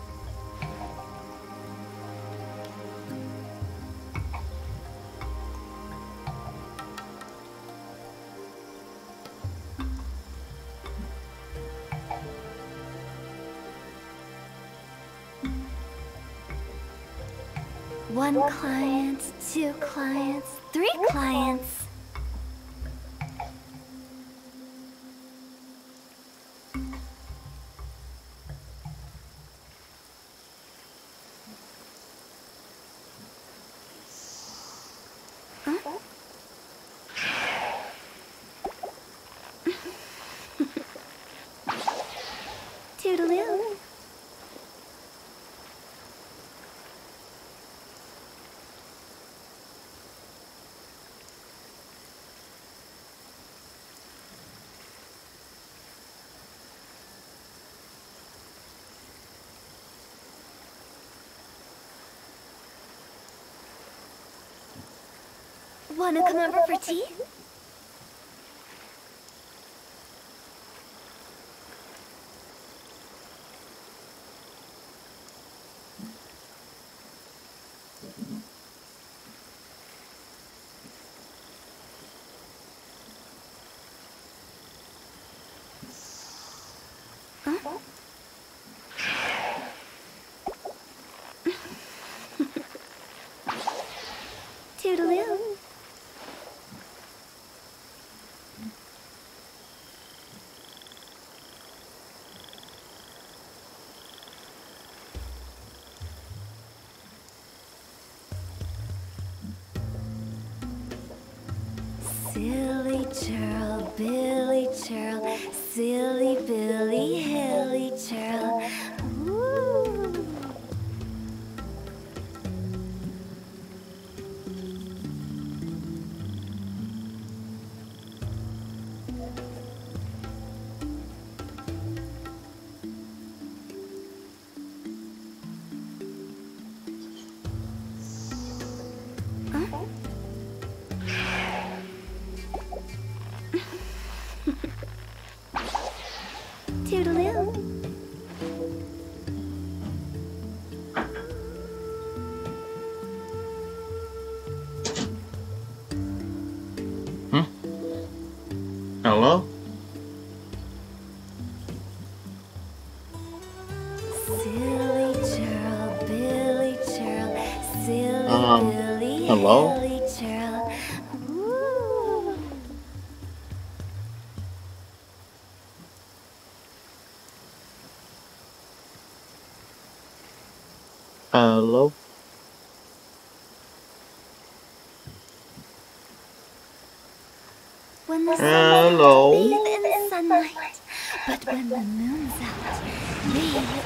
One client, two clients, three clients. Toodaloo. Wanna come over for tea? Toodaloo. Silly churl, Billy churl, silly Billy, hilly churl. Woo. Toodaloo. Hello? Silly churl, Billy churl, silly Billy, hello? hilly churl. Woo. Hello? When the sun's Hello? out, bathe in the sunlight. But when the moon's out, bathe.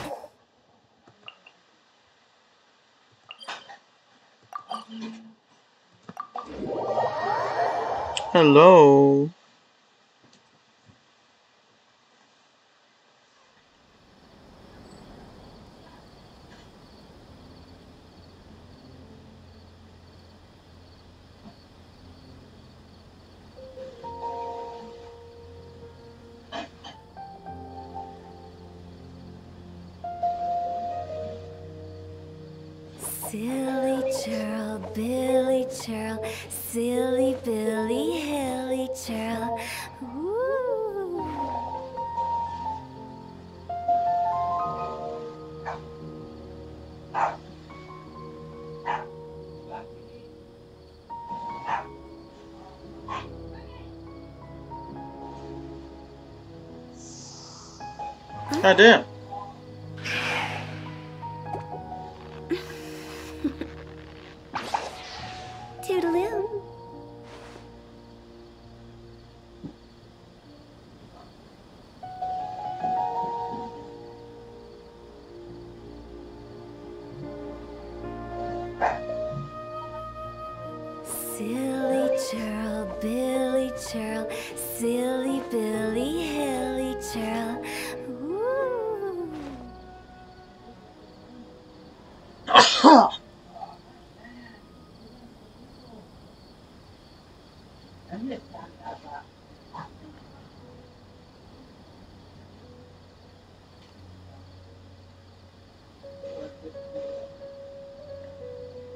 Hello? Silly churl, Billy churl, silly Billy, hilly churl. Woo! God damn. Toodaloo. Silly churl, Billy churl, silly Billy, hilly churl. Woo!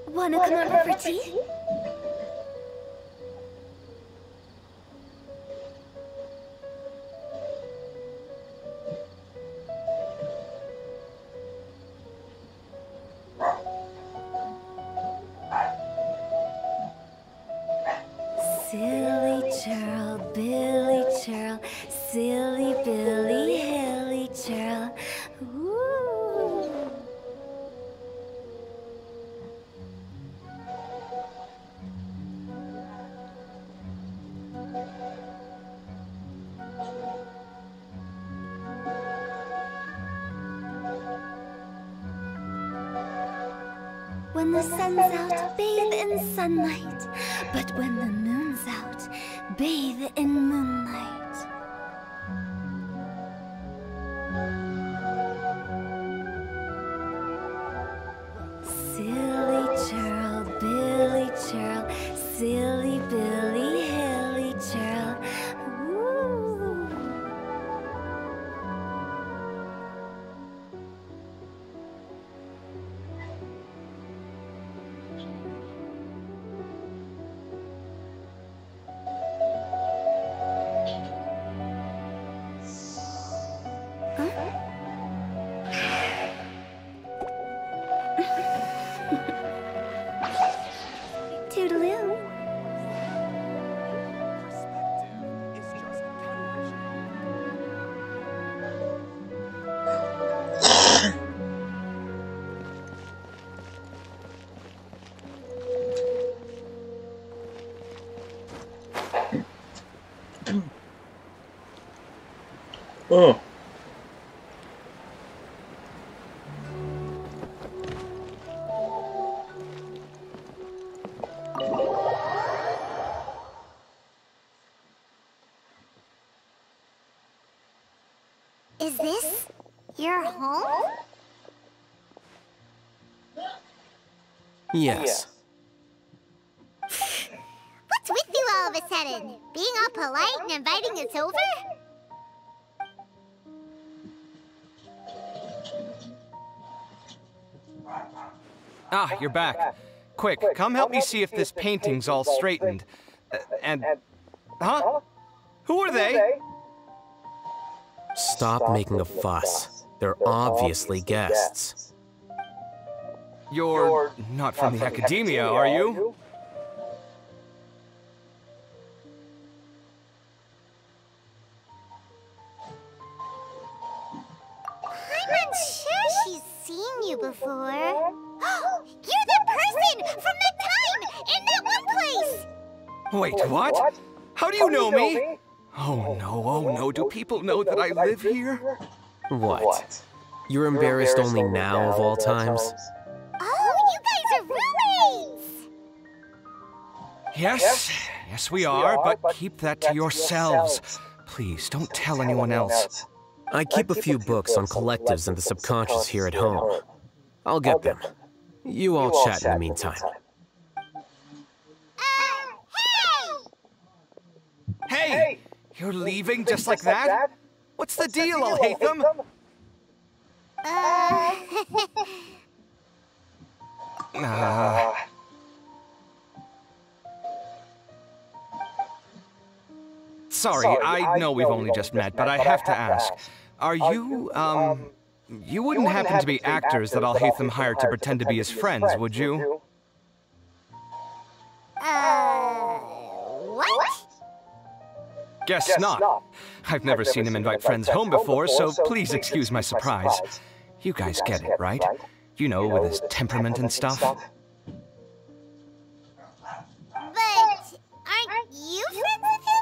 Wanna come over for tea? Silly churl, Billy churl, silly Billy, hilly churl. Woo! When the sun's out, bathe in sunlight. But when the moon's out, bathe in moonlight. Silly churl, Billy churl, silly Billy, hilly churl. Woo! Toodaloo. Oh. Is this your home? Yes. What's with you all of a sudden? Being all polite and inviting us over? Ah, you're back. Quick, come help me see if this painting's all straightened. Huh? Who are they? Stop making a fuss. They're obviously guests. You're not from the academia, are you? I'm not sure she's seen you before. You're the person from that time in that one place! Wait, what? How do you know me? Oh no, do people know that I live here? What? You're embarrassed only now of all times? Oh, you guys are roommates! Yes, we are, but keep that to yourselves. Please, don't tell anyone else. I keep a few books on collectives and the subconscious here at home. I'll get them. You all chat in the meantime. Hey! You're leaving just like that? What's the deal, Al-Haytham? Sorry, I know we've only just met, but I have to ask. Are you, you wouldn't happen to be actors that Al-Haytham hired to pretend to be his friends, would you? What? Guess not. I've never seen him invite friends home before, so please excuse my surprise. You guys get it, right? You know, with his temperament and stuff. But aren't you friends with him?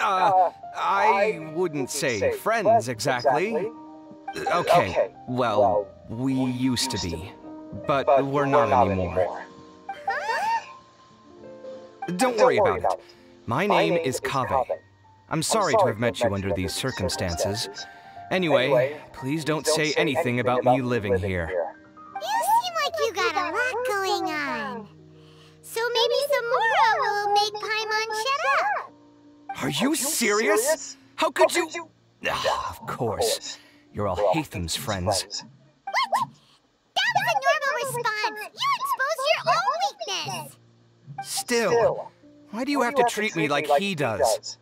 I wouldn't say friends exactly. Okay, well, we used to be, but we're not anymore. Don't worry about it. My name is Kaveh. I'm sorry to have met you under these circumstances. Anyway, please don't say anything about me living here. You seem like you got a lot going on. So maybe Samura will make Paimon shut up. Are you serious? How could you? Of course. You're Al-Haytham's friends. What? That was a normal response. You exposed your own weakness. Still, why do you have to treat me like he does?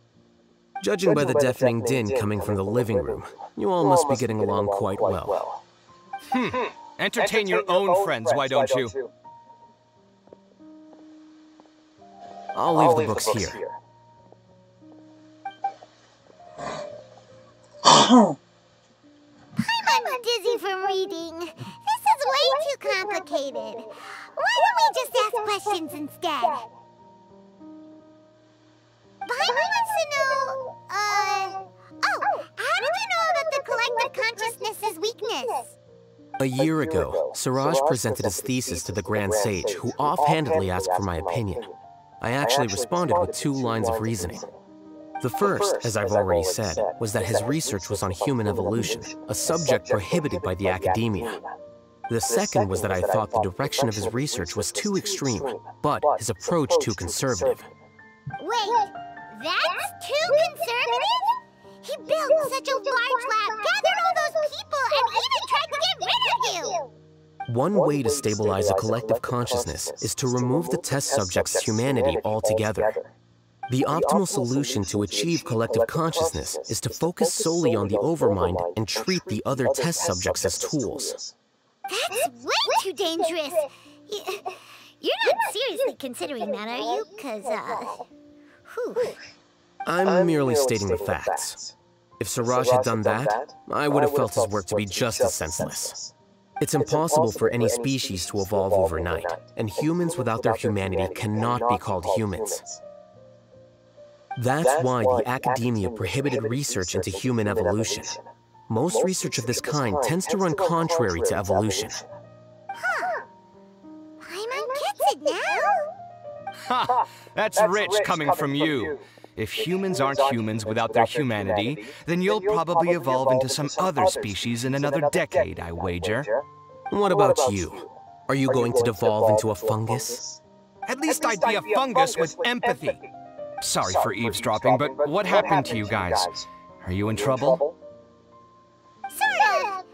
Judging by the deafening din coming from the living room, you all must be getting along quite well. Entertain your own friends, why don't you? I'll leave the books here. I'm dizzy from reading. This is way too complicated. Why don't we just ask questions instead? Paimon wants to know, how did you know about the collective consciousness's weakness? A year ago, Siraj presented his thesis to the Grand Sage, who offhandedly asked for my opinion. I actually responded with 2 lines of reasoning. The first, as I've already said, was that his research was on human evolution, a subject prohibited by the academia. The second was that I thought the direction of his research was too extreme, but his approach too conservative. Wait, that's too conservative? He built such a large lab, gathered all those people, and even tried to get rid of you! One way to stabilize a collective consciousness is to remove the test subject's humanity altogether. The optimal solution to achieve collective consciousness is to focus solely on the overmind and treat the other test subjects as tools. That's way too dangerous! You're not seriously considering that, are you? 'Cause, I'm merely stating the facts. If Siraj had done that, I would have felt his work to be just as senseless. It's impossible for any species to evolve overnight, and humans without their humanity cannot be called humans. That's why the academia prohibited research into human evolution. Most research of this kind tends to run contrary to evolution. Paimon gets it now? Ha! That's rich coming from you. If humans aren't humans without their humanity, then you'll probably evolve into some other species in another decade, I wager. What about you? Are you going to devolve into a fungus? At least I'd be a fungus with empathy. Sorry for eavesdropping, but what happened to you guys? Are you in trouble? Sort of.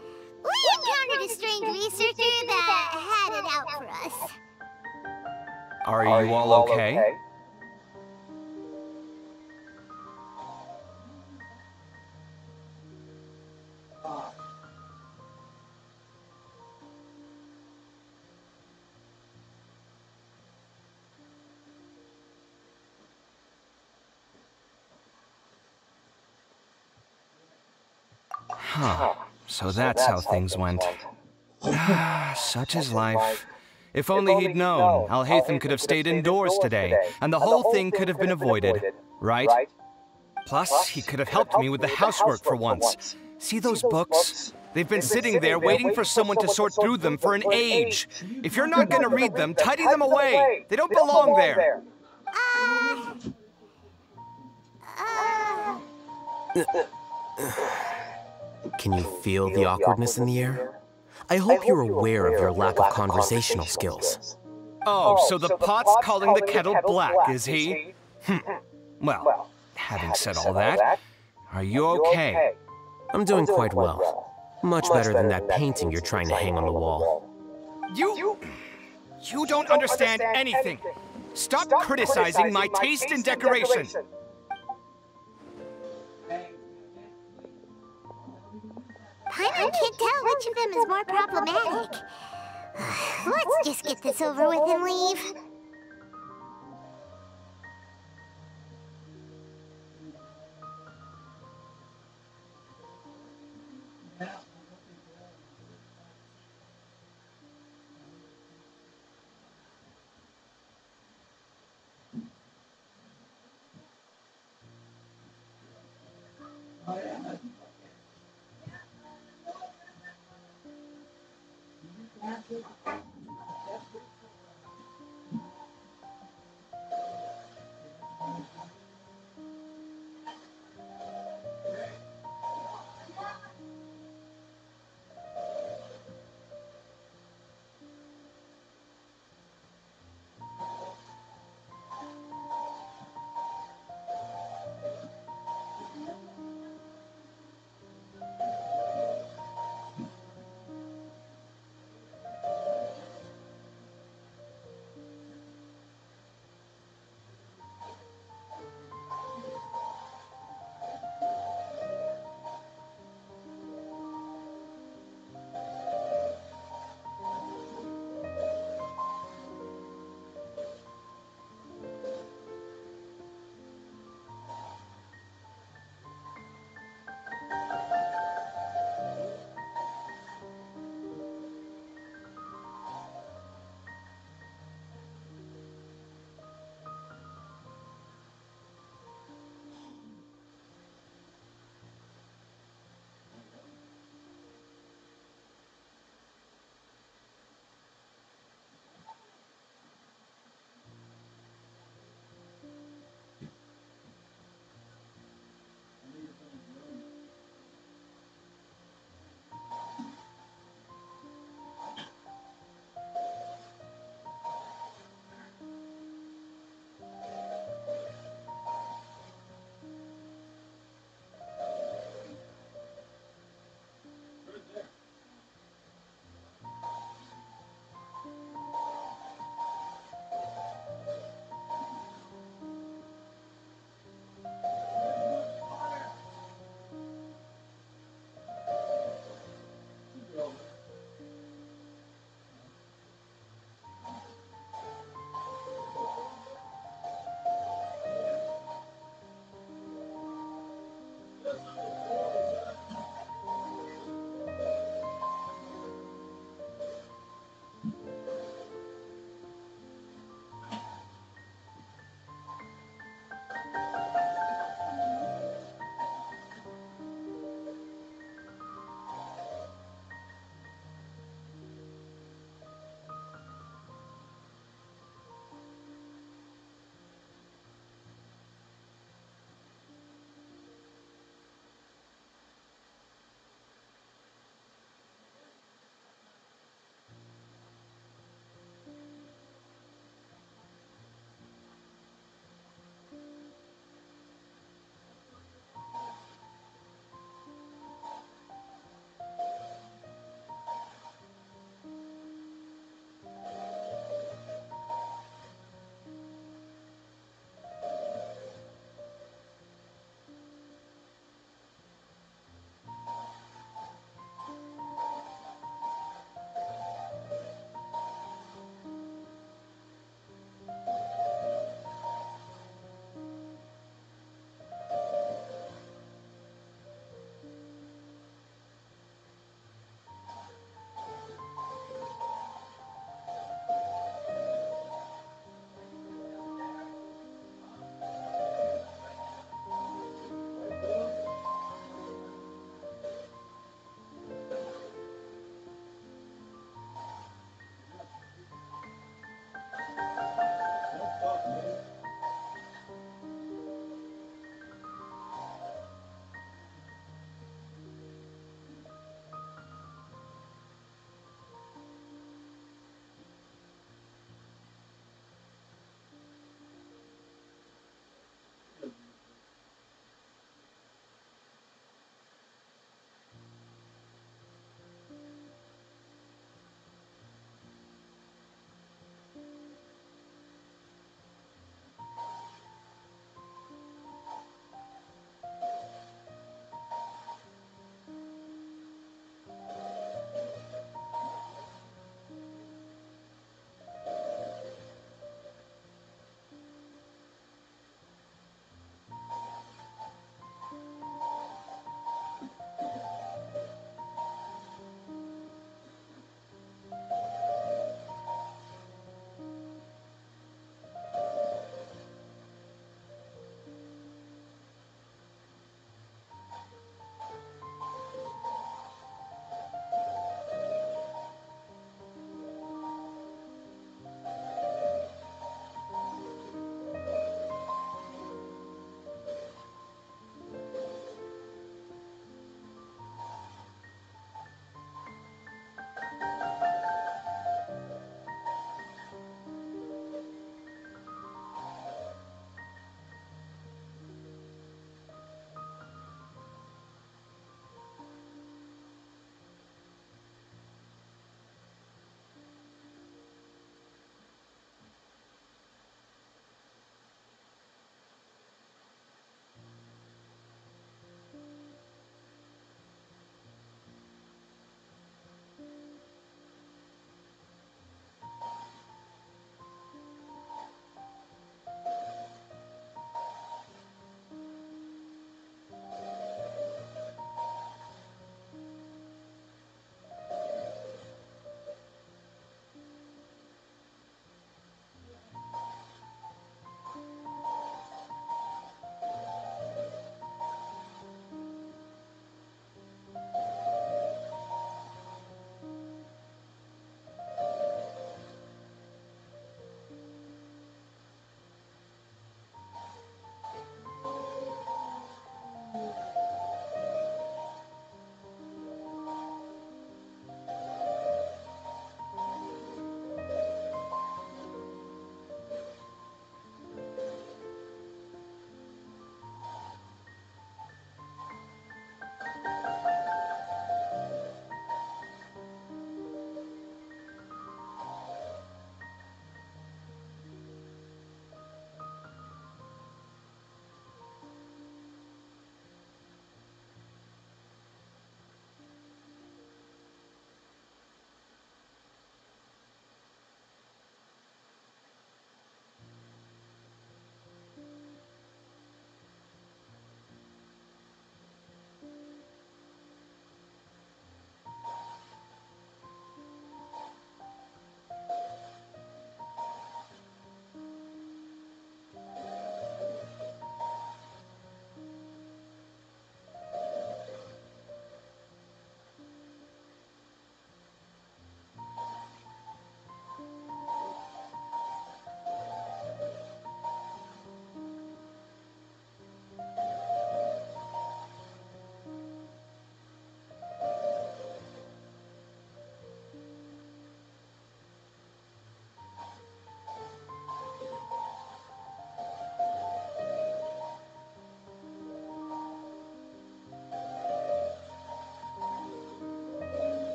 We encountered a strange researcher that had it out for us. Are you all okay? Huh. So that's how things went. Such is life. If only he'd known, Al-Haytham could have stayed indoors today, and the whole thing could have been avoided, right? Plus, he could have helped me with the housework for once. See those books? They've been sitting there waiting for someone to sort through them for an age. If you're not gonna read them, tidy them away. They don't belong there. Can you feel the awkwardness in the air? I hope you're aware of your lack of conversational skills. Oh, so the pot's calling the kettle black, is he? Well, having said all that, are you okay? I'm doing quite well. Much better than that painting you're trying to hang on the wall. You don't understand anything. Stop criticizing my taste in decoration. Paimon can't tell which of them is more problematic. Let's just get this over with and leave.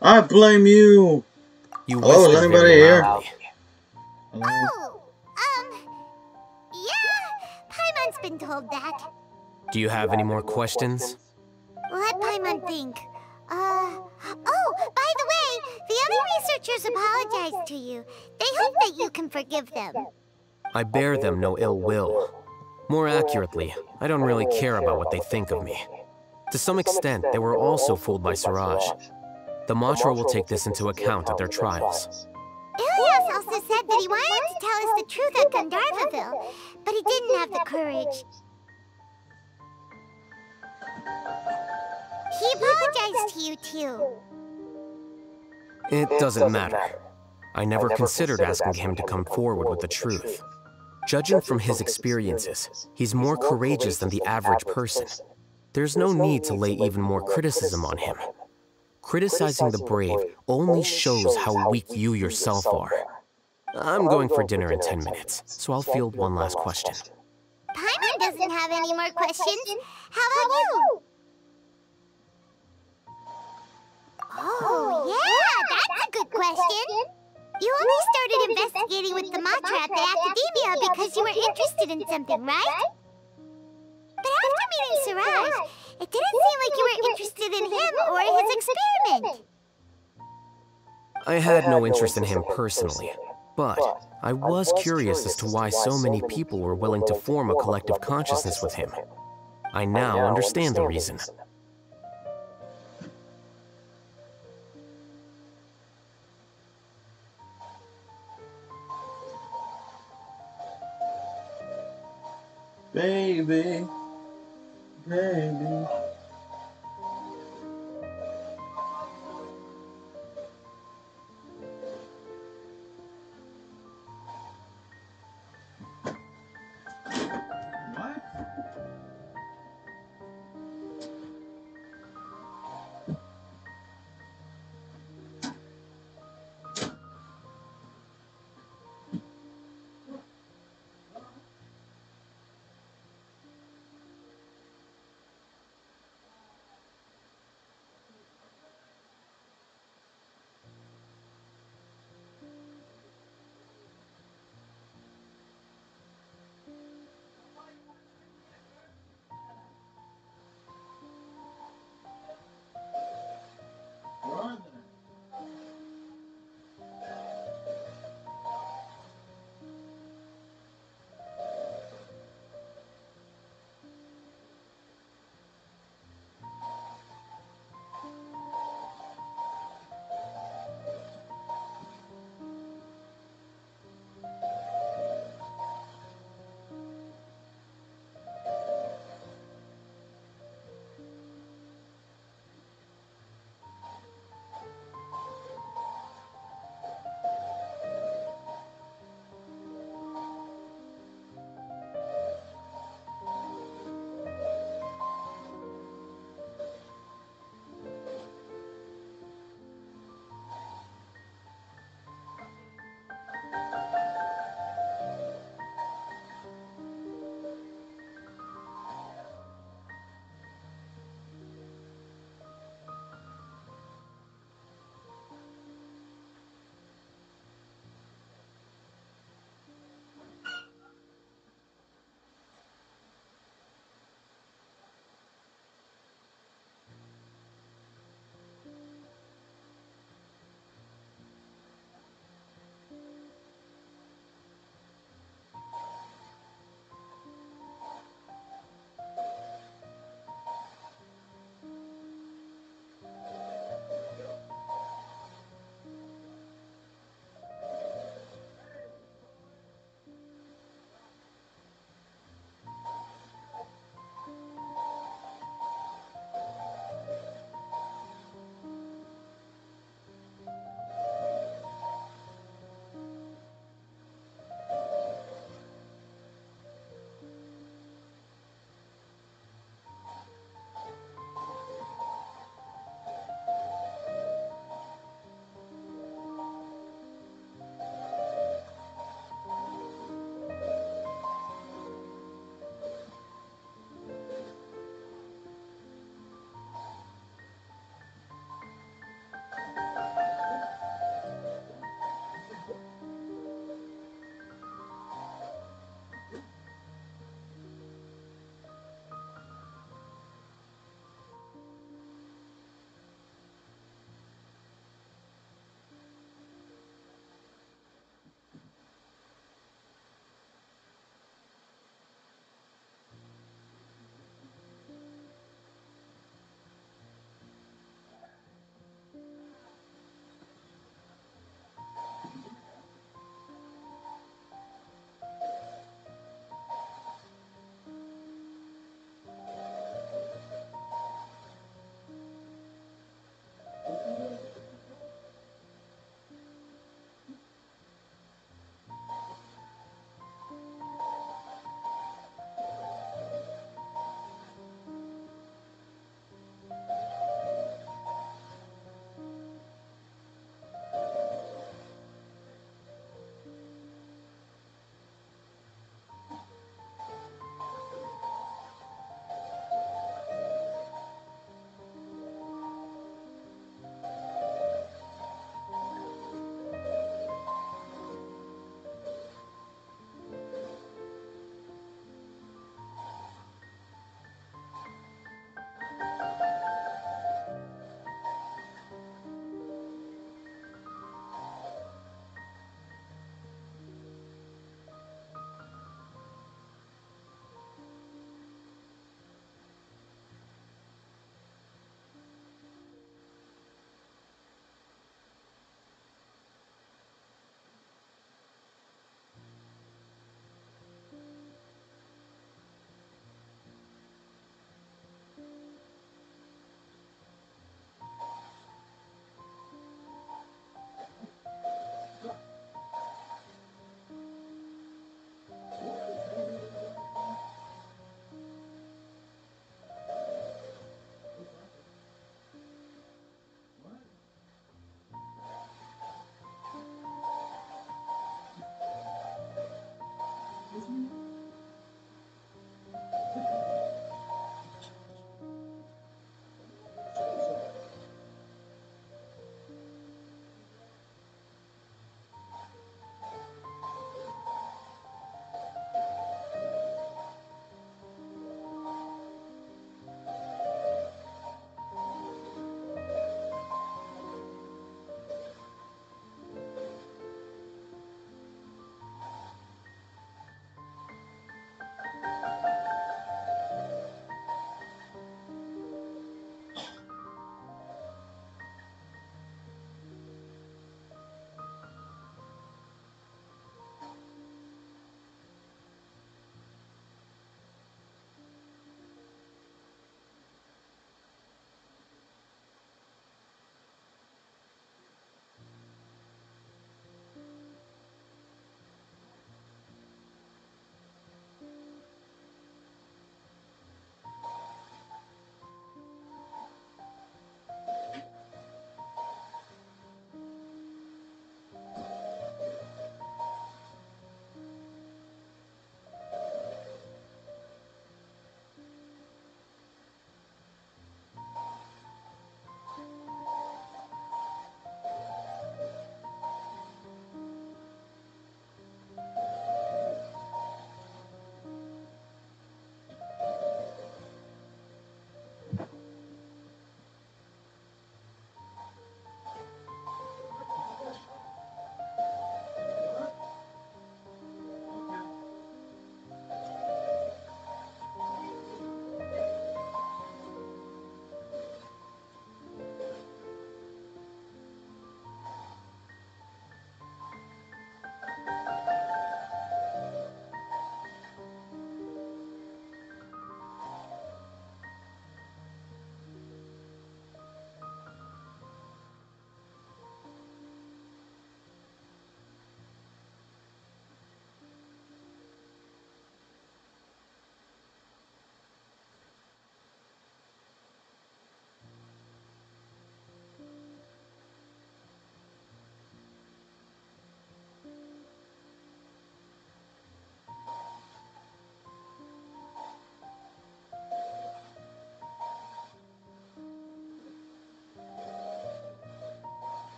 I blame you. You Hello, is whisper anybody very here? loudly. Oh, yeah, Paimon's been told that. Do you have any more questions? Let Paimon think. Oh, by the way, the other researchers apologized to you. They hope that you can forgive them. I bear them no ill will. More accurately, I don't really care about what they think of me. To some extent, they were also fooled by Siraj. The Matra will take this into account at their trials. Ilias also said that he wanted to tell us the truth at Gandharvaville, but he didn't have the courage. He apologized to you, too. It doesn't matter. I never considered asking him to come forward with the truth. Judging from his experiences, he's more courageous than the average person. There's no need to lay even more criticism on him. Criticizing the brave only shows how weak you yourself are. I'm going for dinner in 10 minutes, so I'll field one last question. Paimon doesn't have any more questions. How about you? Oh, yeah, that's a good question. You only started investigating with the Matra at the Academia because you were interested in something, right? But after meeting Siraj, it didn't seem like you were interested in him or his experiment. I had no interest in him personally, but I was curious as to why so many people were willing to form a collective consciousness with him. I now understand the reason. Baby. Baby.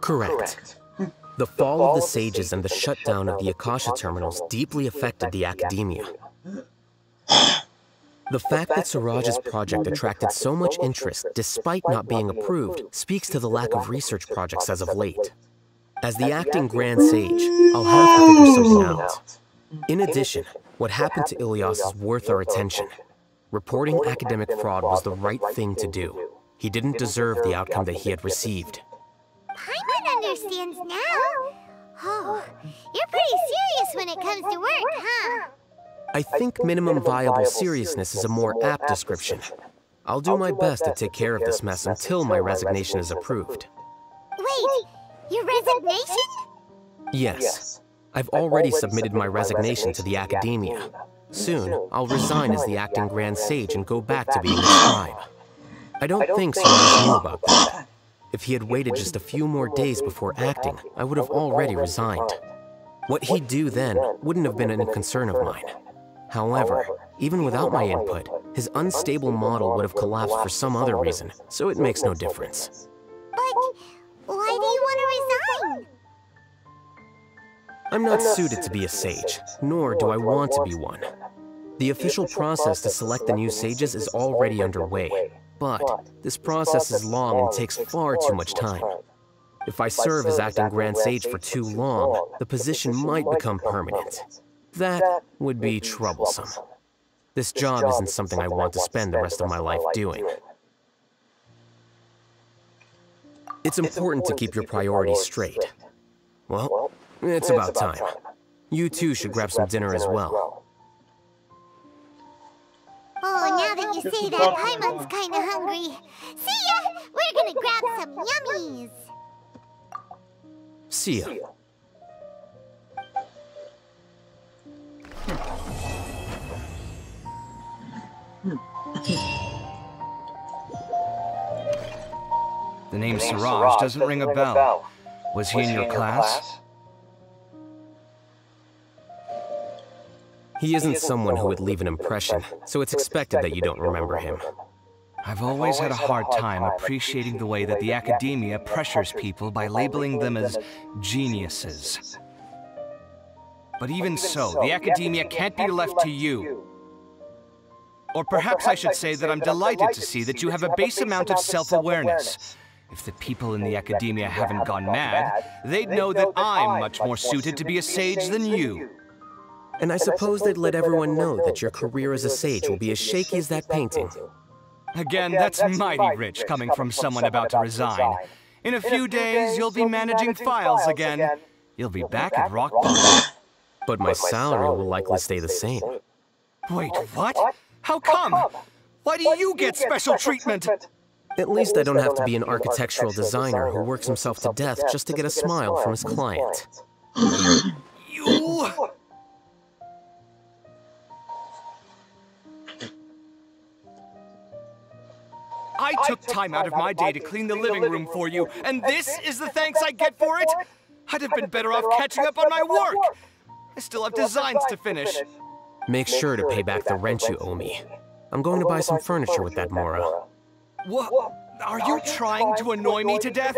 Correct. The fall of the sages and the shutdown of the Akasha terminals deeply affected the academia. The fact that Siraj's project attracted so much interest despite not being approved speaks to the lack of research projects as of late. As the acting Grand Sage, I'll have to figure something out. In addition, what happened to Ilyas is worth our attention. Reporting academic fraud was the right thing to do. He didn't deserve the outcome that he had received. Paimon understands now. Oh, you're pretty serious when it comes to work, huh? I think minimum viable seriousness is a more apt description. I'll do my best to take care of this mess until my resignation is approved. Wait, your resignation? Yes. I've already submitted my resignation to the academia. Soon, I'll resign as the acting Grand Sage and go back to being a scribe. I don't think Siraj knew about that. If he had waited just a few more days before acting, I would have already resigned. What he'd do then wouldn't have been a concern of mine. However, even without my input, his unstable model would have collapsed for some other reason, so it makes no difference. But why do you want to resign? I'm not suited to be a sage, nor do I want to be one. The official process to select the new sages is already underway, but this process is long and takes far too much time. If I serve as acting Grand Sage for too long, the position might become permanent. That would be troublesome. This job isn't something I want to spend the rest of my life doing. It's important to keep your priorities straight. Well, it's about time. You two should grab some dinner as well. Oh, now that you say that, Paimon's kinda hungry. See ya! We're gonna grab some yummies! See ya. The name Siraj doesn't ring a bell. Was he in your class? He isn't someone who would leave an impression, so it's expected that you don't remember him. I've always had a hard time appreciating the way that the academia pressures people by labeling them as geniuses. But even so, the academia can't be left to you. Or perhaps I should say that I'm delighted to see that you have a base amount of self-awareness. If the people in the academia haven't gone mad, they'd know that I'm much more suited to be a sage than you. And I suppose they'd let everyone know that your career as a sage will be as shaky as that painting. Again, that's mighty rich coming from someone about to resign. In a few days, you'll be managing files again. You'll be back at rock bottom. But my salary will likely stay the same. Wait, what? How come? Why do you get special treatment? At least I don't have to be an architectural designer who works himself to death just to get a smile from his client. You... I took time out of my day to clean the living room for you, and this is the thanks I get for it? I'd have been better off catching up on my work. I still have designs to finish. Make sure to pay back the rent you owe me. I'm going to buy some furniture with that, Mora. What? Are you trying to annoy me to death?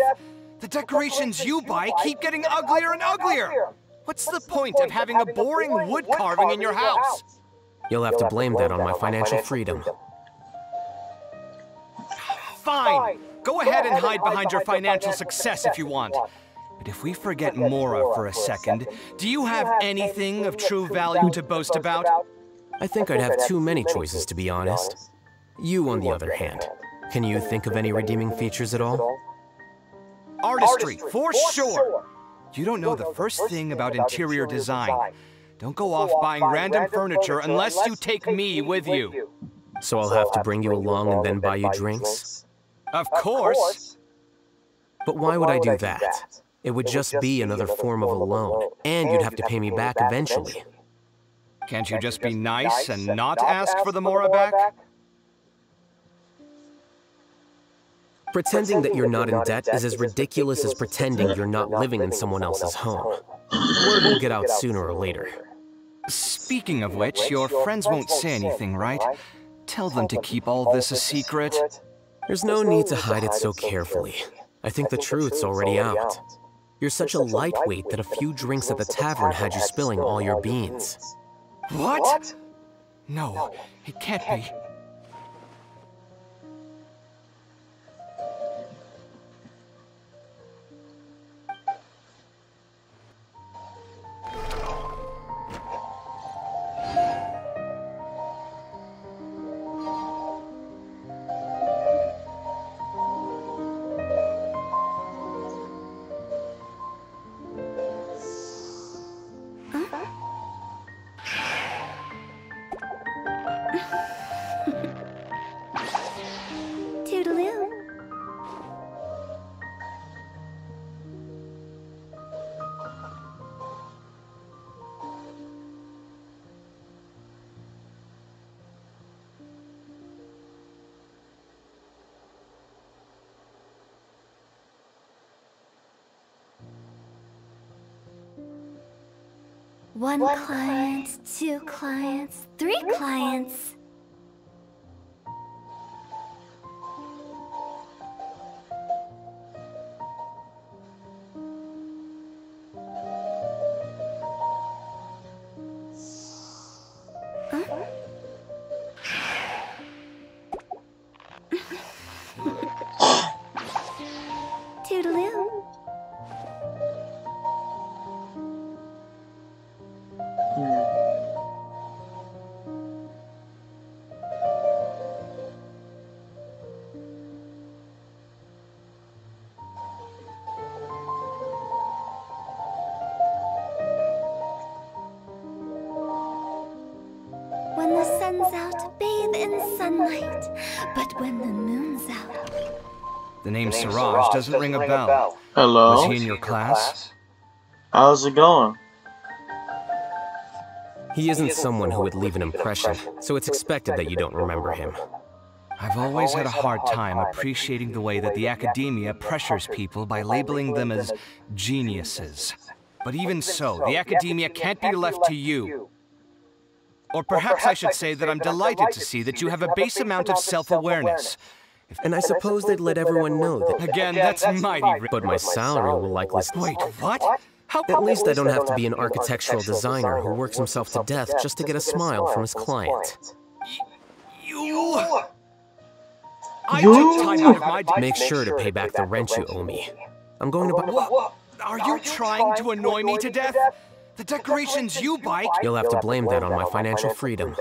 The decorations you buy keep getting uglier and uglier. What's the point of having a boring wood carving in your house? You'll have to blame that on my financial freedom. Fine. Go ahead and hide behind your financial success if you want. But if we forget Mora for a second, do you have anything of true value to boast about? I think I'd have too many choices, to be honest. You, on the other hand, can you think of any redeeming features at all? Artistry, for sure. You don't know the first thing about interior design. Don't go off buying random furniture unless you take me with you. So I'll have to bring you along and then buy you drinks? Of course. But why would I do that? It would just be another form of a loan, and you'd have to pay me back eventually. Can't you just be nice and not ask for the Mora back? Pretending that you're not in debt is as ridiculous as pretending you're not living in someone else's home. Word will get out sooner or later. Speaking of which, your friends won't say anything, right? Tell them to keep all this a secret. There's no need to hide it so carefully. I think the truth's already out. You're such a lightweight that a few drinks at the tavern had you spilling all your beans. What? No, it can't be. Toodaloo. One client, two clients, three clients. Toodaloo. When the sun's out, bathe in sunlight. But when the moon's out... The name Siraj doesn't ring a bell. Hello? Was he in your class? How's it going? He isn't someone who would leave an impression, so it's expected that you don't remember him. I've always had a hard time appreciating the way that the academia pressures people by labeling them as geniuses. But even so, the academia can't be left to you. Or perhaps I should say that I'm delighted to see that you have a base amount of self-awareness. And I suppose they'd let everyone know that... Again, that's mighty... But my salary will likely... Wait, what? How... At least I don't have to be an architectural designer who works himself to death just to get a smile from his client. You... I took time out of my day. Make sure to pay back the rent you owe me. I'm going to buy... What? Are you trying to annoy me to death? The decorations you bike... You'll have to blame that on my financial freedom.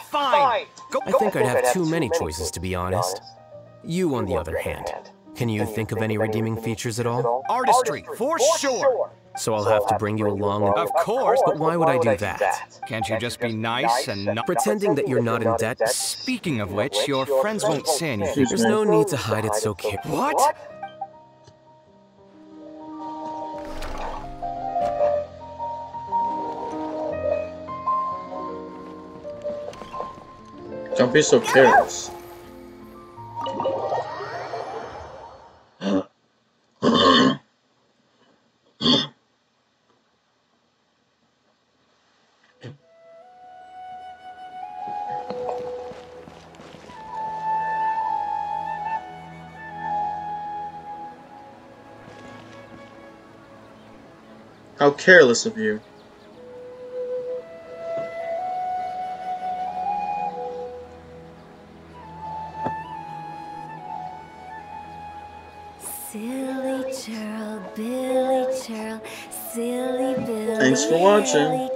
Fine! I think I'd have too many choices, to be honest. You, on the other hand, can you think of any redeeming features at all? Artistry, for sure! So I'll have to bring you along and... Of course! But why would I do that? Can't you just be nice and not... Pretending that you're not in debt? Speaking of which, your friends won't say anything. There's no need to hide it so carefully. What? Don't be so careless. How careless of you. Silly churl, Billy churl, silly Billy. Thanks for watching.